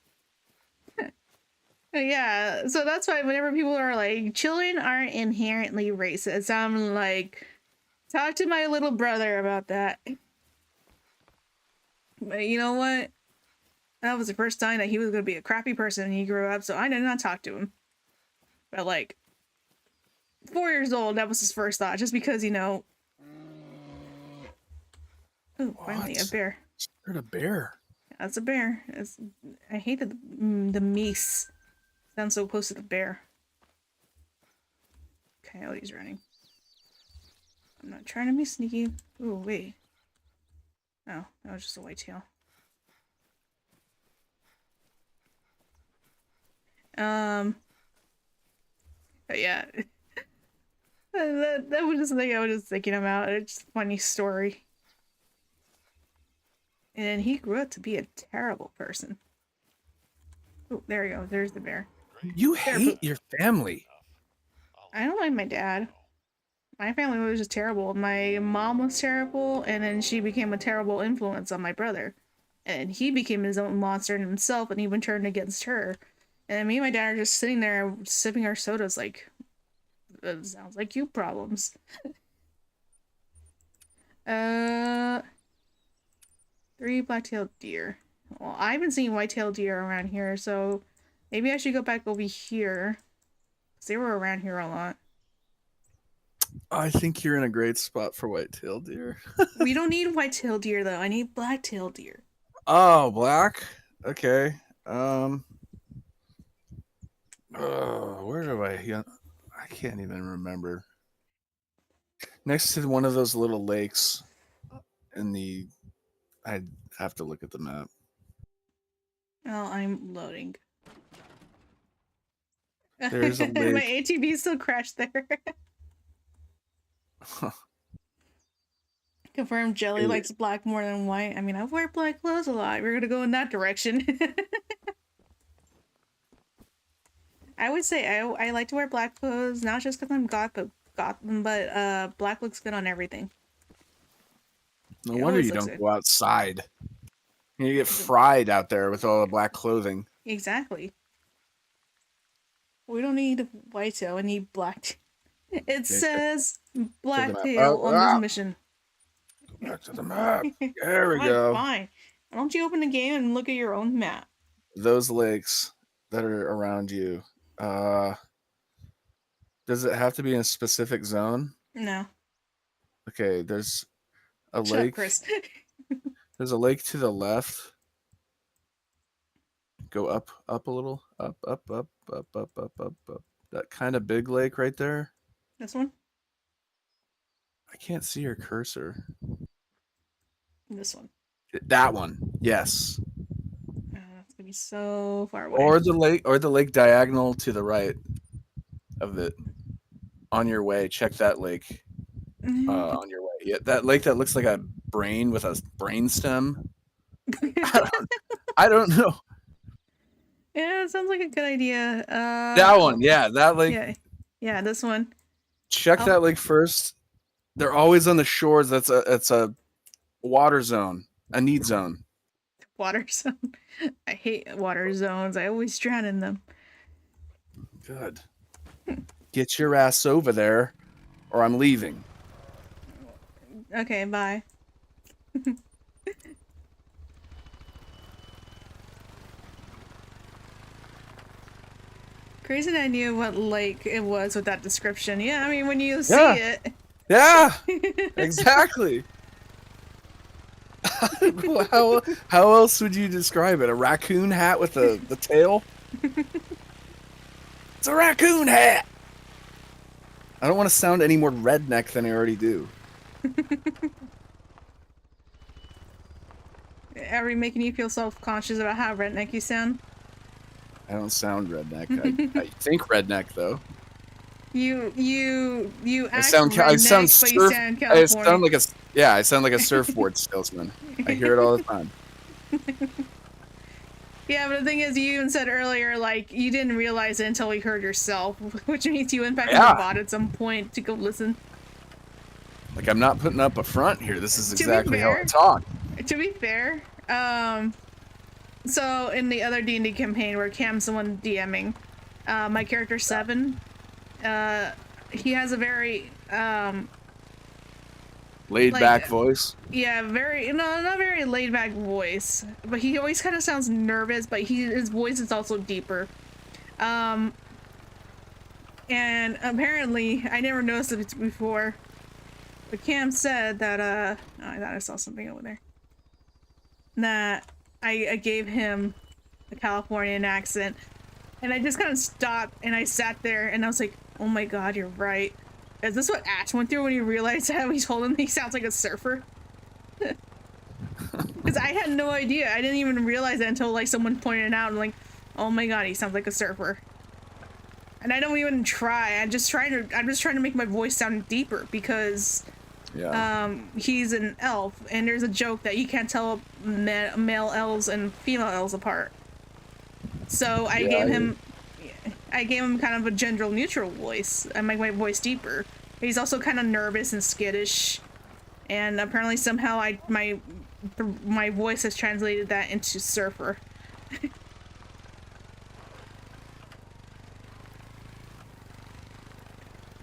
Yeah, so that's why whenever people are like, children aren't inherently racist, I'm like, talk to my little brother about that. But you know what? That was the first time that he was going to be a crappy person when he grew up, so I did not talk to him. But like, 4 years old, that was his first thought, just because, you know. Oh, finally a bear. Scared a bear. That's a bear. I hate that the meese sounds so close to the bear. Coyote's running. I'm not trying to be sneaky. Ooh, wait. Oh, that was just a whitetail. But yeah. that was just something I was just thinking about. It's just a funny story. And he grew up to be a terrible person. Oh, there you go. There's the bear. You hate your family. I don't like my dad. My family was just terrible. My mom was terrible, and then she became a terrible influence on my brother. And he became his own monster in himself, and even turned against her. And me and my dad are just sitting there sipping our sodas like, it sounds like you problems. 3 black-tailed deer. Well, I haven't seen white-tailed deer around here, so maybe I should go back over here. 'Cause they were around here a lot. I think you're in a great spot for white-tailed deer. We don't need white-tailed deer though. I need black-tailed deer. Oh, black. Okay. Where do I? Yeah, I can't even remember. Next to one of those little lakes, in the. I'd have to look at the map. Oh, I'm loading. There's a My lake. ATV still crashed there. Confirmed Jelly likes black more than white. I mean, I wear black clothes a lot. We're gonna go in that direction. I would say I like to wear black clothes, not just because I'm goth, but black looks good on everything. No It wonder always you looks don't good. go outside. You get fried out there with all the black clothing. Exactly. We don't need whitetail. We need black. It says blacktail on this mission. Go back to the map. There we go. Fine. Why don't you open the game and look at your own map? Those lakes that are around you. Does it have to be in a specific zone? No. Okay, there's a Shut lake. up, Chris. There's a lake to the left. Go up a little. Up. That kind of big lake right there. This one? I can't see your cursor. This one. That one. Yes. That's gonna be so far away. Or the lake diagonal to the right of it. On your way, check that lake. On your way. Yeah, that lake that looks like a brain with a brain stem. I don't know. Yeah, it sounds like a good idea. That one, yeah, that lake. Yeah, this one. Check that lake first. They're always on the shores. It's a water zone, a need zone. Water zone. I hate water zones. I always drown in them. Good. Get your ass over there, or I'm leaving. Okay, bye. Crazy that I knew what lake it was with that description. Yeah, I mean, when you see it. Yeah, exactly. how else would you describe it? A raccoon hat with the tail? It's a raccoon hat! I don't want to sound any more redneck than I already do. Are we making you feel self-conscious about how redneck you sound? I don't sound redneck. I think redneck though. You act I sound redneck, surf. but you sound California. I sound like a surfboard salesman. I hear it all the time. Yeah, but the thing is, you even said earlier, like, you didn't realize it until you heard yourself, which means you in fact bought at some point to go listen. Like, I'm not putting up a front here. This is exactly how I talk. To be fair, so in the other D&D campaign where Cam's the one DMing, my character 7, he has a very, laid-back voice? Yeah, not very laid-back voice, but he always kind of sounds nervous, but his voice is also deeper. And apparently, I never noticed it before, but Cam said that, oh, I thought I saw something over there. That I gave him a Californian accent, and I just kind of stopped, and I sat there, and I was like, oh my god, you're right. Is this what Ash went through when he realized how he told him he sounds like a surfer? Because I had no idea. I didn't even realize that until like someone pointed it out. And like, oh my god, he sounds like a surfer. And I don't even try. I'm just trying to make my voice sound deeper because he's an elf, and there's a joke that you can't tell male elves and female elves apart. So I gave him kind of a gender neutral voice. I make my voice deeper. He's also kind of nervous and skittish, and apparently somehow my voice has translated that into surfer.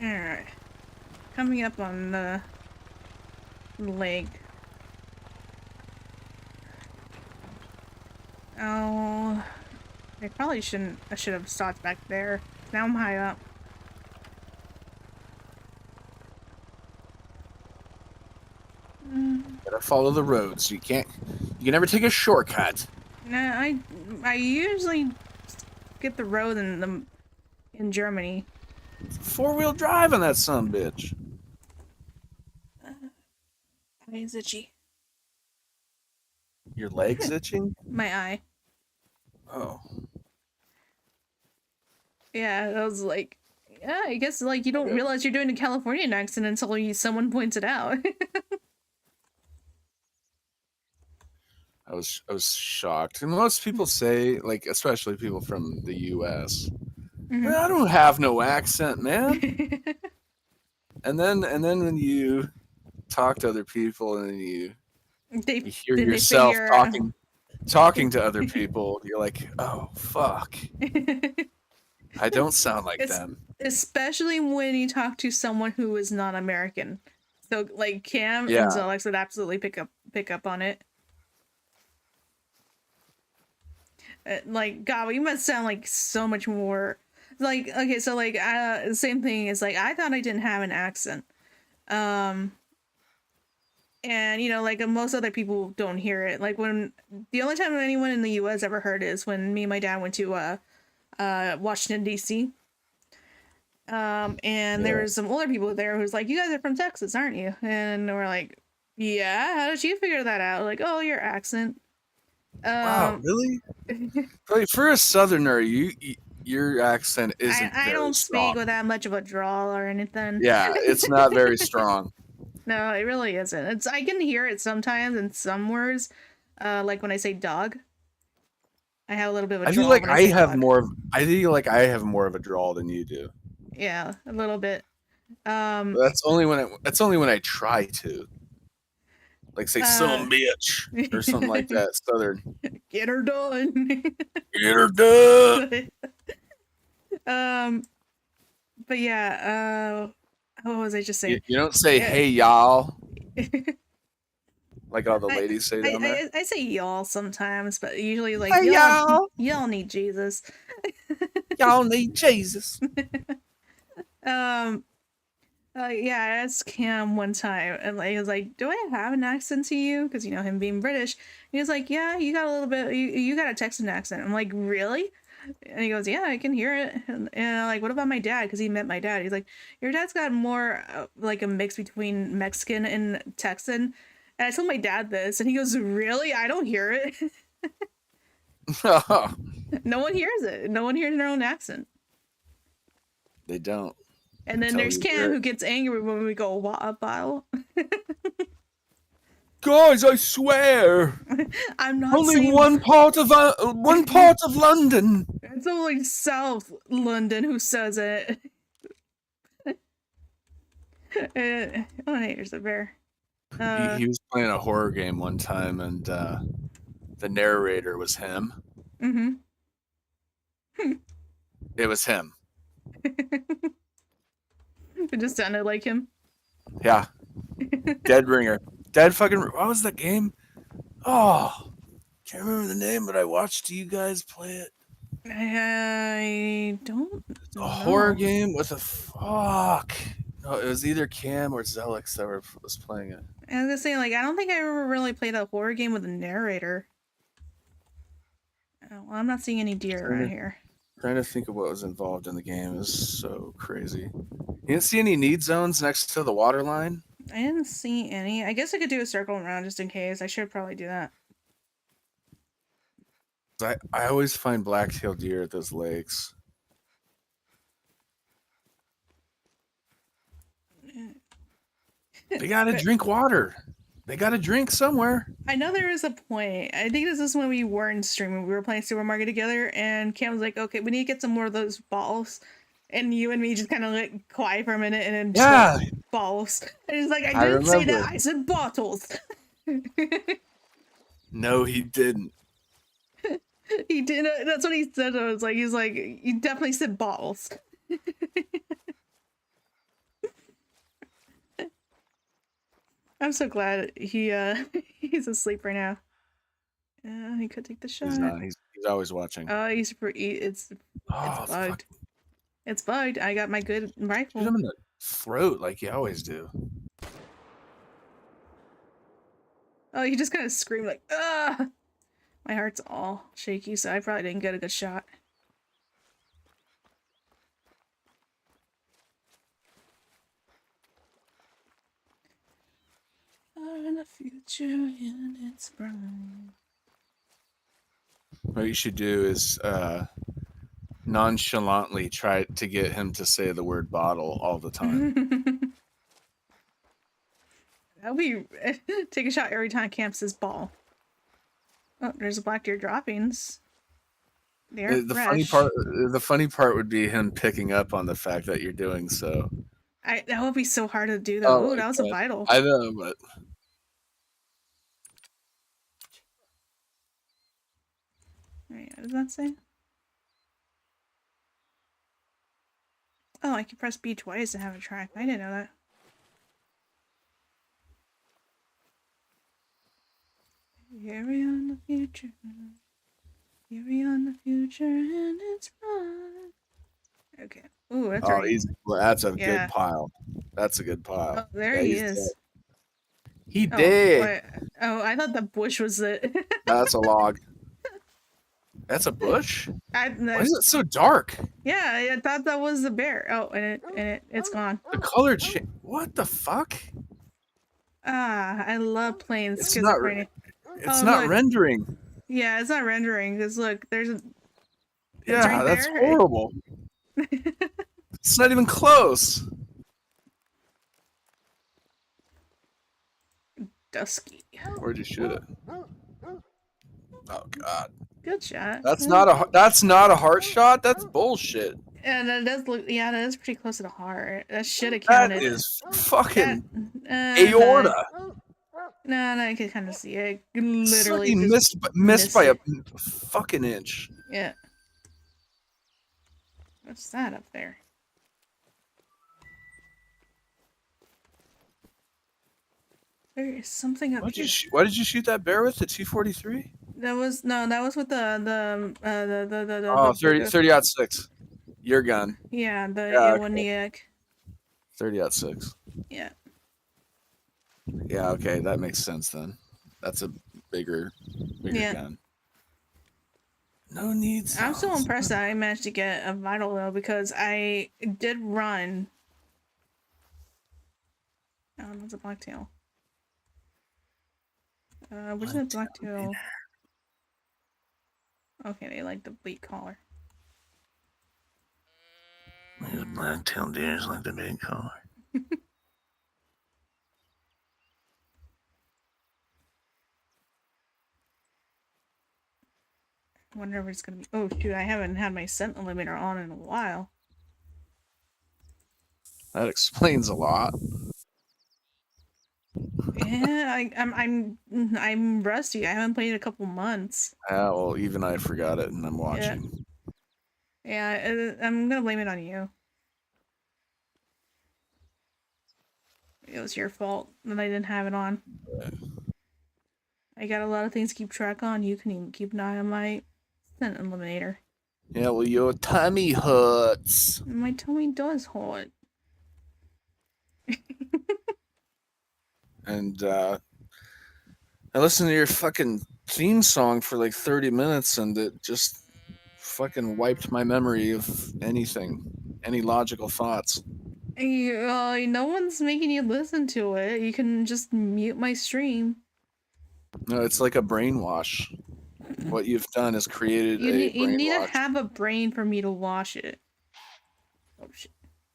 Alright. Coming up on the lake. Oh, I probably shouldn't. I should have stopped back there. Now I'm high up. Gotta follow the roads. You can never take a shortcut. Nah, I usually get the road in Germany. 4-wheel drive on that son bitch. My eye's itchy. Your leg's itching? My eye. Oh. Yeah, I was like, yeah, I guess like you don't realize you're doing a Californian accent until someone points it out. I was shocked. And most people say, like, especially people from the US, I don't have no accent, man. And then when you talk to other people and you hear yourself talking to other people, you're like, oh fuck. I don't sound like them. Especially when you talk to someone who is not American. So like Cam and Alex would absolutely pick up on it. Like, God, you must sound like so much more like, okay, so like the same thing is like I thought I didn't have an accent. And you know, like most other people don't hear it. Like when the only time anyone in the US ever heard it is when me and my dad went to Washington DC. And there was some older people there who's like, you guys are from Texas, aren't you? And we're like, yeah, how did you figure that out? Like, oh, your accent. Wow, really? Like, for a southerner, your accent isn't I don't strong. speak with that much of a drawl or anything. Yeah, it's not very strong. No, it really isn't. I can hear it sometimes in some words, like when I say dog. I have a little bit of a drawl. I feel like I have more of a drawl than you do. Yeah, a little bit. That's only when I try to. Like say some bitch or something like that. Southern. Get her done. Get her done. But yeah, what was I just saying? You don't say hey y'all. Like all the ladies say down there. I say y'all sometimes, but usually like hey, y'all need Jesus. Y'all need Jesus. Yeah, I asked Cam one time, and like, he was like, "Do I have an accent to you?" Because you know him being British. He was like, "Yeah, you got a little bit. You got a Texan accent." I'm like, "Really?" And he goes, "Yeah, I can hear it." And I'm like, "What about my dad?" Because he met my dad. He's like, "Your dad's got more like a mix between Mexican and Texan." And I told my dad this, and he goes, "Really? I don't hear it." No one hears it. No one hears their own accent. They don't. And then there's Cam who gets angry when we go water bottle. Guys, I swear. I'm not only saying one part of London. It's only South London who says it. Oh, hey, there's a bear. He was playing a horror game one time, and the narrator was him. It was him. It just sounded like him. Yeah. Dead Ringer. Dead fucking... What was that game? Oh. Can't remember the name, but I watched you guys play it. I don't know. A horror game with a... Fuck. No, it was either Cam or Zelix that was playing it. I was gonna say, like, I don't think I ever really played a horror game with a narrator. Oh, well, I'm not seeing any deer around here. Trying to think of what was involved in the game is so crazy. You didn't see any need zones next to the water line? I didn't see any. I guess I could do a circle around just in case. I should probably do that. I always find black-tailed deer at those lakes. They gotta drink water. They gotta drink somewhere. I know there is a point. I think this is when we weren't streaming. We were playing Supermarket together, and Cam was like, "Okay, we need to get some more of those balls." And you and me just kind of like quiet for a minute, and then just like, balls. And he's like, "I didn't say that. I said bottles." No, he didn't. He didn't. That's what he said. I was like, he's like, "You definitely said bottles." I'm so glad he he's asleep right now. He could take the shot. He's not. He's always watching. Oh, it's Oh, bugged. fuck. It's bugged. I got my good Shoot rifle. him in the throat like you always do. Oh, he just kind of screamed like, "Ah!" My heart's all shaky, so I probably didn't get a good shot. In the future, and it's bright. What you should do is nonchalantly try to get him to say the word bottle all the time. That'll be take a shot every time Camp says ball. Oh, there's a black deer droppings. They're fresh. The funny part would be him picking up on the fact that you're doing so. That would be so hard to do though. Oh Ooh, my that was a God. vital. I know, but Wait, what does that say? Oh, I can press B twice and have a track. I didn't know that. Carry on the future. Carry on the future and it's right. Okay. Ooh, that's right. Well, that's a Yeah. good pile. That's a good pile. Oh, there Yeah, he he's is. dead. He Oh, did. wait. Oh, I thought the bush was it. That's a log. That's a bush. Why is it so dark? Yeah, I thought that was the bear. Oh, and it's gone. The color change. What the fuck? Ah, I love playing It's not. schizophrenia. It's Oh, not look. rendering. Yeah, it's not rendering because look, there's a. Yeah, right that's there. horrible. It's not even close. Dusky. Where'd you shoot it? Oh God. Good shot. That's not a heart shot. That's bullshit. And that does look. Yeah, that is pretty close to the heart. That should have That counted. is fucking That, aorta. No, I could kind of see it. Literally He just missed by a it. fucking inch. Yeah. What's that up there? There is something up here. Why did you shoot that bear with the 243? That was with the Oh, 30-06. Your gun. Yeah, the Yeah, A1 30-06. Yeah. Yeah, okay, that makes sense then. That's a bigger gun. No needs. I'm so impressed that I managed to get a vital though because I did run. Oh, that's a blacktail. Which is a blacktail? Okay, they like the bleak collar. These black-tailed deers like the big collar. I wonder if it's gonna be. Oh shoot! I haven't had my scent limiter on in a while. That explains a lot. Yeah, I'm rusty. I haven't played in a couple months. Yeah, well, even I forgot it, and I'm watching. Yeah, I'm gonna blame it on you. It was your fault that I didn't have it on. Yeah. I got a lot of things to keep track on. You can even keep an eye on my scent eliminator. Yeah, well, your tummy hurts. My tummy does hurt. And I listened to your fucking theme song for like 30 minutes, and it just fucking wiped my memory of anything, any logical thoughts. No one's making you listen to it. You can just mute my stream. No, it's like a brainwash. What you've done is created You need to brainwash. have a brain for me to wash it. Oh shit.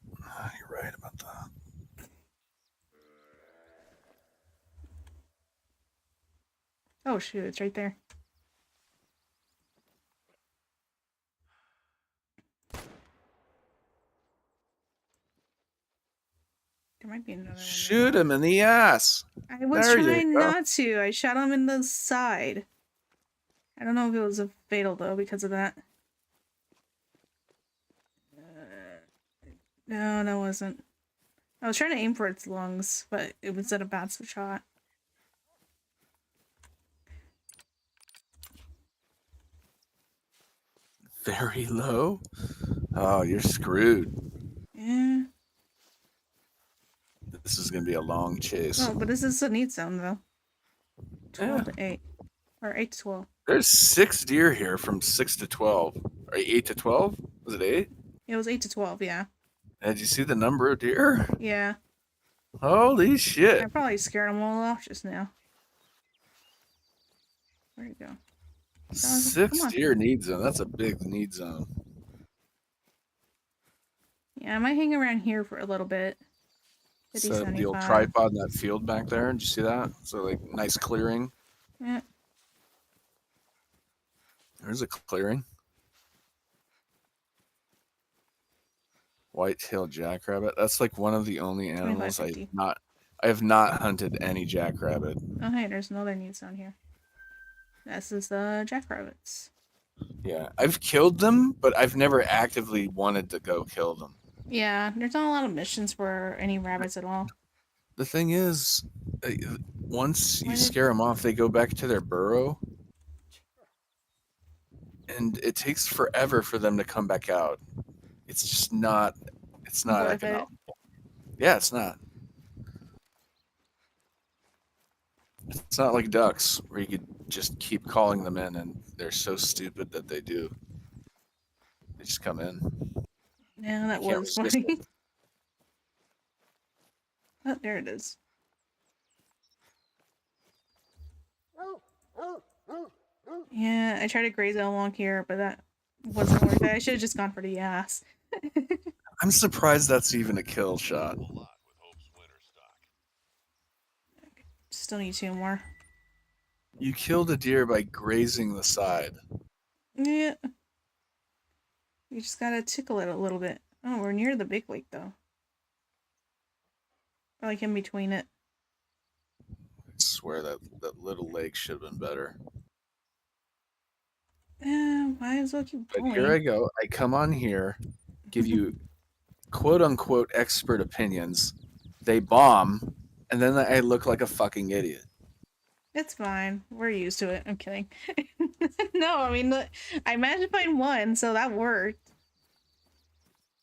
You're right about that. Oh shoot, it's right there. There might be another one. Shoot him in the ass. I was trying not to. I shot him in the side. I don't know if it was a fatal though because of that. No, that wasn't. I was trying to aim for its lungs, but it was at a bad shot. Very low? Oh, you're screwed. Yeah. This is going to be a long chase. Oh, but this is a neat zone, though. 12 to 8. Or 8 to 12. There's 6 deer here from 6 to 12. Or 8 to 12? Was it 8? It was 8 to 12, yeah. Did you see the number of deer? Yeah. Holy shit. I probably scared them all off just now. Where'd it go? 6 deer need zone. That's a big need zone. Yeah, I might hang around here for a little bit. So the old tripod in that field back there. Did you see that? So like nice clearing. Yeah. There's a clearing. White-tailed jackrabbit. That's like one of the only animals I have not hunted any jackrabbit. Oh hey, there's another neat zone here. This is the jackrabbits. Yeah, I've killed them, but I've never actively wanted to go kill them. Yeah, there's not a lot of missions for any rabbits at all. The thing is, once you scare them off, they go back to their burrow. And it takes forever for them to come back out. It's just not, it's not economical. Yeah, it's not. It's not like ducks where you could just keep calling them in and they're so stupid that they do. They just come in. Yeah, that was funny. Oh, there it is. Yeah, I tried to graze it along here, but that wasn't worth it. I should have just gone for the ass. I'm surprised that's even a kill shot. Still need 2 more. You killed a deer by grazing the side. Yeah. You just gotta tickle it a little bit. Oh, we're near the big lake, though. Or like in between it. I swear that little lake should have been better. Might as well keep going. But here I go. I come on here, give you quote-unquote expert opinions. They bomb, and then I look like a fucking idiot. It's fine. We're used to it. I'm kidding. No, I mean, I managed to find 1, so that worked.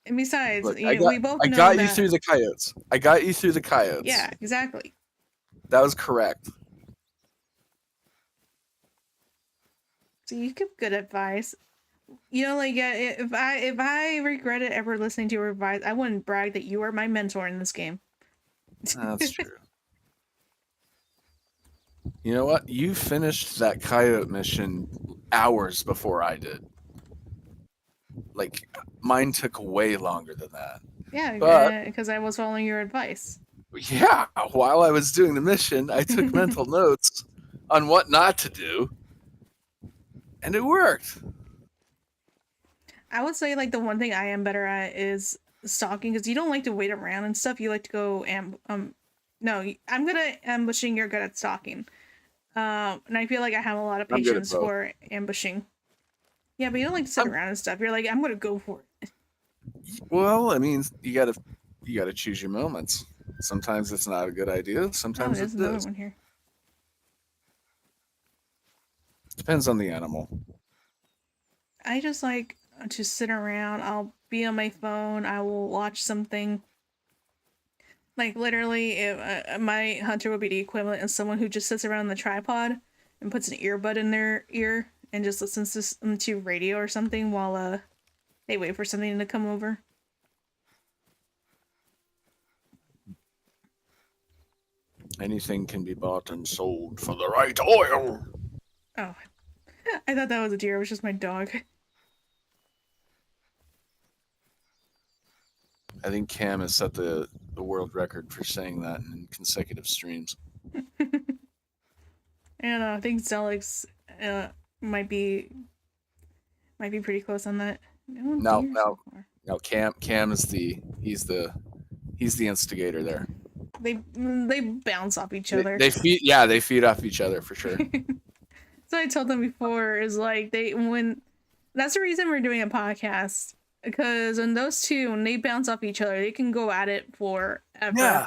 And besides, Look, we both know I got you through the coyotes. I got you through the coyotes. Yeah, exactly. That was correct. So you give good advice. You know, like if I regretted ever listening to your advice, I wouldn't brag that you are my mentor in this game. That's true. You know what? You finished that coyote mission hours before I did. Like, mine took way longer than that. Yeah, because I was following your advice. Yeah, while I was doing the mission, I took mental notes on what not to do, and it worked. I would say, like, the one thing I am better at is stalking, because you don't like to wait around and stuff. You like to go no, I'm good at ambushing. You're good at stalking. And I feel like I have a lot of patience for ambushing. Yeah, but you don't like to sit around and stuff. You're like, I'm gonna go for it. Well, I mean, you gotta choose your moments. Sometimes it's not a good idea. Sometimes there's another one here. Depends on the animal. I just like to sit around. I'll be on my phone. I will watch something. Like, literally, if, my hunter would be the equivalent of someone who just sits around the tripod and puts an earbud in their ear and just listens to radio or something while they wait for something to come over. Anything can be bought and sold for the right oil. Oh, I thought that was a deer. It was just my dog. I think Cam has set the world record for saying that in consecutive streams. And I think Zelix might be pretty close on that. No, Cam is he's the instigator there. They bounce off each other. They feed off each other for sure. So I told them before is like that's the reason we're doing a podcast. Because when those two, when they bounce off each other, they can go at it forever. Yeah.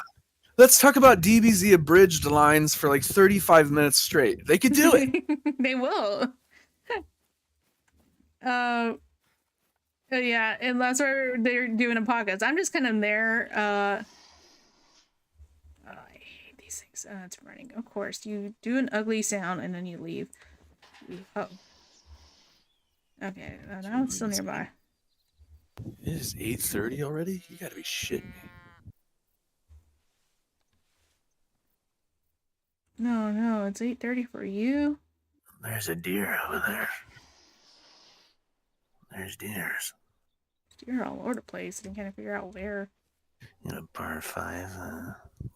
Let's talk about DBZ abridged lines for like 35 minutes straight. They could do it. They will. Yeah, and that's why they're doing a podcast. I'm just kind of there. I hate these things. It's running. Of course, you do an ugly sound and then you leave. Oh. Okay, now it's still nearby. It is 8:30 already? You gotta be shitting me. No, it's 8:30 for you. There's a deer over there. There's deers. You're all over the place and kind of figure out where. You know, bar 5,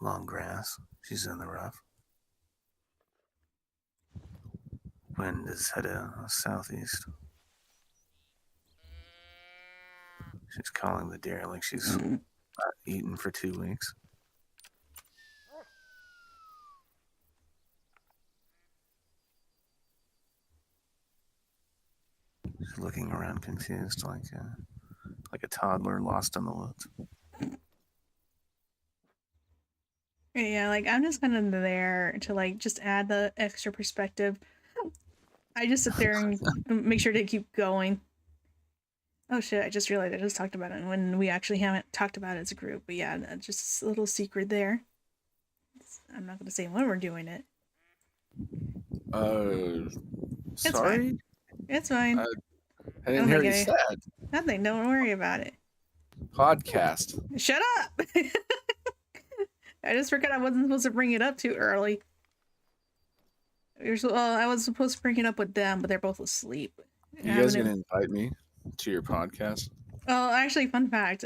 long grass. She's in the rough. Wind is headed southeast. She's calling the deer like she's not eaten for 2 weeks. She's looking around confused like a toddler lost in the woods. Yeah, like I'm just kind of there to like just add the extra perspective. I just sit there and make sure to keep going. Oh shit, I just realized I just talked about it when we actually haven't talked about it as a group. But yeah, that's just a little secret there. I'm not going to say when we're doing it. Sorry? It's fine. I didn't hear you said. Nothing, don't worry about it. Podcast. Shut up! I just forgot I wasn't supposed to bring it up too early. I was supposed to bring it up with them, but they're both asleep. You guys gonna invite me to your podcast? Well, actually, fun fact.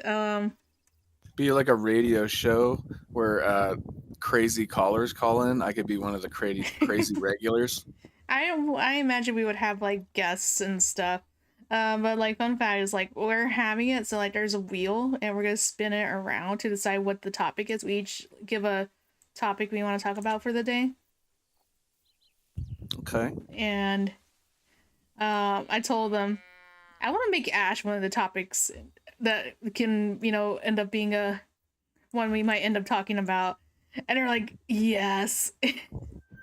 Be like a radio show where crazy callers call in. I could be one of the crazy regulars. I imagine we would have like guests and stuff. But like fun fact is like we're having it so like there's a wheel and we're gonna spin it around to decide what the topic is. We each give a topic we want to talk about for the day. Okay. And I told them I want to make Ash one of the topics that can, end up being a one we might end up talking about. And they're like, yes.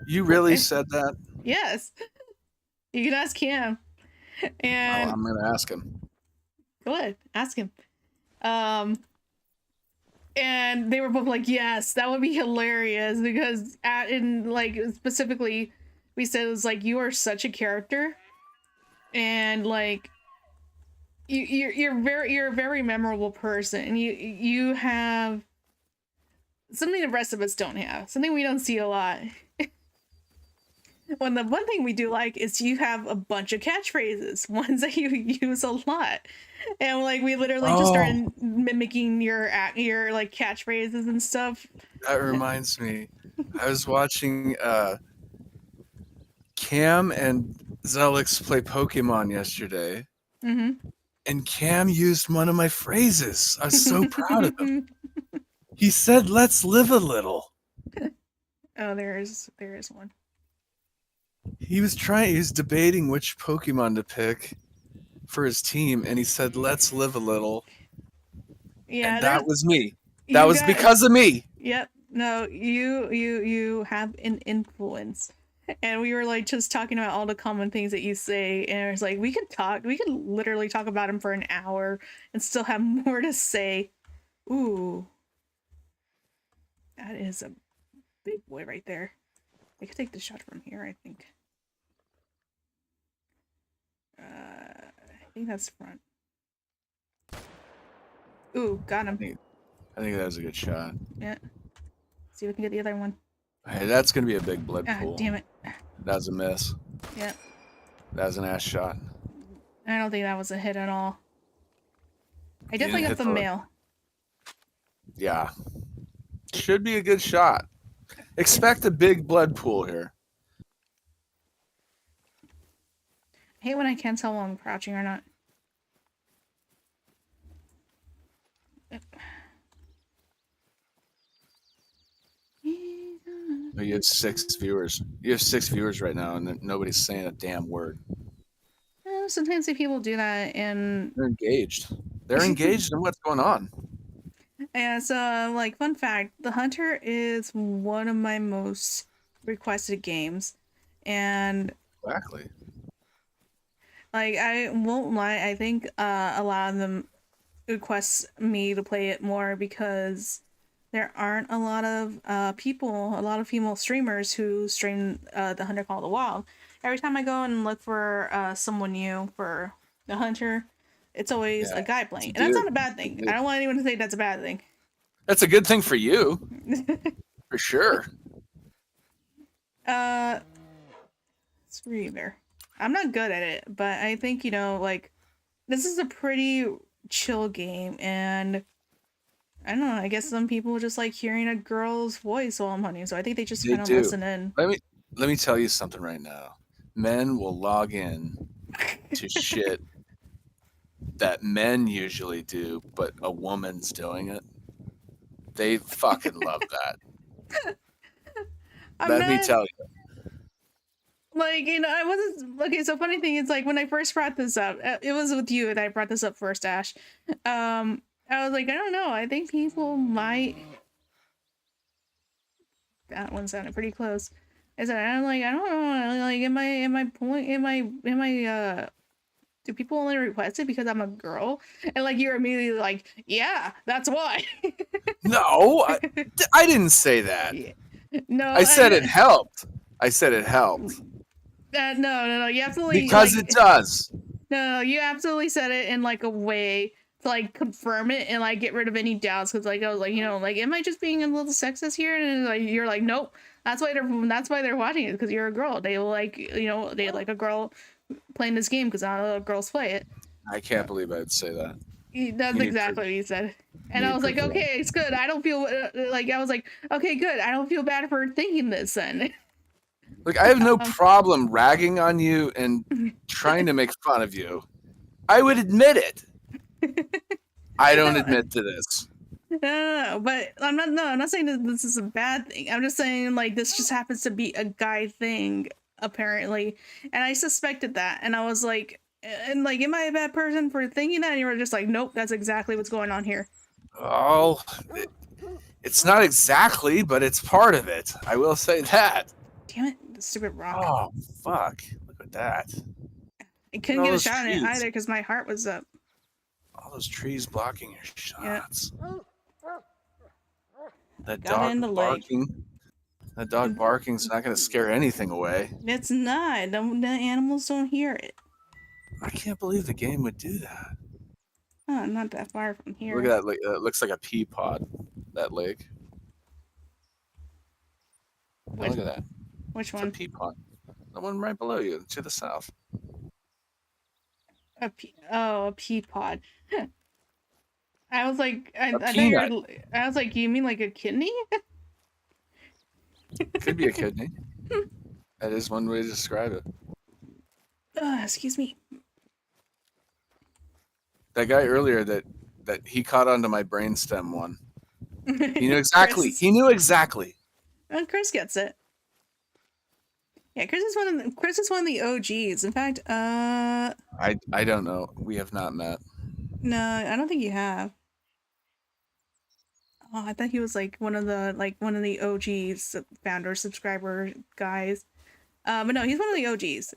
You really said that? Yes. You can ask him. And I'm gonna ask him. Go ahead, ask him. And they were both like, yes, that would be hilarious because specifically we said it was like you are such a character and like you're a very memorable person and you have something the rest of us don't have, something we don't see a lot. When the one thing we do like is you have a bunch of catchphrases, ones that you use a lot, and like we literally just started mimicking your like catchphrases and stuff. That reminds me, I was watching Cam and Zelix play Pokemon yesterday, and Cam used one of my phrases. I was so proud of him. He said, "Let's live a little." Oh, there is one. He was debating which Pokemon to pick for his team, and he said, "Let's live a little." Yeah, and that was me. That was because of me. Yep. No, you have an influence. And we were like just talking about all the common things that you say, and it's like we could literally talk about them for an hour and still have more to say. Ooh. That is a big boy right there. I could take the shot from here, I think. I think that's front. Ooh, got him. I think that was a good shot. Yeah. See if we can get the other one. Hey, that's gonna be a big blood pool. Damn it. That was a miss. Yeah. That was an ass shot. I don't think that was a hit at all. I definitely got the male. Yeah. Should be a good shot. Expect a big blood pool here. I hate when I can't tell while I'm crouching or not. But you have 6 viewers. You have 6 viewers right now, and nobody's saying a damn word. Sometimes people do that, and they're engaged. They're engaged in what's going on. And so, like, fun fact, The Hunter is one of my most requested games. And, Exactly. like, I won't lie, I think a lot of them request me to play it more because there aren't a lot of people, a lot of female streamers who stream The Hunter Call of the Wild. Every time I go and look for someone new for The Hunter, it's always Yeah. a guy It's playing. a And that's dude. not a bad It's a thing. dude. I don't want anyone to say that's a bad thing. That's a good thing for you, for sure. It's Reaver. I'm not good at it, but I think, like, this is a pretty chill game, and I don't know, I guess some people just like hearing a girl's voice while I'm hunting, so I think they just They kind of do. listen in. Let me tell you something right now. Men will log in to shit that men usually do, but a woman's doing it. They fucking love that. I'm Let me not, tell you. like, I wasn't, okay, so funny thing is, like, when I first brought this up, it was with you that I brought this up first, Ash. I was like, I don't know, I think people might, that one sounded pretty close. I said, I'm like, I don't know, like, do people only request it because I'm a girl? And, like, you're immediately like, yeah, that's why. No, I didn't say that. Yeah. No, I said it helped. I said it helped. No, you absolutely, Because like, it does. no, you absolutely said it in, like, a way to, like, confirm it and, like, get rid of any doubts, because, like, I was like, like, am I just being a little sexist here? And, like, you're like, nope, that's why they're watching it, because you're a girl. They will, like, they like a girl playing this game because not a lot of girls play it. I can't believe I'd say that. That's You need exactly proof. what you said. And You I need was like, proof of that. okay, it's good. I don't feel like, I was like, okay, good. I don't feel bad for thinking this then. Look, I have no problem ragging on you and trying to make fun of you. I would admit it. I don't No, admit to this. no, but I'm not saying that this is a bad thing. I'm just saying, like, this just happens to be a guy thing, apparently. And I suspected that. And I was like, and, like, am I a bad person for thinking that? And you were just like, nope, that's exactly what's going on here. Oh, it's not exactly, but it's part of it. I will say that. Damn it, the stupid rock. Oh, fuck. Look at that. I couldn't all get a those shot in it trees. either because my heart was up. All those trees blocking your shots. That Got it in dog the leg. barking. That dog barking's not going to scare anything away. It's not. The animals don't hear it. I can't believe the game would do that. Oh, not that far from here. Look at that. It looks like a pea pod, that lake. Now look at that. Which It's a one? pea pod. The one right below you, to the south. A pea pod. I was like, I thought peanut. I was like, you mean like a kidney? Could be a kidney. That is one way to describe it. Excuse me. That guy earlier that he caught onto my brainstem one. He knew exactly. He knew exactly. Chris gets it. Yeah, Chris is one of the OGs. In fact, I don't know. We have not met. no, I don't think you have. Oh, I thought he was like one of the OGs, founder, subscriber guys. But no, he's one of the OGs.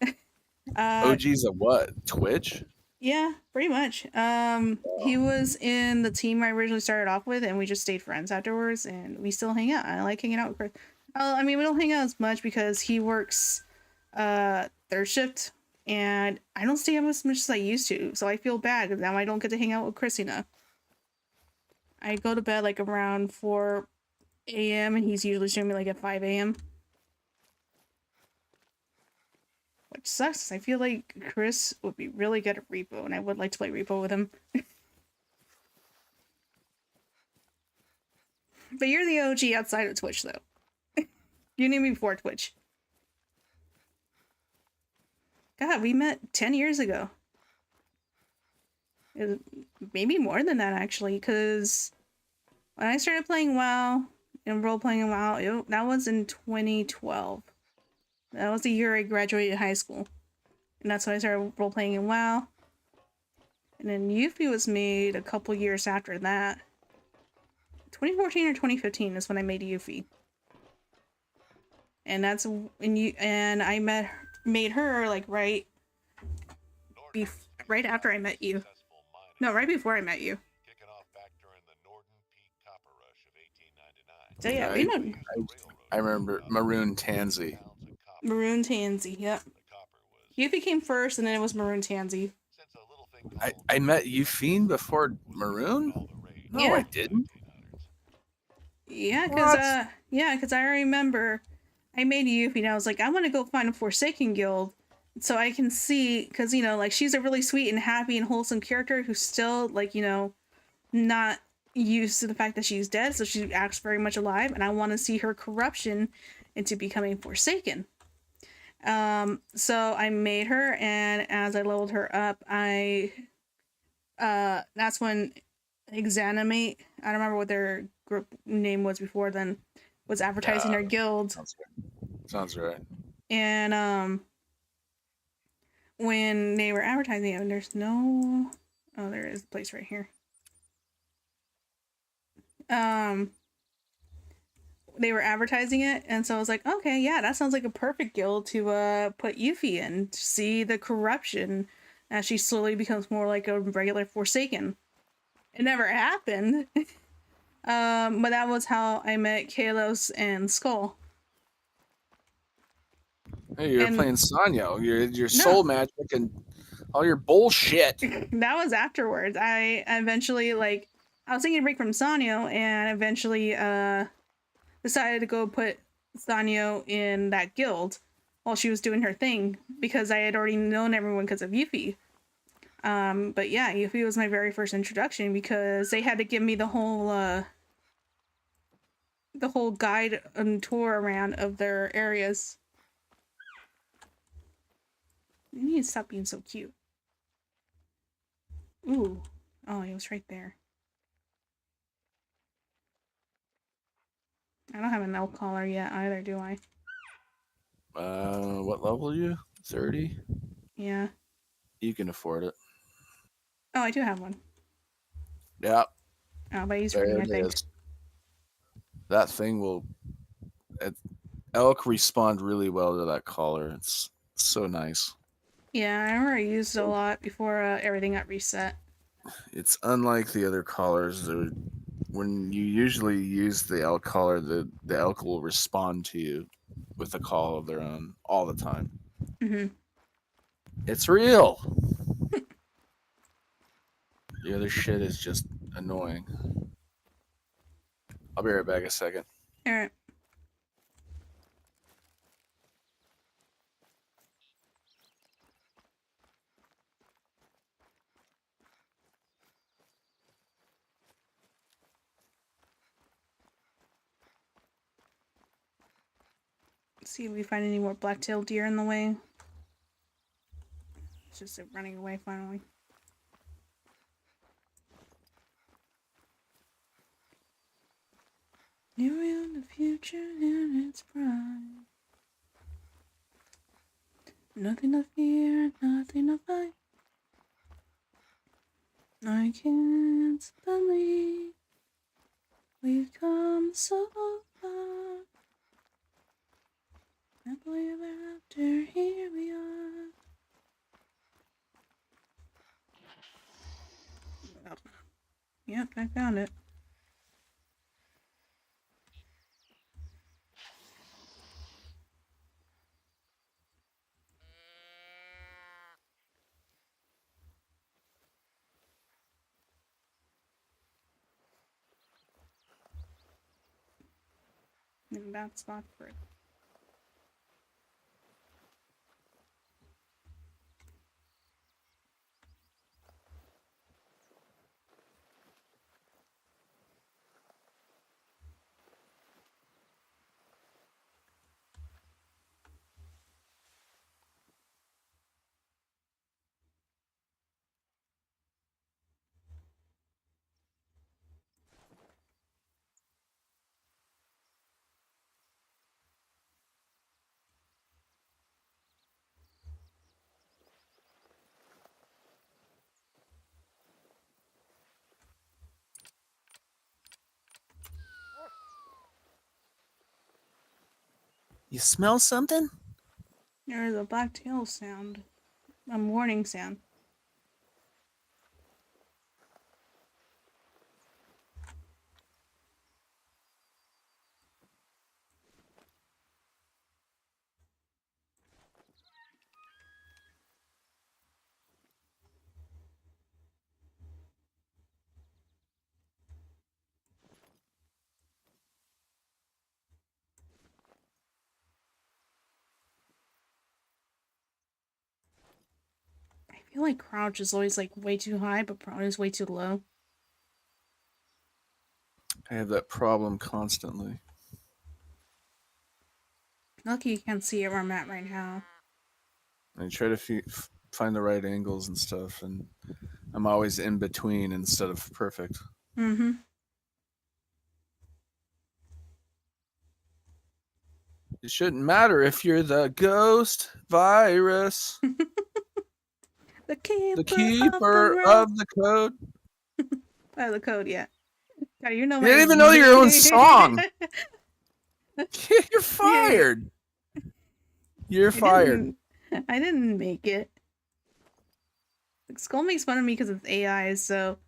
OG's of what? Twitch? Yeah, pretty much. He was in the team I originally started off with, and we just stayed friends afterwards, and we still hang out. I like hanging out with Chris. I mean, we don't hang out as much because he works third shift, and I don't stay up as much as I used to, so I feel bad because now I don't get to hang out with Chris enough. I go to bed like around 4 a.m. and he's usually streaming like at 5 a.m. Which sucks. I feel like Chris would be really good at Repo, and I would like to play Repo with him. But you're the OG outside of Twitch, though. You knew me before Twitch. God, we met 10 years ago. Maybe more than that, actually, because when I started playing WoW and role-playing WoW, that was in 2012. That was the year I graduated high school. And that's when I started role-playing in WoW. And then Yuffie was made a couple years after that. 2014 or 2015 is when I made Yuffie. And that's when I made her like right after I met you. No, right before I met you. Kicking off back during the Norden Peak Copper Rush of 1899. So yeah, we know I remember Maroon Tansy. Maroon Tansy. Yep. Yuffie came first, and then it was Maroon Tansy. I met Euphine before Maroon? No, Yeah. I didn't. Yeah, What? because I remember I made Yuffie, and I was like, I want to go find a Forsaken Guild so I can see, because, you know, like, she's a really sweet and happy and wholesome character who's still, like, you know, not used to the fact that she's dead, so she acts very much alive, and I want to see her corruption into becoming Forsaken. So I made her, and as I leveled her up, that's when Exanimate, I don't remember what their group name was before then, was advertising their guild. Sounds right. And when they were advertising it, there's no, oh, there is a place right here. They were advertising it, and so I was like, okay, yeah, that sounds like a perfect guild to put Yuffie in, to see the corruption as she slowly becomes more like a regular Forsaken. It never happened. But that was how I met Kalos and Skull. Hey, you're playing Sanyo. Your soul magic and all your bullshit. That was afterwards. I eventually, like, I was taking a break from Sanyo, and eventually decided to go put Sanyo in that guild while she was doing her thing, because I had already known everyone because of Yuffie. But yeah, Yuffie was my very first introduction, because they had to give me the whole guide and tour around of their areas. You need to stop being so cute. Ooh. Oh, he was right there. I don't have an elk collar yet either, do I? What level are you? 30? Yeah. You can afford it. Oh, I do have one. Yeah. Oh, but he's there free, I it think. is. That thing will... elk respond really well to that collar. It's so nice. Yeah, I remember I used it a lot before everything got reset. It's unlike the other collars. When you usually use the elk collar, the elk will respond to you with a call of their own all the time. Mm-hmm. It's real. The other shit is just annoying. I'll be right back a second. All right. See if we find any more black-tailed deer in the way. It's just running away finally. You're in the future in its prime. Nothing to fear, nothing to fight. I can't believe we've come so far. I believe after here we are. Oh. Yep, I found it. In a bad spot for it. You smell something? There's a black tail sound. A warning sound. I feel like crouch is always like way too high, but prone is way too low. I have that problem constantly. Lucky you can't see it where I'm at right now. I try to find the right angles and stuff, and I'm always in between instead of perfect. Mm-hmm. It shouldn't matter if you're the ghost virus, The keeper, the of the keeper road. of the code. Oh, the code, yeah. God, you know You my didn't even know your own song. You're Yeah, fired. You're I fired. didn't make it. Like, Skull makes fun of me because it's AI, so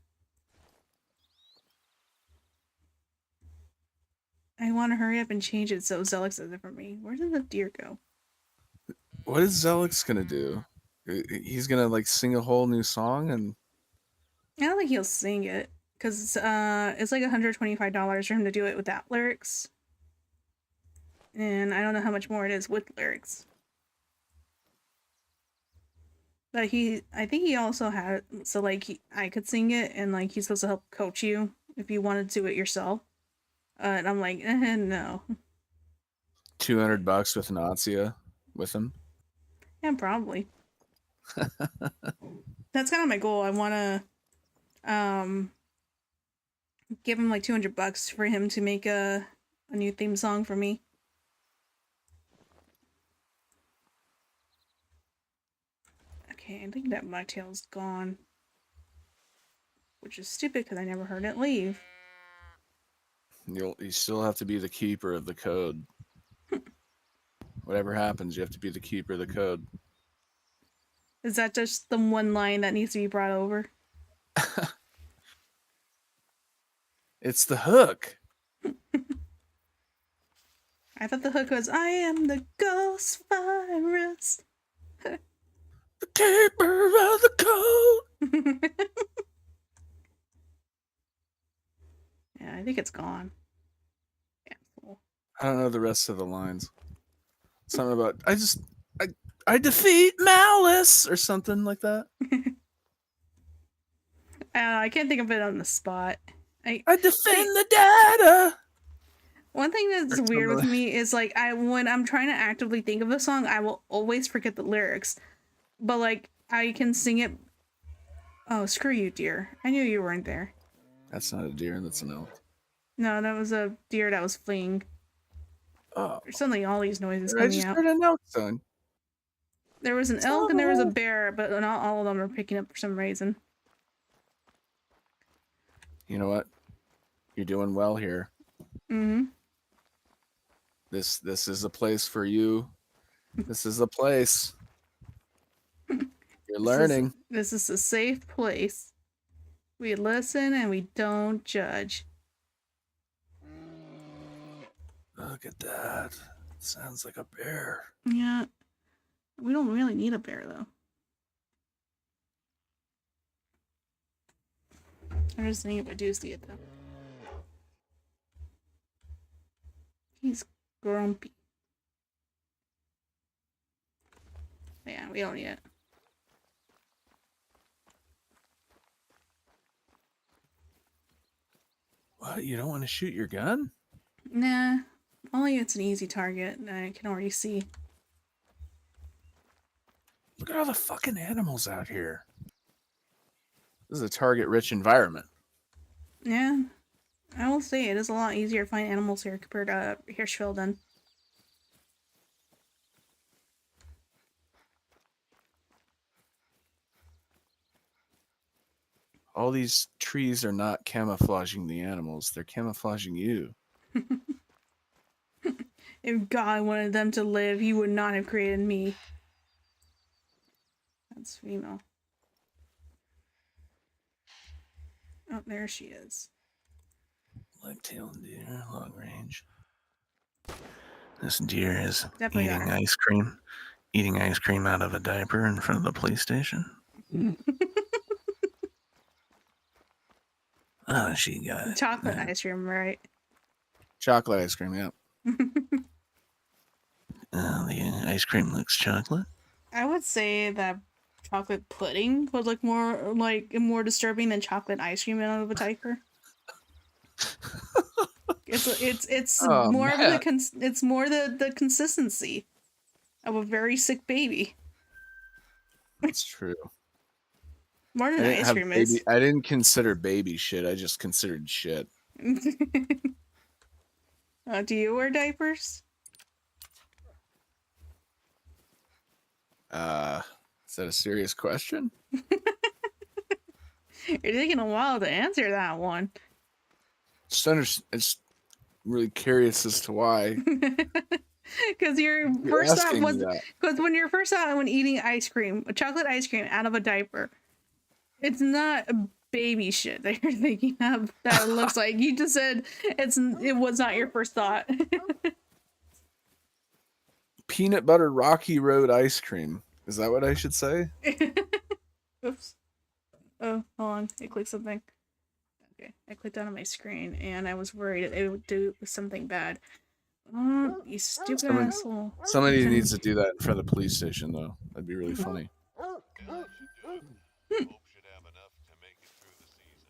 I want to hurry up and change it so Zelix does it for me. Where did the deer go? What is Zelix gonna do? He's gonna like sing a whole new song, and I don't think he'll sing it because it's like $125 for him to do it without lyrics, and I don't know how much more it is with lyrics. But I think he also had so like I could sing it, and like he's supposed to help coach you if you wanted to do it yourself. And I'm like, no. $200 with Natia with him. Yeah, probably. That's kind of my goal. I want to give him like $200 for him to make a new theme song for me. Okay, I think that blacktail's gone, which is stupid because I never heard it leave. You still have to be the keeper of the code. Whatever happens, you have to be the keeper of the code. Is that just the one line that needs to be brought over? It's the hook. I thought the hook was, I am the ghost virus. The keeper of the code. Yeah, I think it's gone. Yeah, cool. I don't know the rest of the lines. Something about I defeat malice or something like that. I can't think of it on the spot. I defend the data. One thing that's weird with me is like when I'm trying to actively think of a song, I will always forget the lyrics. But like I can sing it. Oh, screw you, dear. I knew you weren't there. That's not a deer, that's an elk. No, that was a deer that was fleeing. Oh, There's suddenly all these noises I coming just out. heard an elk son. There was an elk and there was a bear, but not all of them are picking up for some reason. You know what? You're doing well here. Mm-hmm. This is a place for you. This is a place. You're learning. This is a safe place. We listen and we don't judge. Look at that. Sounds like a bear. Yeah. We don't really need a bear, though. I'm just thinking if I do see it, though. He's grumpy. Yeah, we don't need it. What? You don't want to shoot your gun? Nah. Only it's an easy target that I can already see. Look at all the fucking animals out here. This is a target-rich environment. Yeah. I will say it is a lot easier to find animals here compared to Hirschfelden. All these trees are not camouflaging the animals. They're camouflaging you. If God wanted them to live, he would not have created me. That's female. Oh, there she is. Black-tailed deer, long range. This deer is Definitely got eating her. ice cream. Eating ice cream out of a diaper in front of the police station. Oh, she got Chocolate ice cream, right? chocolate ice cream. Yeah. The ice cream looks chocolate. I would say that chocolate pudding would look more disturbing than chocolate ice cream out of a diaper. It's Oh, more of man. it's more the consistency of a very sick baby. That's true. More I than didn't ice have cream baby. is. I didn't consider baby shit. I just considered shit. Do you wear diapers? Is that a serious question? You're taking a while to answer that one. It's really curious as to why Because your you're first thought asking me was that. because when your first thought when eating ice cream, chocolate ice cream out of a diaper, it's not baby shit that you're thinking of. That it looks like you just said it was not your first thought. Peanut butter Rocky Road ice cream. Is that what I should say? Oops. Oh, hold on. I clicked something. Okay, I clicked on my screen and I was worried it would do something bad. Oh, you stupid asshole. Somebody needs to do that in front of the police station, though. That'd be really funny.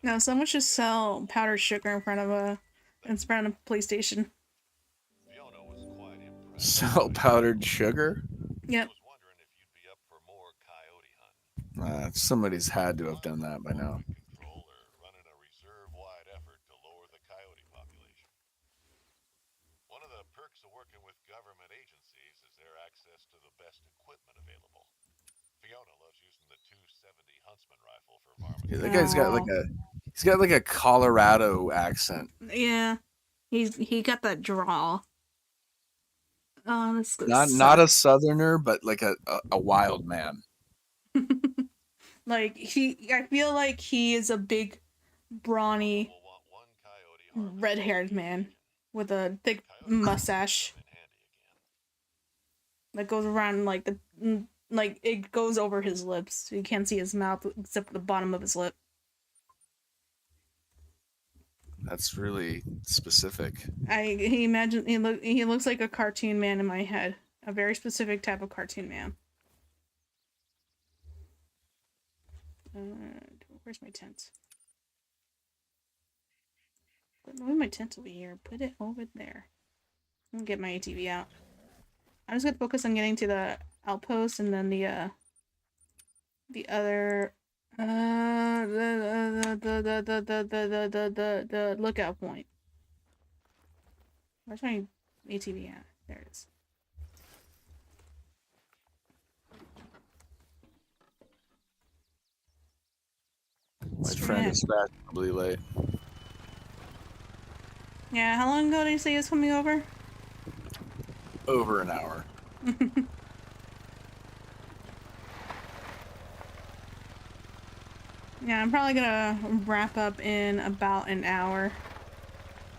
No, someone should sell powdered sugar in front of a police station. Sell powdered sugar? Yep. Somebody's had to have done that by now. One of the perks of working with government agencies is their access to the best equipment available. Fiona loves using the 270 Huntsman rifle for varmint. Yeah, that guy's got like a Colorado accent. Yeah. He got that drawl. Oh, this Not a southerner, but like a wild man. Like I feel like he is a big, brawny, red-haired man with a thick mustache that goes around like it goes over his lips, so you can't see his mouth except for the bottom of his lip. That's really specific. He looks like a cartoon man in my head, a very specific type of cartoon man. Where's my tent? Move my tent over here. Put it over there. I'm gonna get my ATV out. I'm just gonna focus on getting to the outpost and then the other the lookout point. Where's my ATV at? There it is. My friend is fashionably late. Yeah, how long ago did you say he was coming over? Over an hour. Yeah, I'm probably gonna wrap up in about an hour.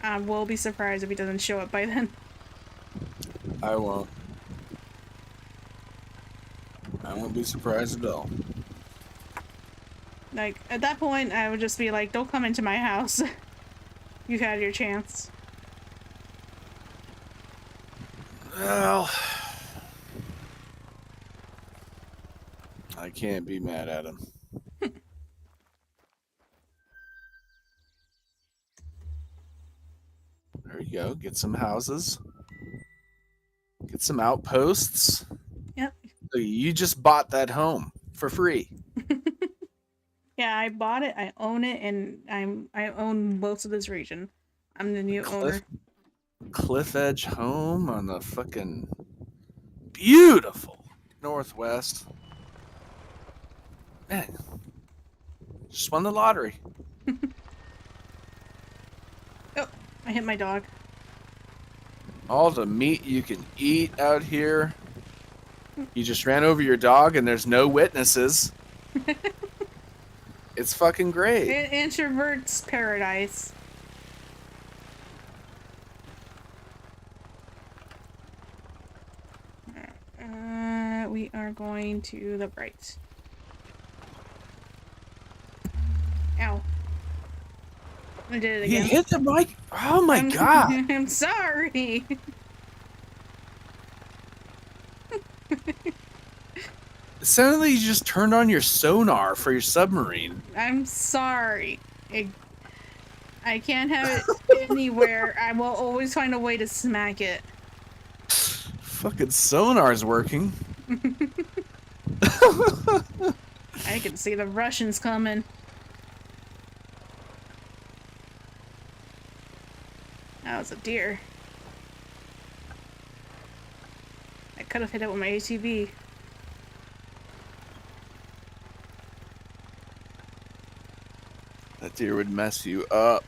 I will be surprised if he doesn't show up by then. I won't. I won't be surprised at all. Like, at that point, I would just be like, don't come into my house. You've had your chance. Well, I can't be mad at him. There you go. Get some houses. Get some outposts. Yep. You just bought that home for free. Yeah, I bought it, I own it, and I own most of this region. I'm the new owner. Cliff edge home on the fucking beautiful Northwest. Man, just won the lottery. Oh, I hit my dog. All the meat you can eat out here. You just ran over your dog and there's no witnesses. It's fucking great. Introvert's paradise. We are going to the right. Ow. I did it He again. hit the mic. Oh my god. I'm sorry. It sounded like you just turned on your sonar for your submarine. I'm sorry. I can't have it anywhere. I will always find a way to smack it. Fucking sonar's working. I can see the Russians coming. That was a deer. I could have hit it with my ATV. That deer would mess you up.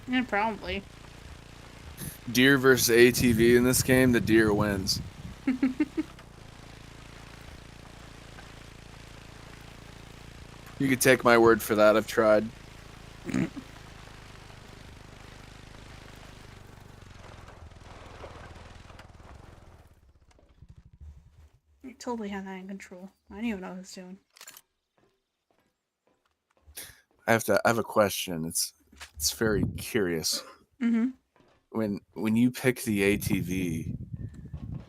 Yeah, probably. Deer versus ATV in this game, the deer wins. You could take my word for that. I've tried. I totally had that in control. I didn't even know what I was doing. I have a question. It's very curious. Mm-hmm. When you pick the ATV,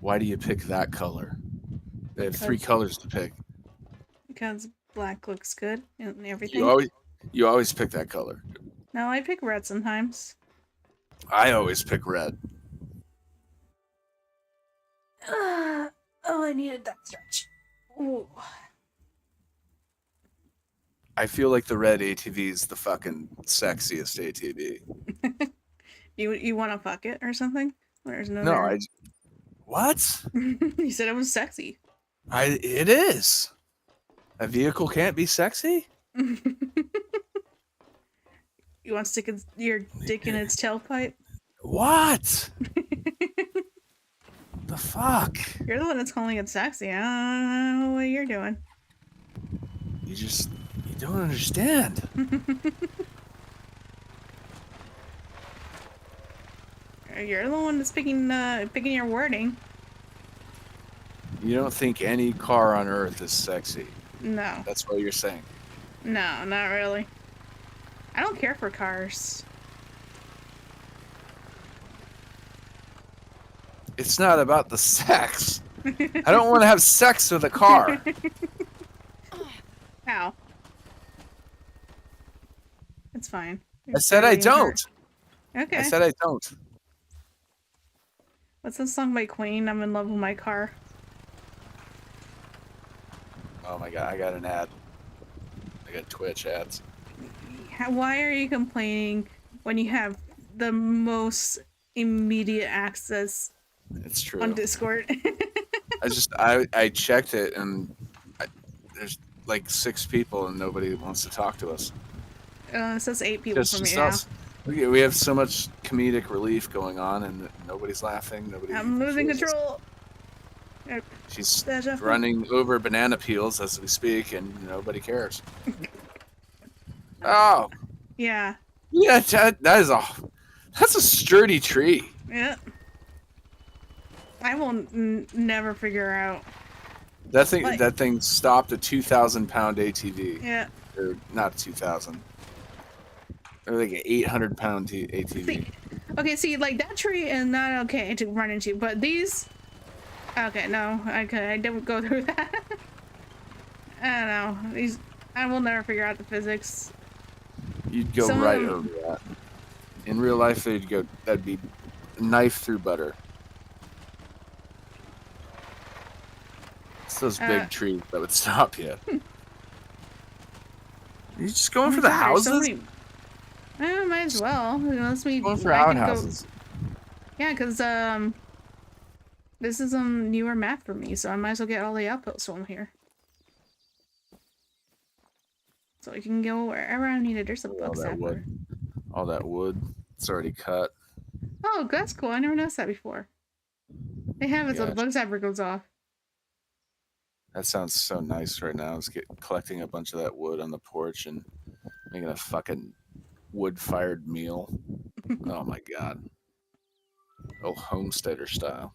why do you pick that color? They have 3 colors to pick. Because black looks good and everything. You always pick that color. No, I pick red sometimes. I always pick red. Oh, I needed that stretch. Ooh. I feel like the red ATV is the fucking sexiest ATV. You want to fuck it or something? There's no. No, what? You said it was sexy. It is. A vehicle can't be sexy? You want to stick your dick in its tailpipe? What? The fuck? You're the one that's calling it sexy. I don't know what you're doing. You don't understand. You're the one that's picking your wording. You don't think any car on Earth is sexy. No. That's what you're saying. No, not really. I don't care for cars. It's not about the sex. I don't want to have sex with a car. Ow. It's fine. I said I don't. Okay. I said I don't. What's the song by Queen? I'm in love with my car. Oh my god, I got an ad. I got Twitch ads. Why are you complaining when you have the most immediate access It's true. on Discord? I checked it and there's like 6 people and nobody wants to talk to us. It says 8 people Just for me now. us. We have so much comedic relief going on and nobody's laughing. I'm losing control. She's running over banana peels as we speak and nobody cares. Oh. Yeah. Yeah, that's a sturdy tree. Yeah. I will never figure out. That thing stopped a 2,000-pound ATV. Yeah. Or not 2,000. Or like an 800-pound ATV. Okay, see, like that tree is not okay to run into, but these. Okay, no, I didn't go through that. I don't know. These, I will never figure out the physics. You'd go right over that. In real life, that'd be knife through butter. It's those big trees that would stop you. You're just going for the houses? Might as well. Unless we going for outhouses. Yeah, because this is newer map for me, so I might as well get all the outposts from here. So I can go wherever I need it. There's a bug zapper. All that wood. It's already cut. Oh, that's cool. I never noticed that before. They have it so the Yeah. bug zapper goes off. That sounds so nice right now. Let's get collecting a bunch of that wood on the porch and making a fucking wood-fired meal. Oh my god. Oh, homesteader style.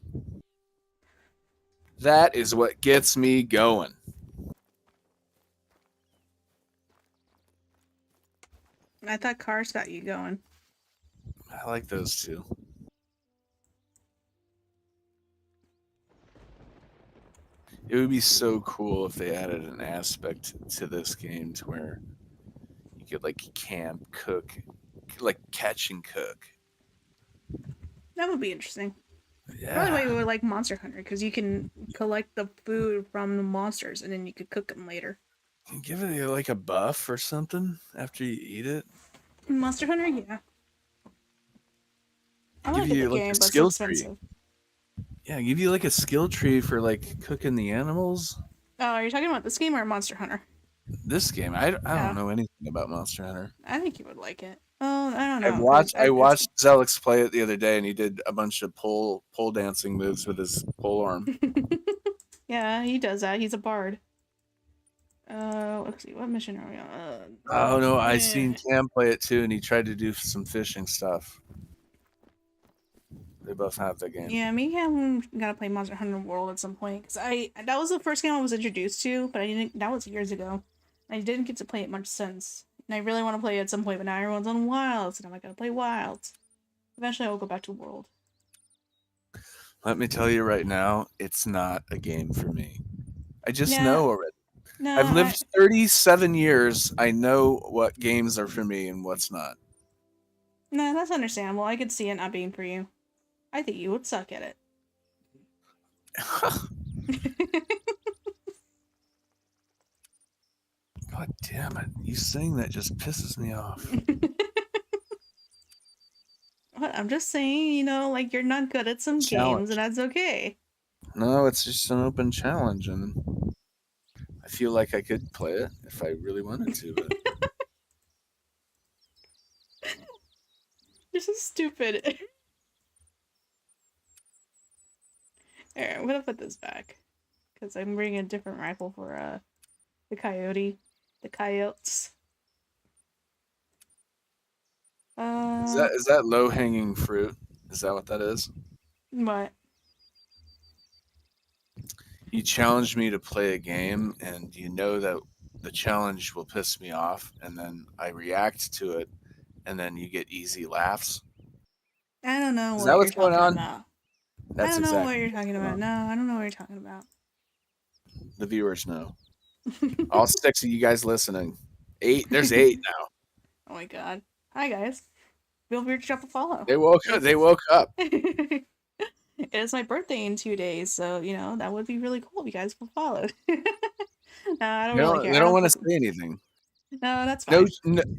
That is what gets me going. I thought cars got you going. I like those too. It would be so cool if they added an aspect to this game to where you could like camp, cook, like catch and cook. That would be interesting. Yeah. Probably why we would like Monster Hunter, because you can collect the food from the monsters and then you could cook them later. Give it like a buff or something after you eat it. Monster Hunter, yeah. I Give like the you like game, a but it's skill tree. expensive. Yeah, give you like a skill tree for like cooking the animals. Oh, are you talking about this game or Monster Hunter? This game, I Yeah. don't know anything about Monster Hunter. I think you would like it. Oh, I don't know. I watched Zelix play it the other day, and he did a bunch of pole dancing moves with his pole arm. Yeah, he does that. He's a bard. Let's see. What mission are we on? Oh no, I seen Cam play it too, and he tried to do some fishing stuff. They both have the game. Yeah, me and him gotta play Monster Hunter World at some point, because that was the first game I was introduced to, but I didn't. That was years ago. I didn't get to play it much since, and I really want to play it at some point. But now everyone's on Wilds, and I'm not gonna play Wilds. Eventually, I will go back to World. Let me tell you right now, it's not a game for me. I just Yeah. know already. No, I've lived 37 years. I know what games are for me and what's not. No, that's understandable. I could see it not being for you. I think you would suck at it. God damn it. You saying that just pisses me off. What? I'm just saying, like you're not good at some games, and that's okay. No, it's just an open challenge, and I feel like I could play it if I really wanted to. But You're so stupid. Alright, I'm gonna put this back. Because I'm bringing a different rifle for the coyote. The coyotes. is that low hanging fruit? Is that what that is? What? You challenge me to play a game, and you know that the challenge will piss me off, and then I react to it, and then you get easy laughs. I don't know Is what that you're what's going talking on? about. That's I don't know exactly what you're talking what's about. going No, I don't know what you're talking about. The viewers know. All 6 of you guys listening. 8. There's 8 now. Oh my god. Hi guys. Feel free to drop a follow. They woke up. It's my birthday in 2 days, so that would be really cool if you guys followed. No, I don't really care. They don't want to say anything. No, that's fine.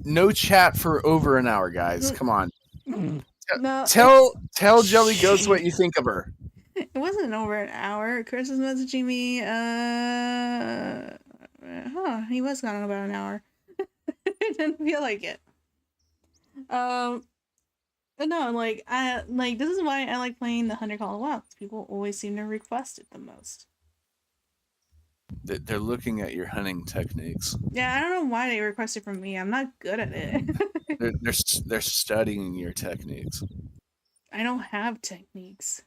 No chat for over an hour, guys. Come on. No, Tell Jelly Ghost what you think of her. it wasn't over an hour. Chris was messaging me. He was gone about an hour. I didn't feel like it. But no, this is why I like playing the Hunter Call of Wild. People always seem to request it the most. They're looking at your hunting techniques. Yeah, I don't know why they requested from me. I'm not good at it. they're studying your techniques. I don't have techniques.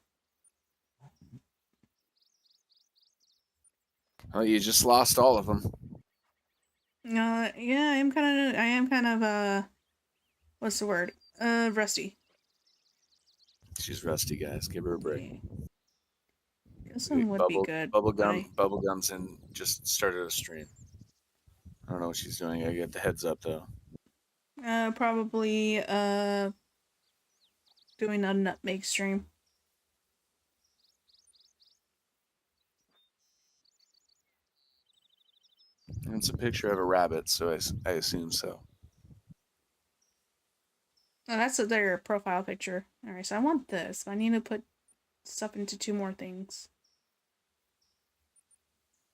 Oh, you just lost all of them. Yeah, I am kind of what's the word? Rusty. She's rusty, guys. Give her a break. This one would be good. Bubblegum's and just started a stream. I don't know what she's doing. I get the heads up though. Probably doing a nutmeg stream. And it's a picture of a rabbit, so I assume so. Oh, that's their profile picture. Alright, so I want this. I need to put stuff into 2 more things.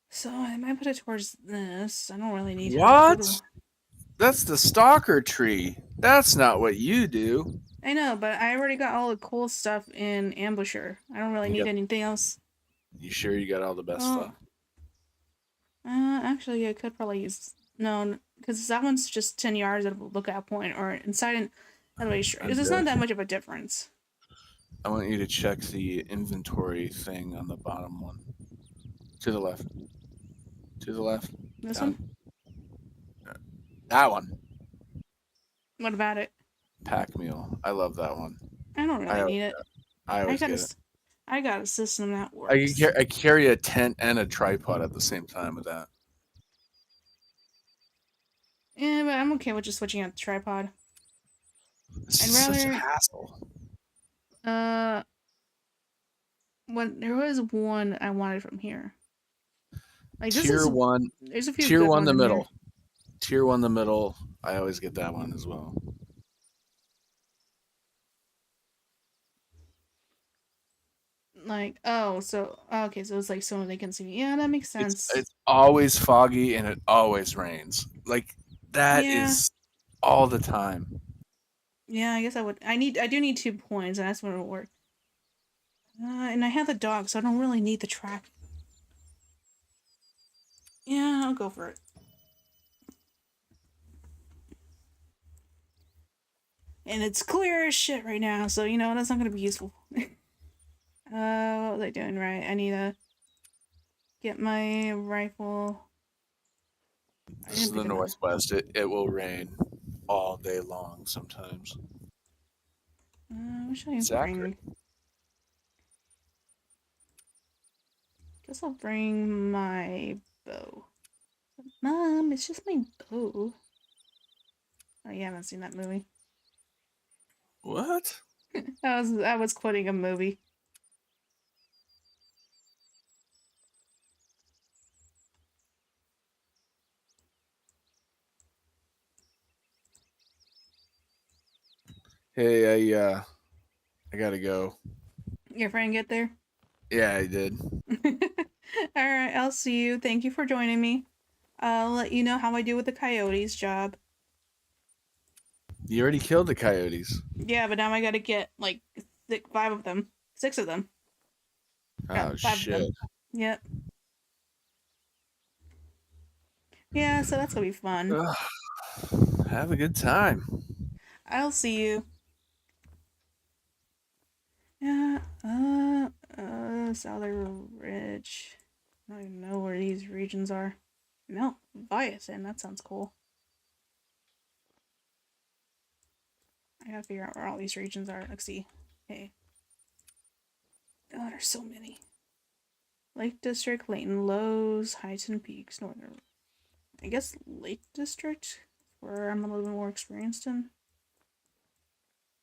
So I might put it towards this. I don't really need What? That's the stalker tree. That's not what you do. I know, but I already got all the cool stuff in Ambusher. I don't really You need got, anything else. you sure you got all the best Oh, stuff? actually, I could probably use no, because that one's just 10 yards at a lookout point, or inside an elevation. I'm It's not good. that much of a difference. I want you to check the inventory thing on the bottom one. To the left. To the left. This one? Down. That one. What about it? Pack mule. I love that one. I don't I really always, need it. I I always got a, get it. s- I got a system that works. I carry a tent and a tripod at the same time with that. Yeah, but I'm okay with just switching out the tripod. This I'd is such a rather, hassle. uh, when there was one I wanted from here. Like this Tier is, one. there's a few Tier good one ones the in here. middle. Tier one the middle. I always get that one as well. Like, oh, so okay, so it's like so they can see me. Yeah, that makes sense. It's always foggy and it always rains. Like that Yeah, is all the time. yeah. I guess I would. I do need 2 points, and that's when it'll work. And I have the dog, so I don't really need the track. Yeah, I'll go for it. And it's clear as shit right now, so you know that's not gonna be useful. What was I doing right? I need to get my rifle. I This is didn't the pick another. Northwest. It will rain all day long sometimes. What should I It's accurate. bring? Guess I'll bring my bow. Mom, it's just my bow. Oh, you haven't seen that movie. What? I was quoting a movie. Hey, I gotta go. Your friend get there? Yeah, I did. Alright, I'll see you. Thank you for joining me. I'll let you know how I do with the coyotes job. You already killed the coyotes. Yeah, but now I gotta get like 5 of them. 6 of them. Oh 5 of them. shit. Yep. Yeah, so that's gonna be fun. Ugh. Have a good time. I'll see you. Yeah, Souther Ridge. I don't even know where these regions are. No, Viasin, that sounds cool. I gotta figure out where all these regions are. Let's see. Hey. Oh, there's so many. Lake District, Layton Lows, Highton Peaks, Northern. I guess Lake District, where I'm a little bit more experienced in.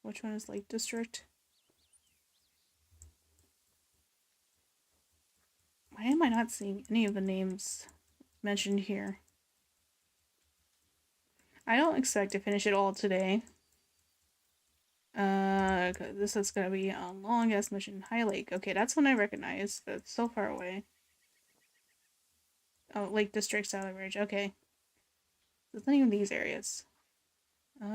Which one is Lake District? Why am I not seeing any of the names mentioned here? I don't expect to finish it all today. 'Cause this is gonna be a long ass mission. High Lake. Okay, that's one I recognize, but it's so far away. Oh, Lake District, Southern Ridge. Okay. So it's not even these areas. Do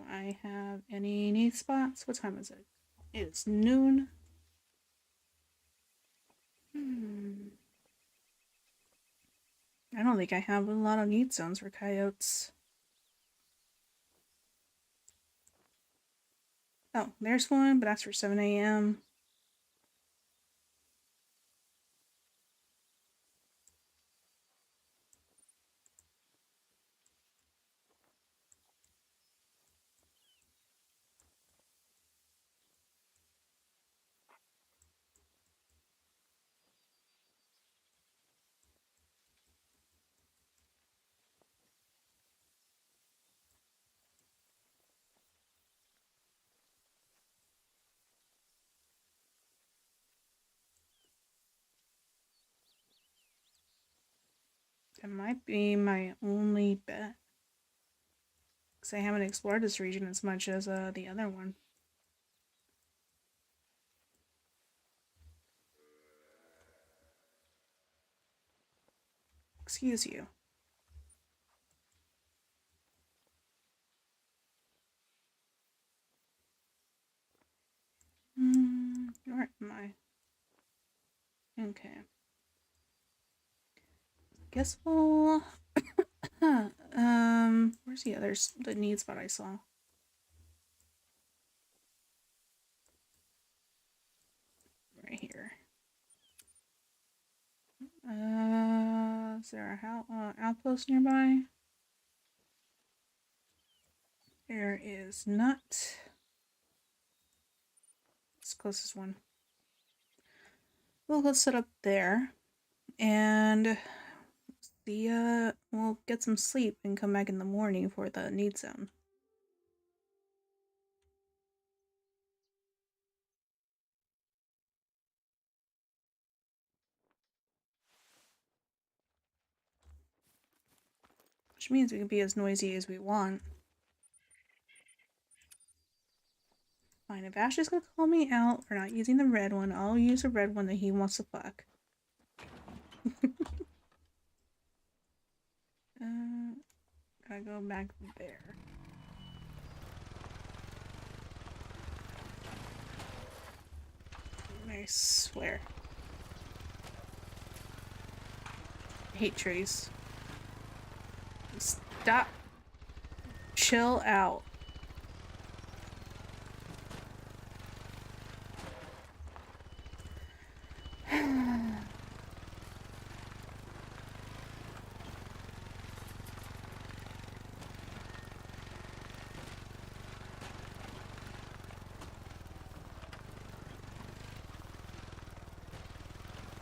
I have any need spots? What time is it? It's noon. I don't think I have a lot of need zones for coyotes. Oh, there's one, but that's for 7 a.m. That might be my only bet. Because I haven't explored this region as much as the other one. Excuse you. Am I? Okay. Guess we'll... where's the need spot I saw? Right here. Is there a outpost nearby? There is not. It's the closest one. Well, let's set up there. And we'll get some sleep and come back in the morning for the need zone. Which means we can be as noisy as we want. Fine, if Ash is gonna call me out for not using the red one, I'll use the red one that he wants to fuck. Gotta go back there. I swear. I hate trees. Stop. Chill out.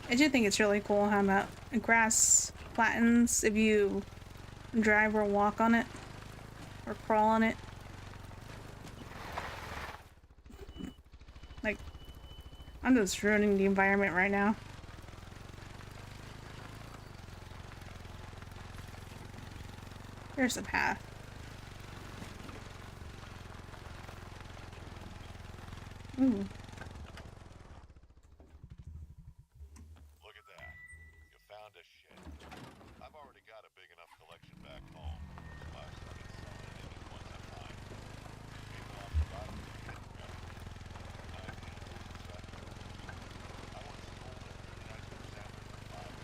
I do think it's really cool how that grass flattens if you drive or walk on it or crawl on it. Like, I'm just ruining the environment right now. There's the path. Ooh. Look at that. You found a shed. I've already got a big enough collection back home, so I've started selling any ones I find. People off the bottom get rid of them. Ideas and such. I once sold a really nice new sampler for $5.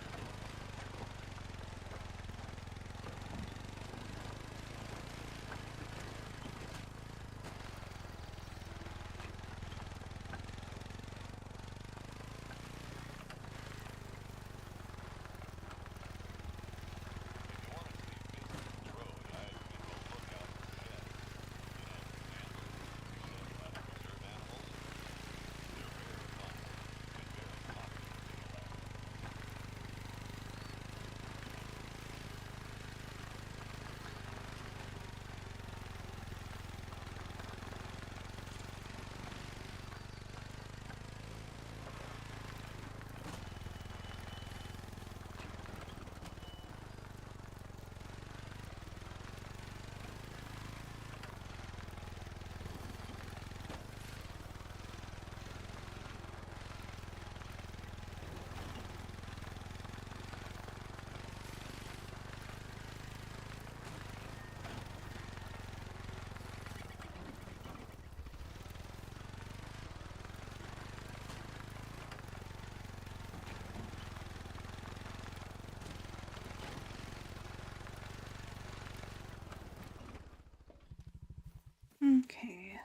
Okay.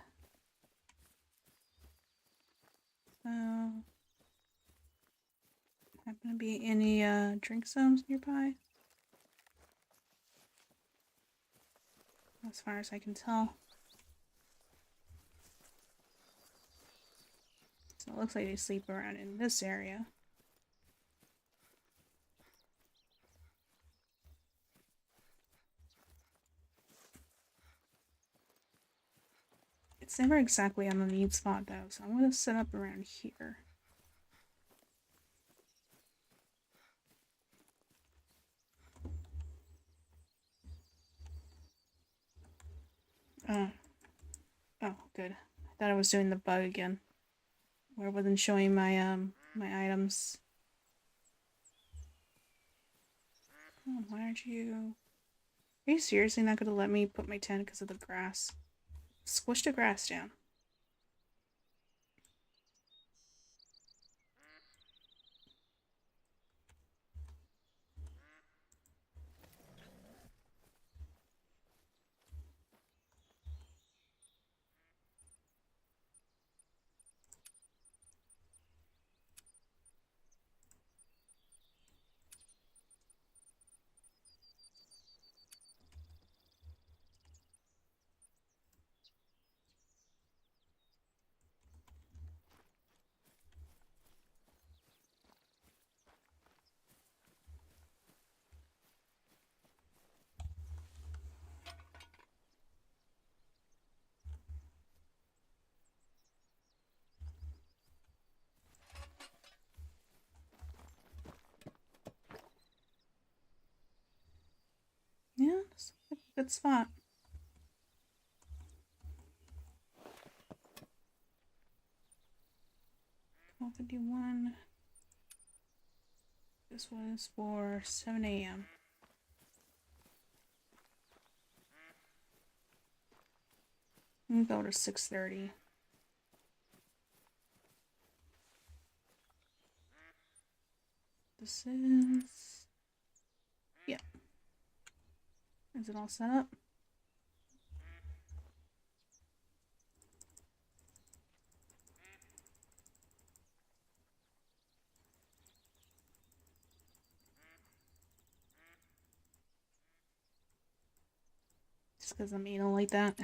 So, happen to be any drink zones nearby? As far as I can tell. So it looks like they sleep around in this area. It's never exactly on the need spot though, so I'm gonna set up around here. Oh. Oh, good. I thought I was doing the bug again. Where it wasn't showing my my items. Oh, why aren't you... Are you seriously not gonna let me put my tent because of the grass? Squish the grass down. Good spot. $12:51. This one is for 7 a.m. I'm gonna go to 6:30. This is... Yeah. Is it all set up? Just because I'm anal like that.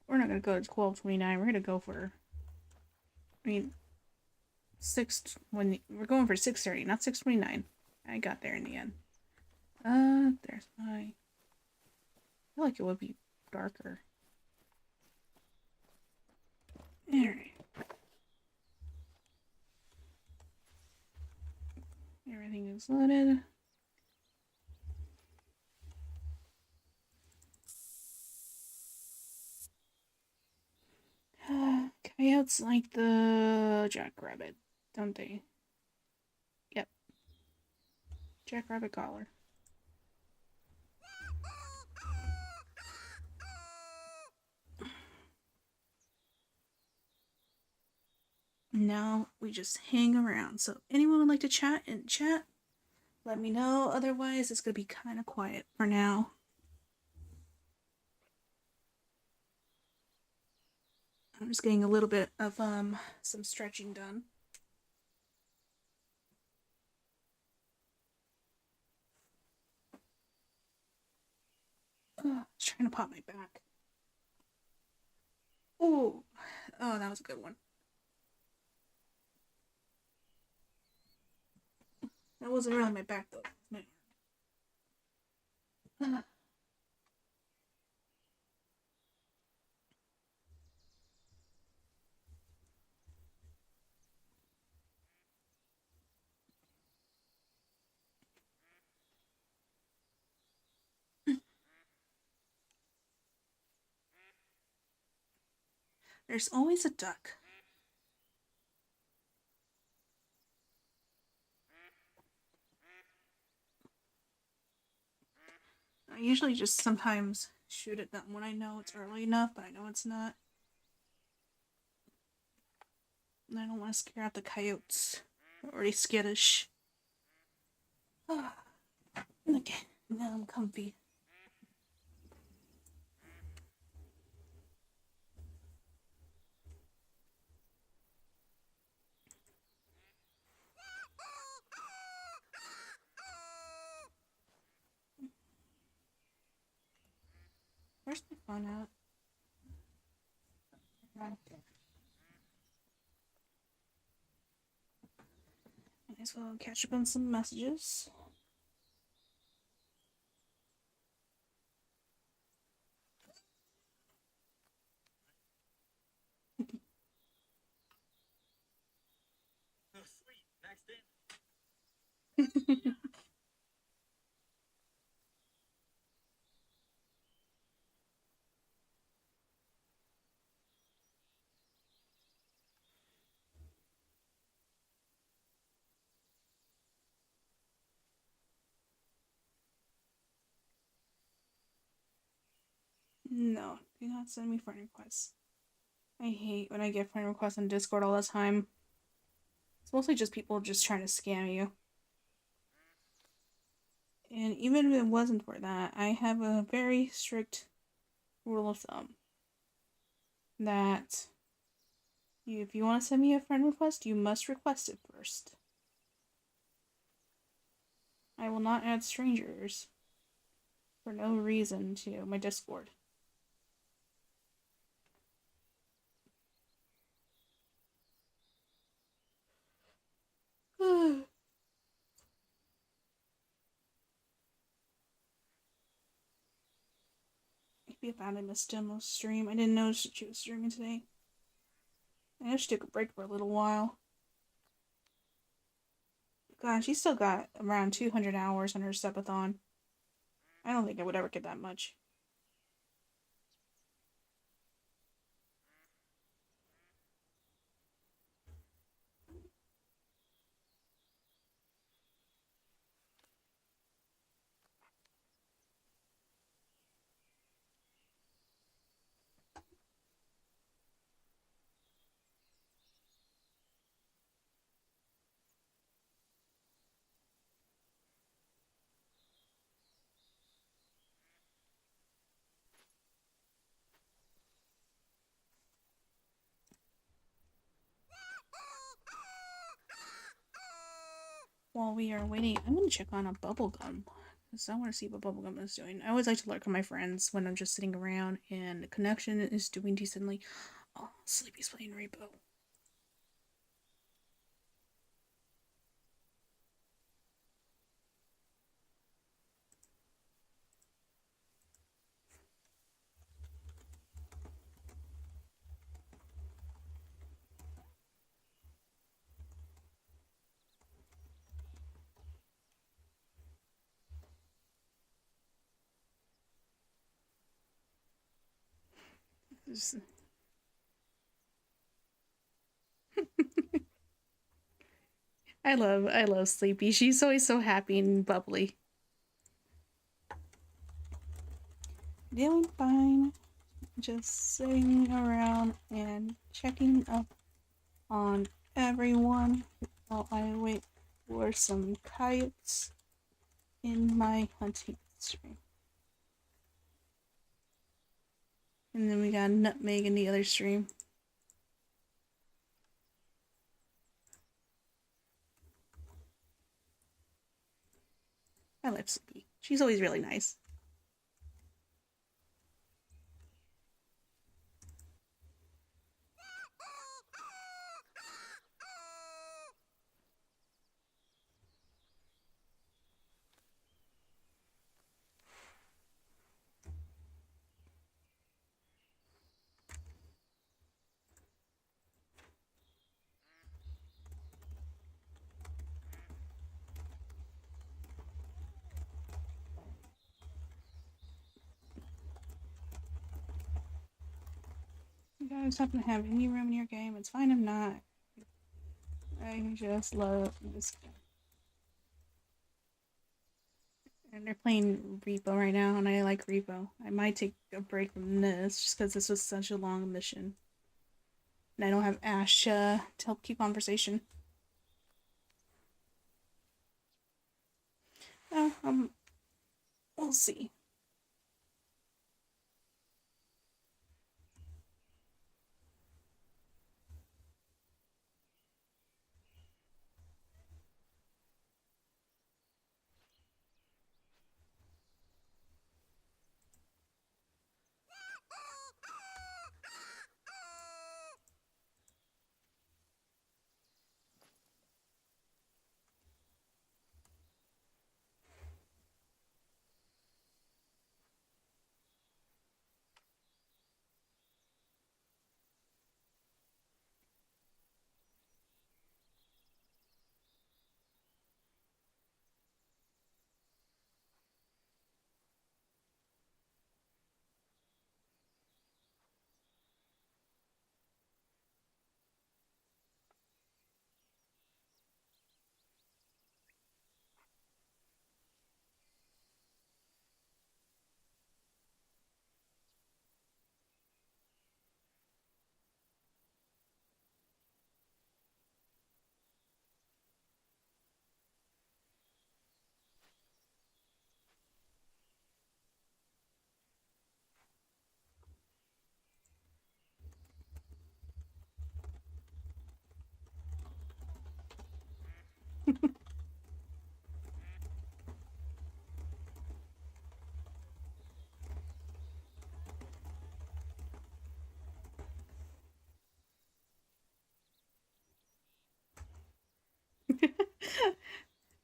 We're not gonna go to 12:29. We're gonna go for... I mean... 6... When we're going for 6:30, not 6:29. I got there in the end. There's my... I feel like it would be darker. Alright. Everything is loaded. Coyotes like the jackrabbit, don't they? Yep. Jackrabbit collar. Now we just hang around. So anyone would like to chat in chat? Let me know. Otherwise, it's gonna be kind of quiet for now. I'm just getting a little bit of some stretching done. Trying to pop my back. Oh, that was a good one. That wasn't really my back though. My... There's always a duck. I usually just sometimes shoot at them when I know it's early enough, but I know it's not. And I don't want to scare out the coyotes. They're already skittish. Okay, now I'm comfy. Where's my phone at? Might as well catch up on some messages. No, do not send me friend requests. I hate when I get friend requests on Discord all the time. It's mostly just people just trying to scam you. And even if it wasn't for that, I have a very strict rule of thumb that if you want to send me a friend request, you must request it first. I will not add strangers for no reason to my Discord. Maybe I found I missed Demo's stream. I didn't notice that she was streaming today. I know she took a break for a little while. God, she still got around 200 hours on her subathon. I don't think I would ever get that much. While we are waiting, I'm gonna check on a bubblegum. Because I want to see what bubblegum is doing. I always like to lurk on my friends when I'm just sitting around and the connection is doing decently. Oh, Sleepy's playing Repo. I love Sleepy. She's always so happy and bubbly. Doing fine. Just sitting around and checking up on everyone while I wait for some coyotes in my hunting stream. And then we got Nutmeg in the other stream. I like Sleepy. She's always really nice. You guys happen to have any room in your game? It's fine if not. I just love this game. And they're playing Repo right now, and I like Repo. I might take a break from this just because this was such a long mission. And I don't have Ash to help keep conversation. We'll see.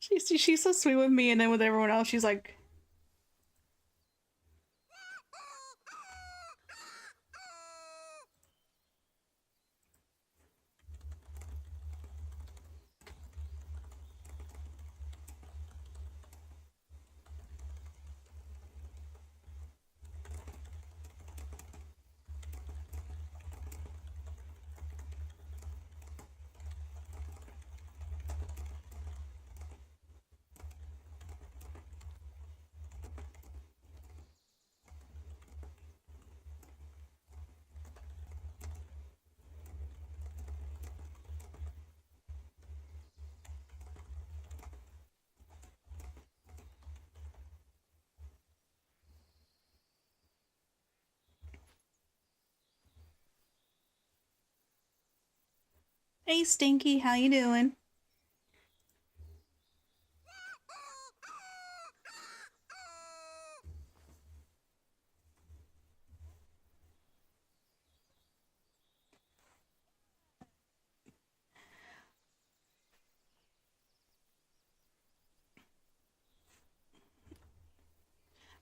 She's so sweet with me, and then with everyone else, she's like, Hey, Stinky, how you doing?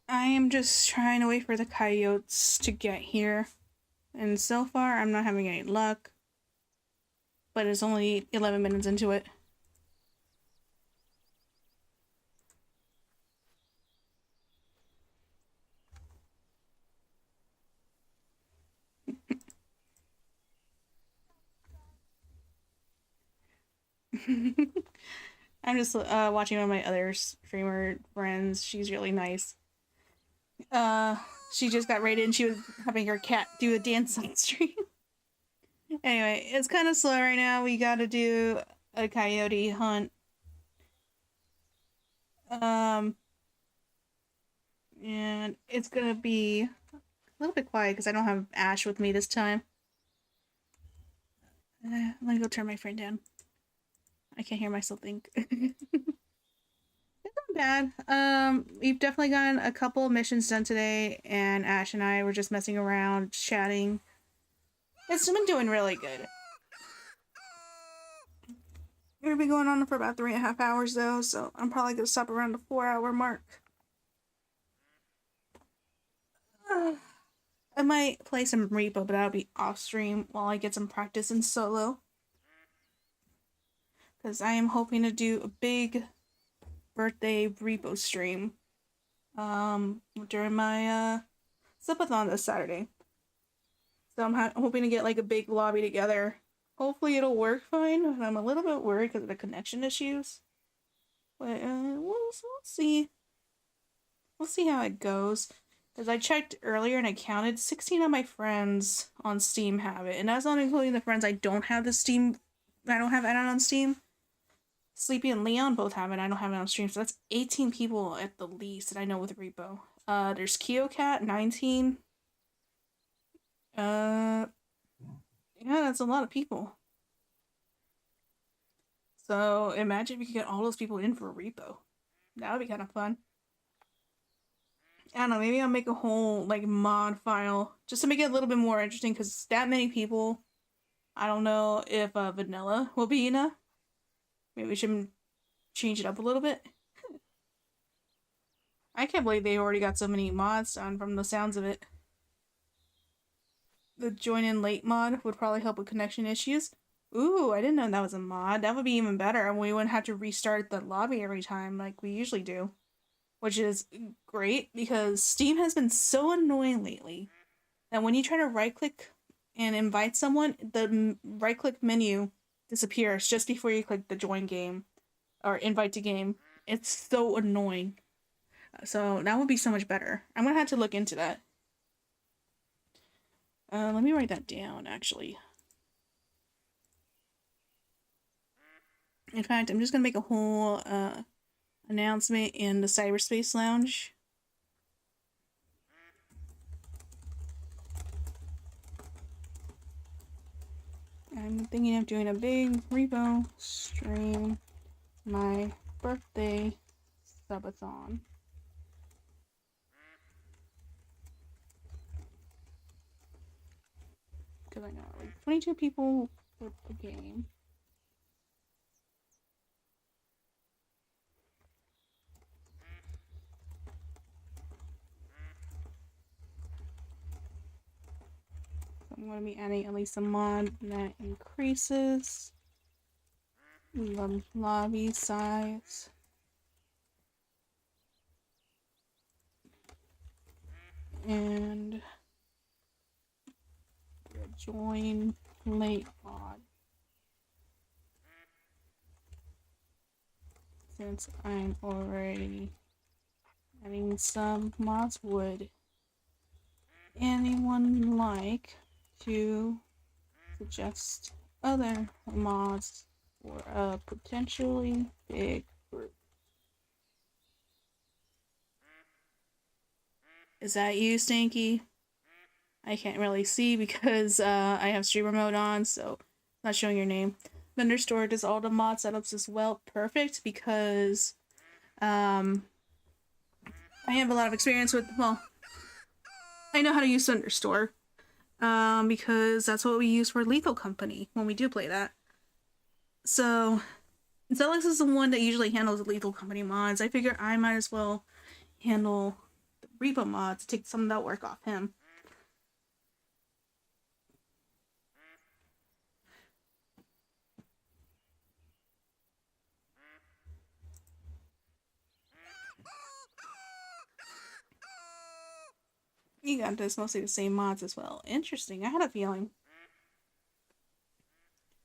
I am just trying to wait for the coyotes to get here. And so far, I'm not having any luck. But it's only 11 minutes into it. I'm just watching one of my other streamer friends. She's really nice. She just got raided and she was having her cat do a dance on stream. Anyway, it's kind of slow right now. We gotta do a coyote hunt. And it's gonna be a little bit quiet because I don't have Ash with me this time. Let me go turn my friend down. I can't hear myself think. It's not bad. We've definitely gotten a couple missions done today, and Ash and I were just messing around, chatting. It's been doing really good. We've been going on for about 3.5 hours though, so I'm probably gonna stop around the 4-hour mark. I might play some repo, but that'll be off stream while I get some practice in solo. Because I am hoping to do a big birthday repo stream during my subathon this Saturday. So I'm hoping to get like a big lobby together. Hopefully it'll work fine. I'm a little bit worried because of the connection issues. But we'll see. We'll see how it goes. Because I checked earlier and I counted 16 of my friends on Steam have it. And that's not including the friends I don't have added on Steam. Sleepy and Leon both have it. I don't have it on stream. So that's 18 people at the least that I know with Repo. There's KyoCat, 19. Yeah, that's a lot of people. So imagine if we could get all those people in for a repo. That would be kind of fun. I don't know, maybe I'll make a whole like mod file just to make it a little bit more interesting because that many people, I don't know if vanilla will be enough. Maybe we should change it up a little bit. I can't believe they already got so many mods done from the sounds of it. The join in late mod would probably help with connection issues. Ooh, I didn't know that was a mod. That would be even better, and we wouldn't have to restart the lobby every time like we usually do. Which is great, because Steam has been so annoying lately that when you try to right-click and invite someone, the right-click menu disappears just before you click the join game or invite to game. It's so annoying. So that would be so much better. I'm gonna have to look into that. Let me write that down, actually. In fact, I'm just gonna make a whole announcement in the cyberspace lounge. I'm thinking of doing a big repo stream my birthday subathon. Because I know like 22 people for the game. So I'm going to be adding at least a mod that increases the lobby size. And join late mod. Since I'm already adding some mods, would anyone like to suggest other mods for a potentially big group? Is that you, Stinky? I can't really see because I have streamer mode on, so not showing your name. vendor store does all the mod setups as well. Perfect, because I have a lot of experience with, well, I know how to use vendor store. Because that's what we use for Lethal Company when we do play that. So, Zelix is the one that usually handles the Lethal Company mods. I figure I might as well handle the Repo mods, take some of that work off him. You got this, mostly the same mods as well. Interesting, I had a feeling.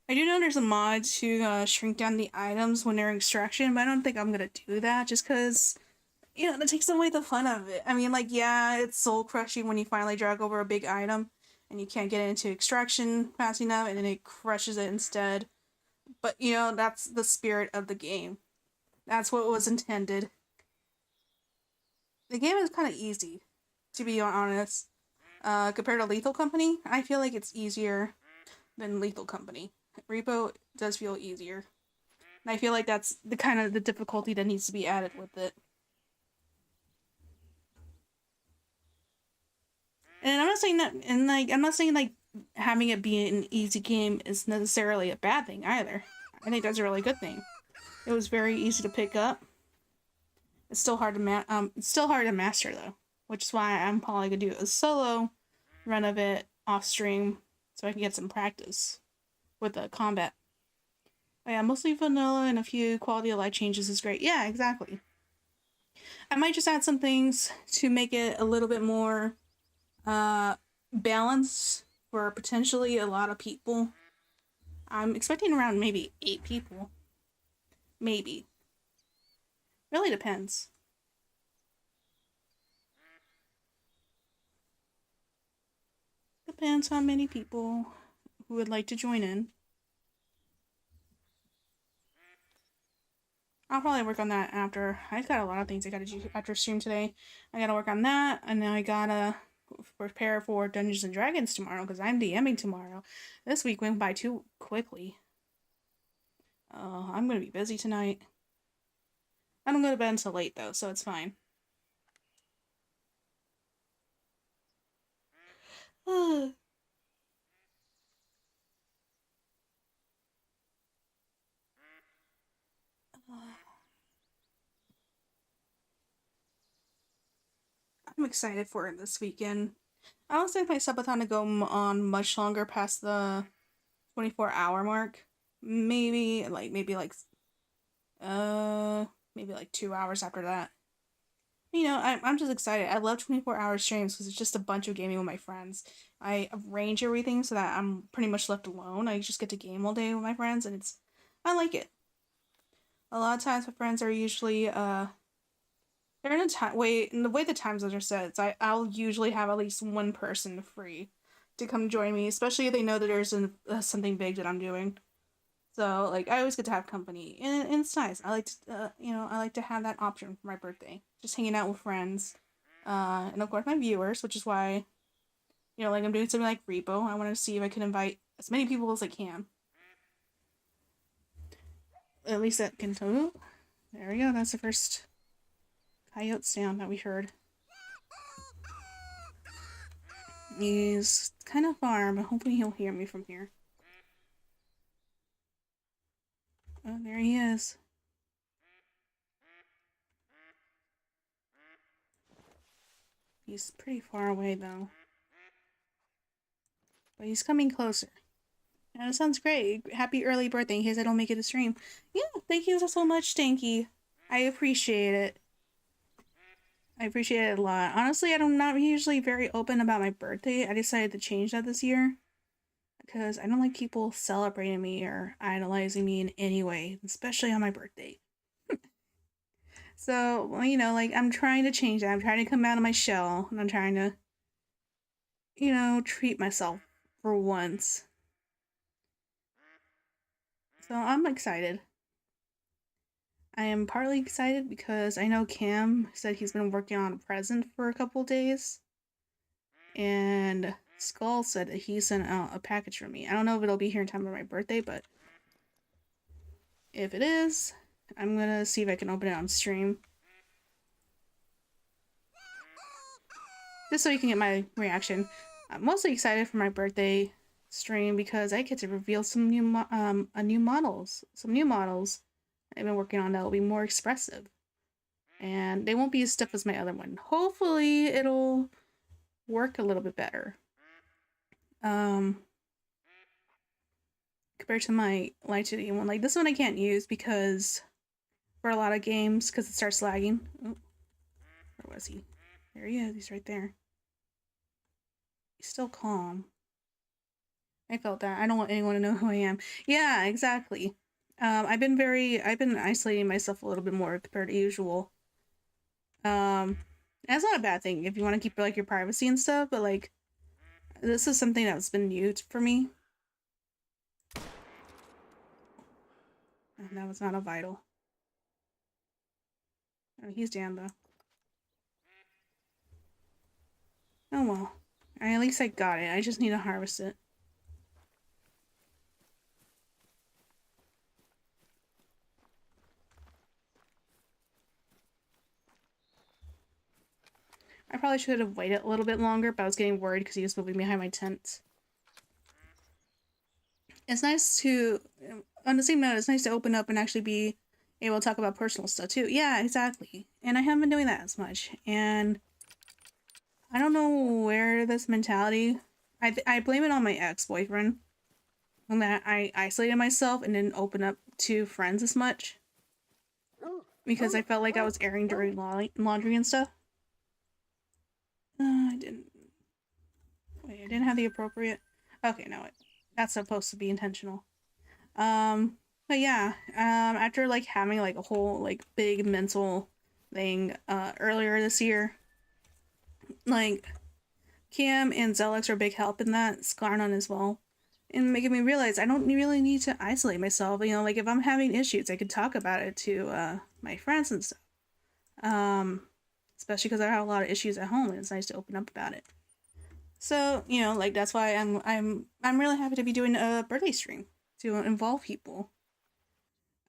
I do know there's a mod to shrink down the items when they're in extraction, but I don't think I'm gonna do that just because, you know, that takes away the fun of it. I mean, like, yeah, it's soul crushing when you finally drag over a big item and you can't get it into extraction fast enough and then it crushes it instead. But, you know, that's the spirit of the game. That's what was intended. The game is kind of easy, to be honest. Compared to Lethal Company, I feel like it's easier than Lethal Company. Repo does feel easier. And I feel like that's the kind of the difficulty that needs to be added with it. And I'm not saying that, and like, I'm not saying like having it be an easy game is necessarily a bad thing either. I think that's a really good thing. It was very easy to pick up. It's still hard to master though, which is why I'm probably gonna do a solo run of it off stream so I can get some practice with the combat. But yeah, mostly vanilla and a few quality of life changes is great. Yeah, exactly. I might just add some things to make it a little bit more balanced for potentially a lot of people. I'm expecting around maybe 8 people. Maybe. Really depends. Depends how many people who would like to join in. I'll probably work on that after. I've got a lot of things I gotta do after stream today. I gotta work on that, and then I gotta prepare for Dungeons and Dragons tomorrow because I'm DMing tomorrow. This week went by too quickly. I'm gonna be busy tonight. I don't go to bed until late though, so it's fine. I'm excited for it this weekend. I don't expect my subathon to go on much longer past the 24-hour mark. Maybe like 2 hours after that. You know, I'm just excited. I love 24-hour streams because it's just a bunch of gaming with my friends. I arrange everything so that I'm pretty much left alone. I just get to game all day with my friends, and I like it. A lot of times my friends are usually they're in the way the time zones are set, I'll usually have at least one person free to come join me, especially if they know that there's something big that I'm doing. So, like, I always get to have company, and it's nice. I like to, I like to have that option for my birthday, just hanging out with friends, and of course my viewers, which is why, like I'm doing something like Repo. I want to see if I can invite as many people as I can. At least that can. Oh, there we go. That's the first coyote sound that we heard. He's kind of far, but hopefully he'll hear me from here. Oh, there he is. He's pretty far away, though. But he's coming closer. Yeah, that sounds great. Happy early birthday in case I don't make it to stream. Yeah, thank you so much, Stanky. I appreciate it. I appreciate it a lot. Honestly, I'm not usually very open about my birthday. I decided to change that this year. Because I don't like people celebrating me or idolizing me in any way, especially on my birthday. So, like, I'm trying to change that. I'm trying to come out of my shell, and I'm trying to, treat myself for once. So, I'm excited. I am partly excited because I know Cam said he's been working on a present for a couple days. And Skull said that he sent out a package for me. I don't know if it'll be here in time for my birthday, but If it is, I'm gonna see if I can open it on stream. Just so you can get my reaction. I'm mostly excited for my birthday stream because I get to reveal some new models. Some new models I've been working on that will be more expressive. And they won't be as stiff as my other one. Hopefully it'll work a little bit better. Compared to my Light 2D one. Like, this one I can't use because for a lot of games, because it starts lagging. Oh, where was he? There he is. He's right there. He's still calm. I felt that. I don't want anyone to know who I am. Yeah, exactly. I've been isolating myself a little bit more compared to usual. That's not a bad thing if you want to keep like your privacy and stuff, but like this is something that's been new for me. And that was not a vital. Oh, he's down though. Oh well. At least I got it. I just need to harvest it. I probably should have waited a little bit longer, but I was getting worried because he was moving behind my tent. It's nice to, on the same note, it's nice to open up and actually be able to talk about personal stuff too. Yeah, exactly. And I haven't been doing that as much. And I don't know where this mentality, I blame it on my ex-boyfriend. And that I isolated myself and didn't open up to friends as much. Because I felt like I was airing dirty laundry and stuff. I didn't. Wait, I didn't have the appropriate. Okay, no, that's supposed to be intentional. But yeah, after like having like a whole like big mental thing earlier this year, like Cam and Zelix are a big help in that, Skarnon as well, and making me realize I don't really need to isolate myself. You know, like if I'm having issues, I could talk about it to my friends and stuff. Especially because I have a lot of issues at home, and it's nice to open up about it. So, you know, like that's why I'm really happy to be doing a birthday stream to involve people.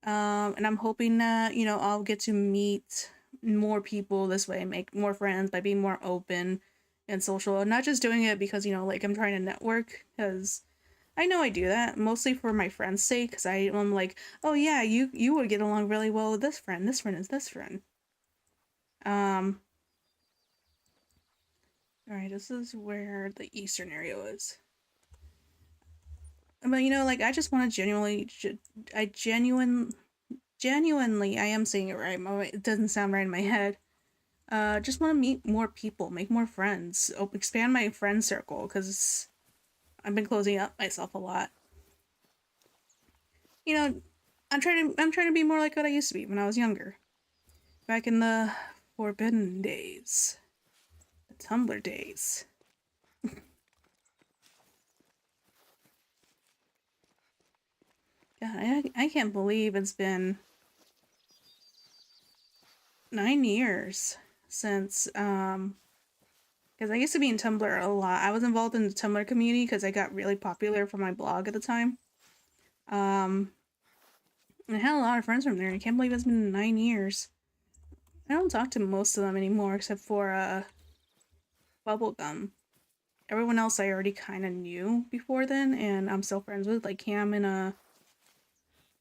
And I'm hoping that, you know, I'll get to meet more people this way, make more friends by being more open and social, and not just doing it because, you know, like I'm trying to network, because I know I do that mostly for my friends' sake, because I'm like, oh yeah, you would get along really well with this friend is this friend. Alright, this is where the eastern area is. But, you know, like, I just want to genuinely, I am saying it right, it doesn't sound right in my head. Just want to meet more people, make more friends, expand my friend circle, because I've been closing up myself a lot. You know, I'm trying to be more like what I used to be when I was younger. Back in the forbidden days. The Tumblr days. God, I can't believe it's been 9 years since, because I used to be in Tumblr a lot. I was involved in the Tumblr community because I got really popular for my blog at the time. And I had a lot of friends from there. I can't believe it's been 9 years. I don't talk to most of them anymore except for, Bubblegum. Everyone else I already kind of knew before then, and I'm still friends with, like Cam and,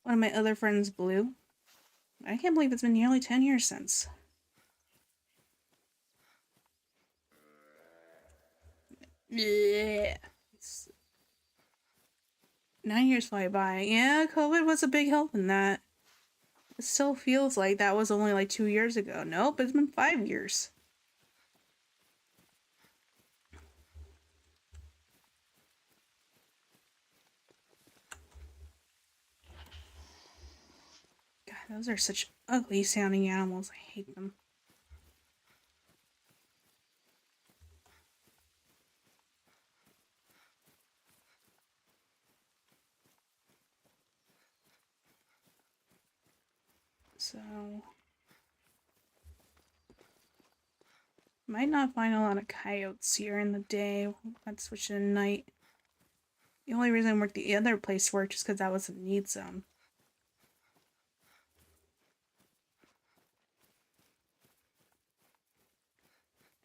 one of my other friends, Blue. I can't believe it's been nearly 10 years since. Yeah. 9 years fly by. Yeah, COVID was a big help in that. It still feels like that was only like 2 years ago. Nope, it's been 5 years. God, those are such ugly sounding animals. I hate them. So, might not find a lot of coyotes here in the day. Let's switch to night. The only reason I worked the other place worked is because that was a need zone.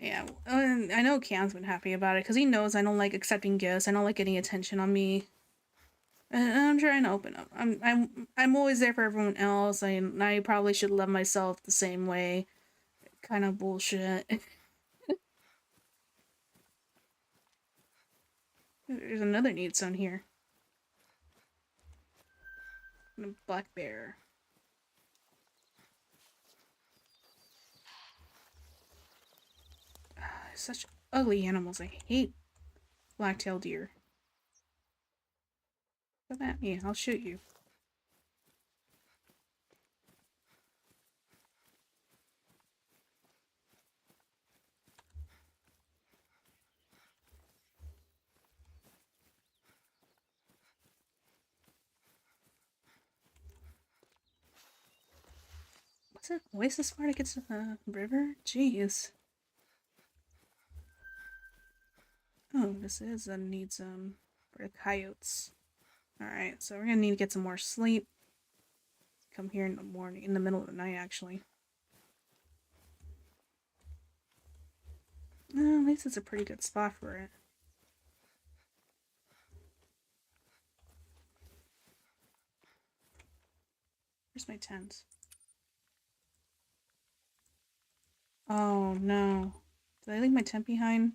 Yeah, and I know Cam's been happy about it because he knows I don't like accepting gifts. I don't like getting attention on me. And I'm trying to open up. I'm always there for everyone else. I probably should love myself the same way. Kind of bullshit. There's another need zone here. And a black bear. Such ugly animals. I hate black-tailed deer. Come at me. I'll shoot you. Was it always this far to get to the river? Jeez. Oh, this is a need zone for the coyotes. Alright, so we're gonna need to get some more sleep. Come here in the morning, in the middle of the night, actually. At least it's a pretty good spot for it. Where's my tent? Oh no. Did I leave my tent behind?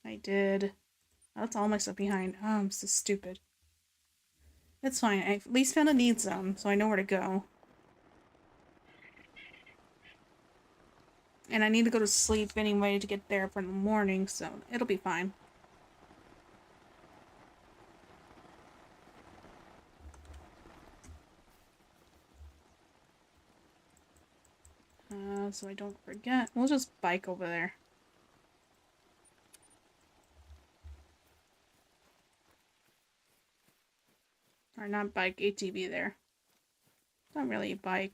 I did. That's all my stuff behind. Oh, I'm so stupid. It's fine. I at least found a need zone, so I know where to go. And I need to go to sleep anyway to get there for the morning, so it'll be fine. So I don't forget. We'll just bike over there. Or not bike, ATV there. Not really a bike.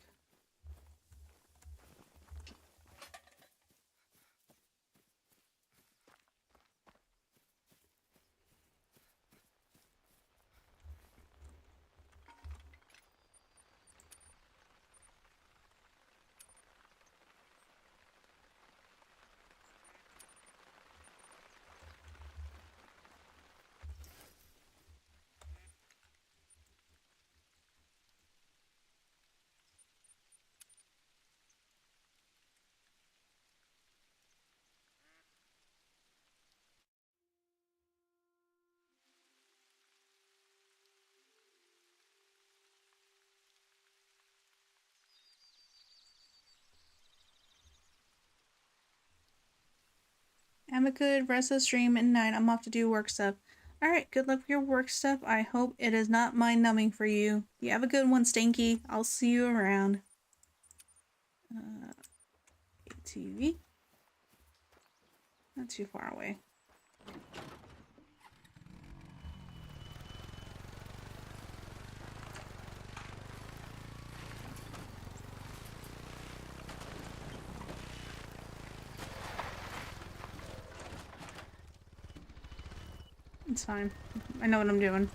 Have a good rest of the stream and night. I'm off to do work stuff. Alright, good luck with your work stuff. I hope it is not mind-numbing for you. You have a good one, Stinky. I'll see you around. ATV. Not too far away. It's fine. I know what I'm doing.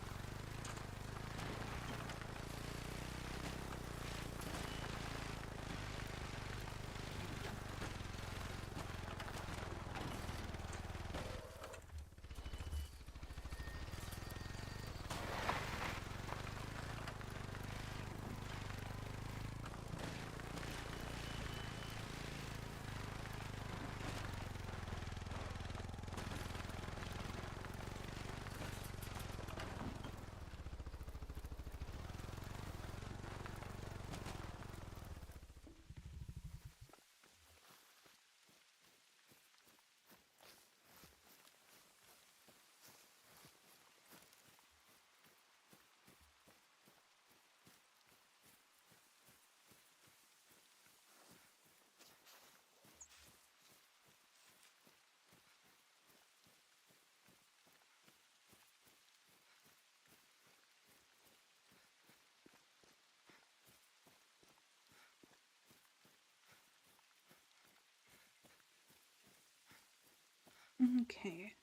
Okay.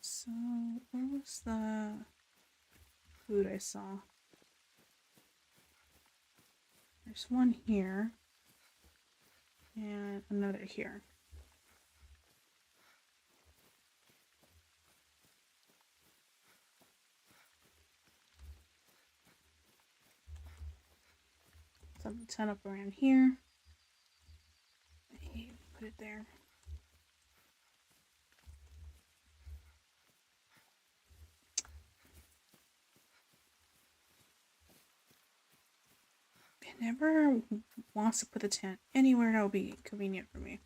So, what was the food I saw? There's one here. And another here. Something set up around here. Put it there. It never wants to put the tent anywhere that will be convenient for me.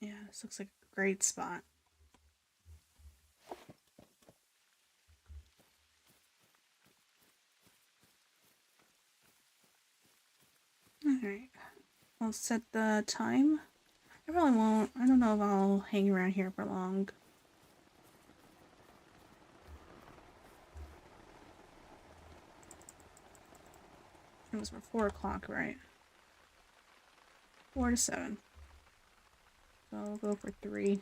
Yeah, this looks like a great spot. Alright. I'll set the time. I probably won't. I don't know if I'll hang around here for long. It was for 4 o'clock, right? 4 to 7. So I'll go for 3.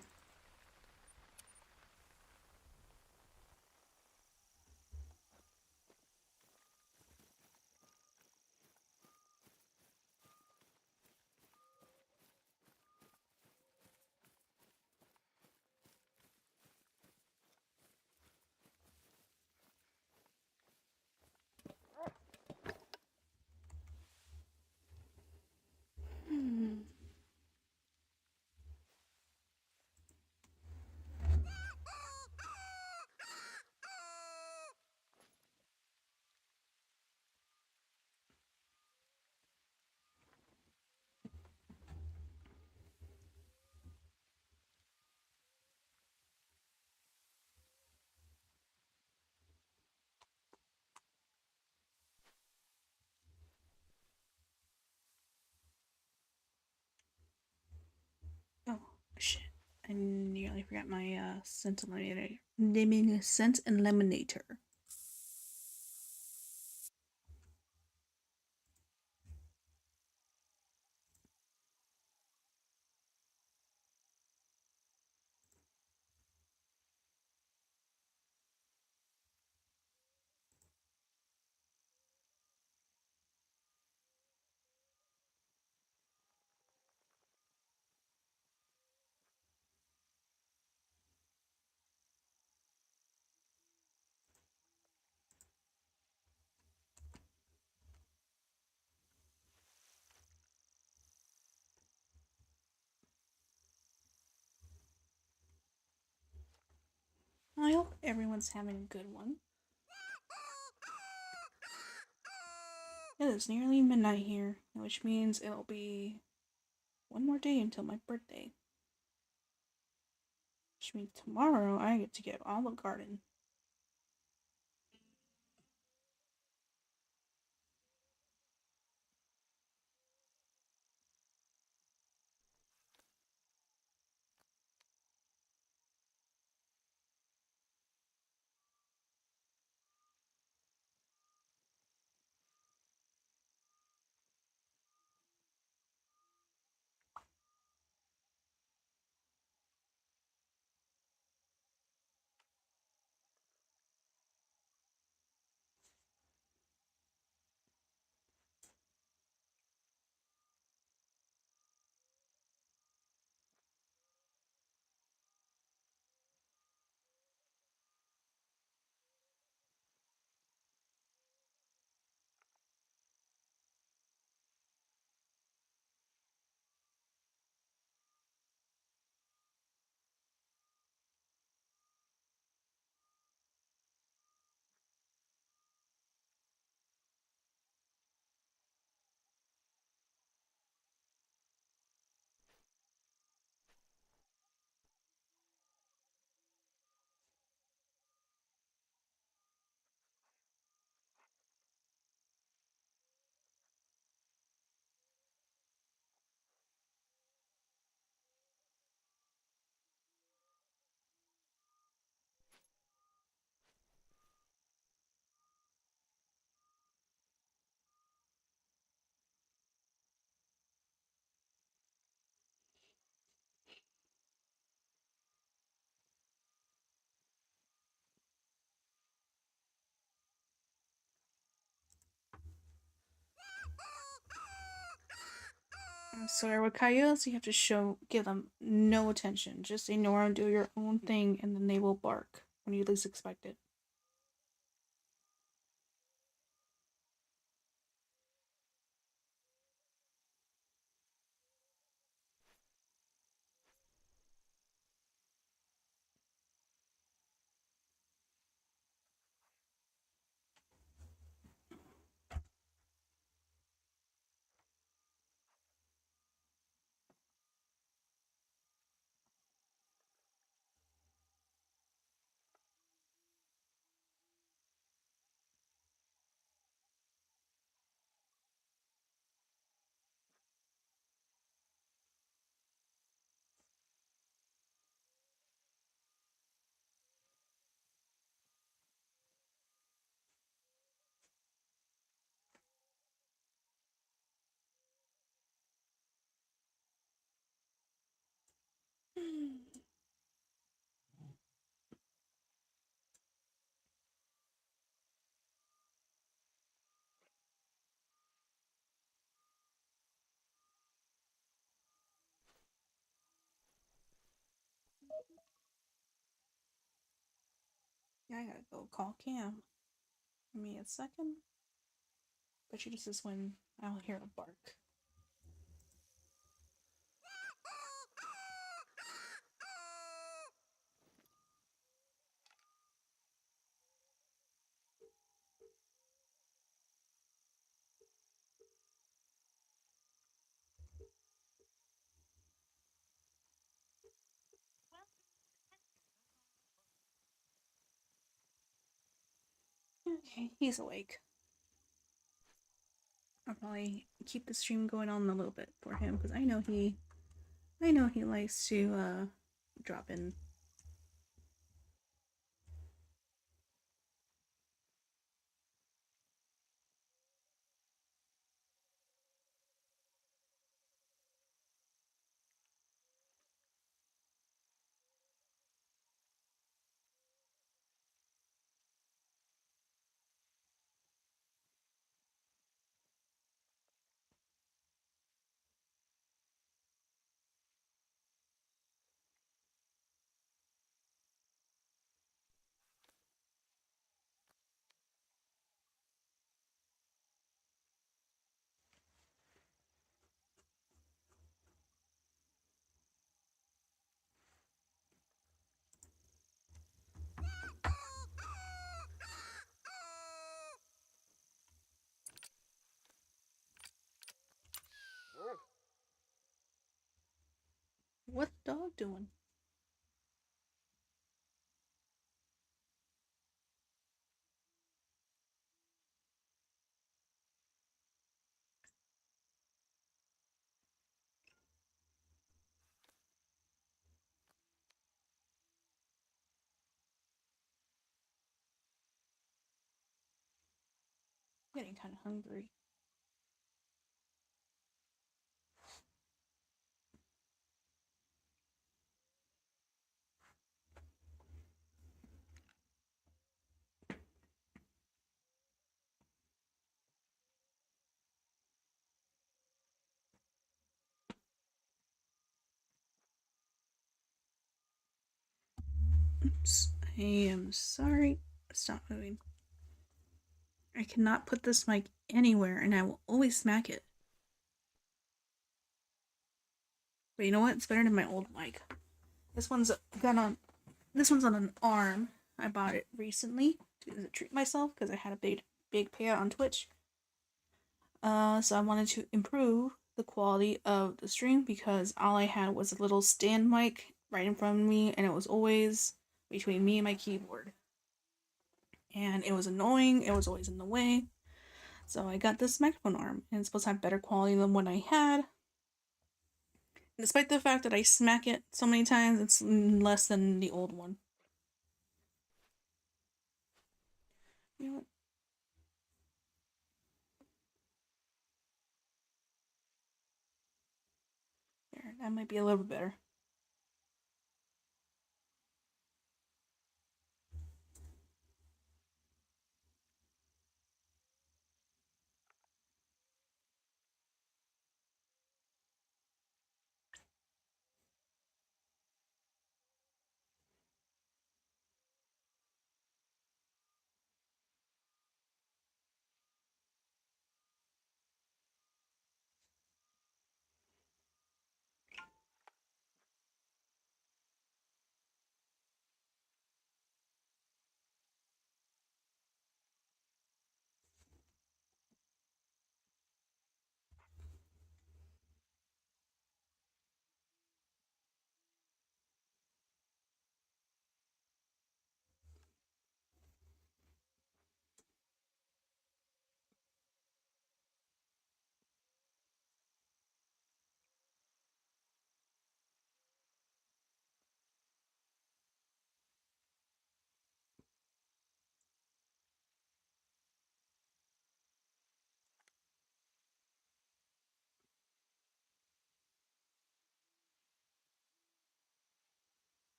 Oh, shit. I nearly forgot my scent eliminator. Naming a scent eliminator. I hope everyone's having a good one. It is nearly midnight here, which means it'll be one more day until my birthday. Which means tomorrow I get to get Olive Garden. So with coyotes, you have to give them no attention. Just ignore them, do your own thing, and then they will bark when you least expect it. Yeah, I gotta go call Cam. Give me a second. But this is when I'll hear a bark. Okay, he's awake. I'll probably keep the stream going on a little bit for him because I know he likes to drop in. What's the dog doing? I'm getting kind of hungry. Oops, I am sorry. Stop moving. I cannot put this mic anywhere and I will always smack it. But you know what? It's better than my old mic. This one's on an arm. I bought it recently to treat myself because I had a big payout on Twitch. So I wanted to improve the quality of the stream because all I had was a little stand mic right in front of me and it was always between me and my keyboard. And it was annoying, it was always in the way. So I got this microphone arm and it's supposed to have better quality than what I had. Despite the fact that I smack it so many times, it's less than the old one. You know what? There, that might be a little bit better.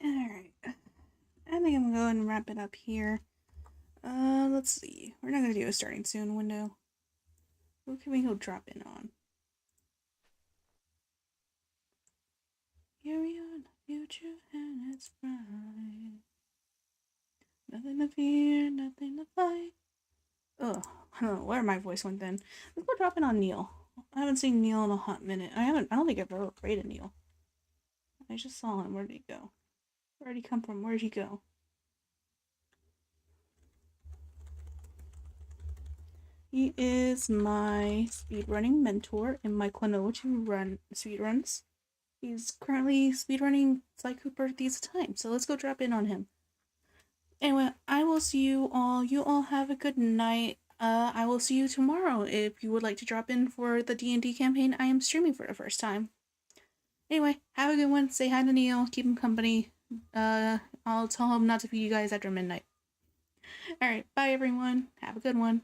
Alright. I think I'm going to go ahead and wrap it up here. Let's see. We're not going to do a starting soon window. What can we go drop in on? Here we are in the future and it's bright. Nothing to fear, nothing to fight. Ugh, I don't know where my voice went then. Let's go drop in on Neil. I haven't seen Neil in a hot minute. I don't think I've ever raided Neil. I just saw him. Where did he go? Where did he come from? Where did he go? He is my speedrunning mentor in my channel to run speedruns. He's currently speedrunning Sly Cooper these times, so let's go drop in on him. Anyway, I will see you all. You all have a good night. I will see you tomorrow if you would like to drop in for the D&D campaign I am streaming for the first time. Anyway, have a good one. Say hi to Neil. Keep him company. I'll tell him not to feed you guys after midnight. Alright, bye everyone. Have a good one.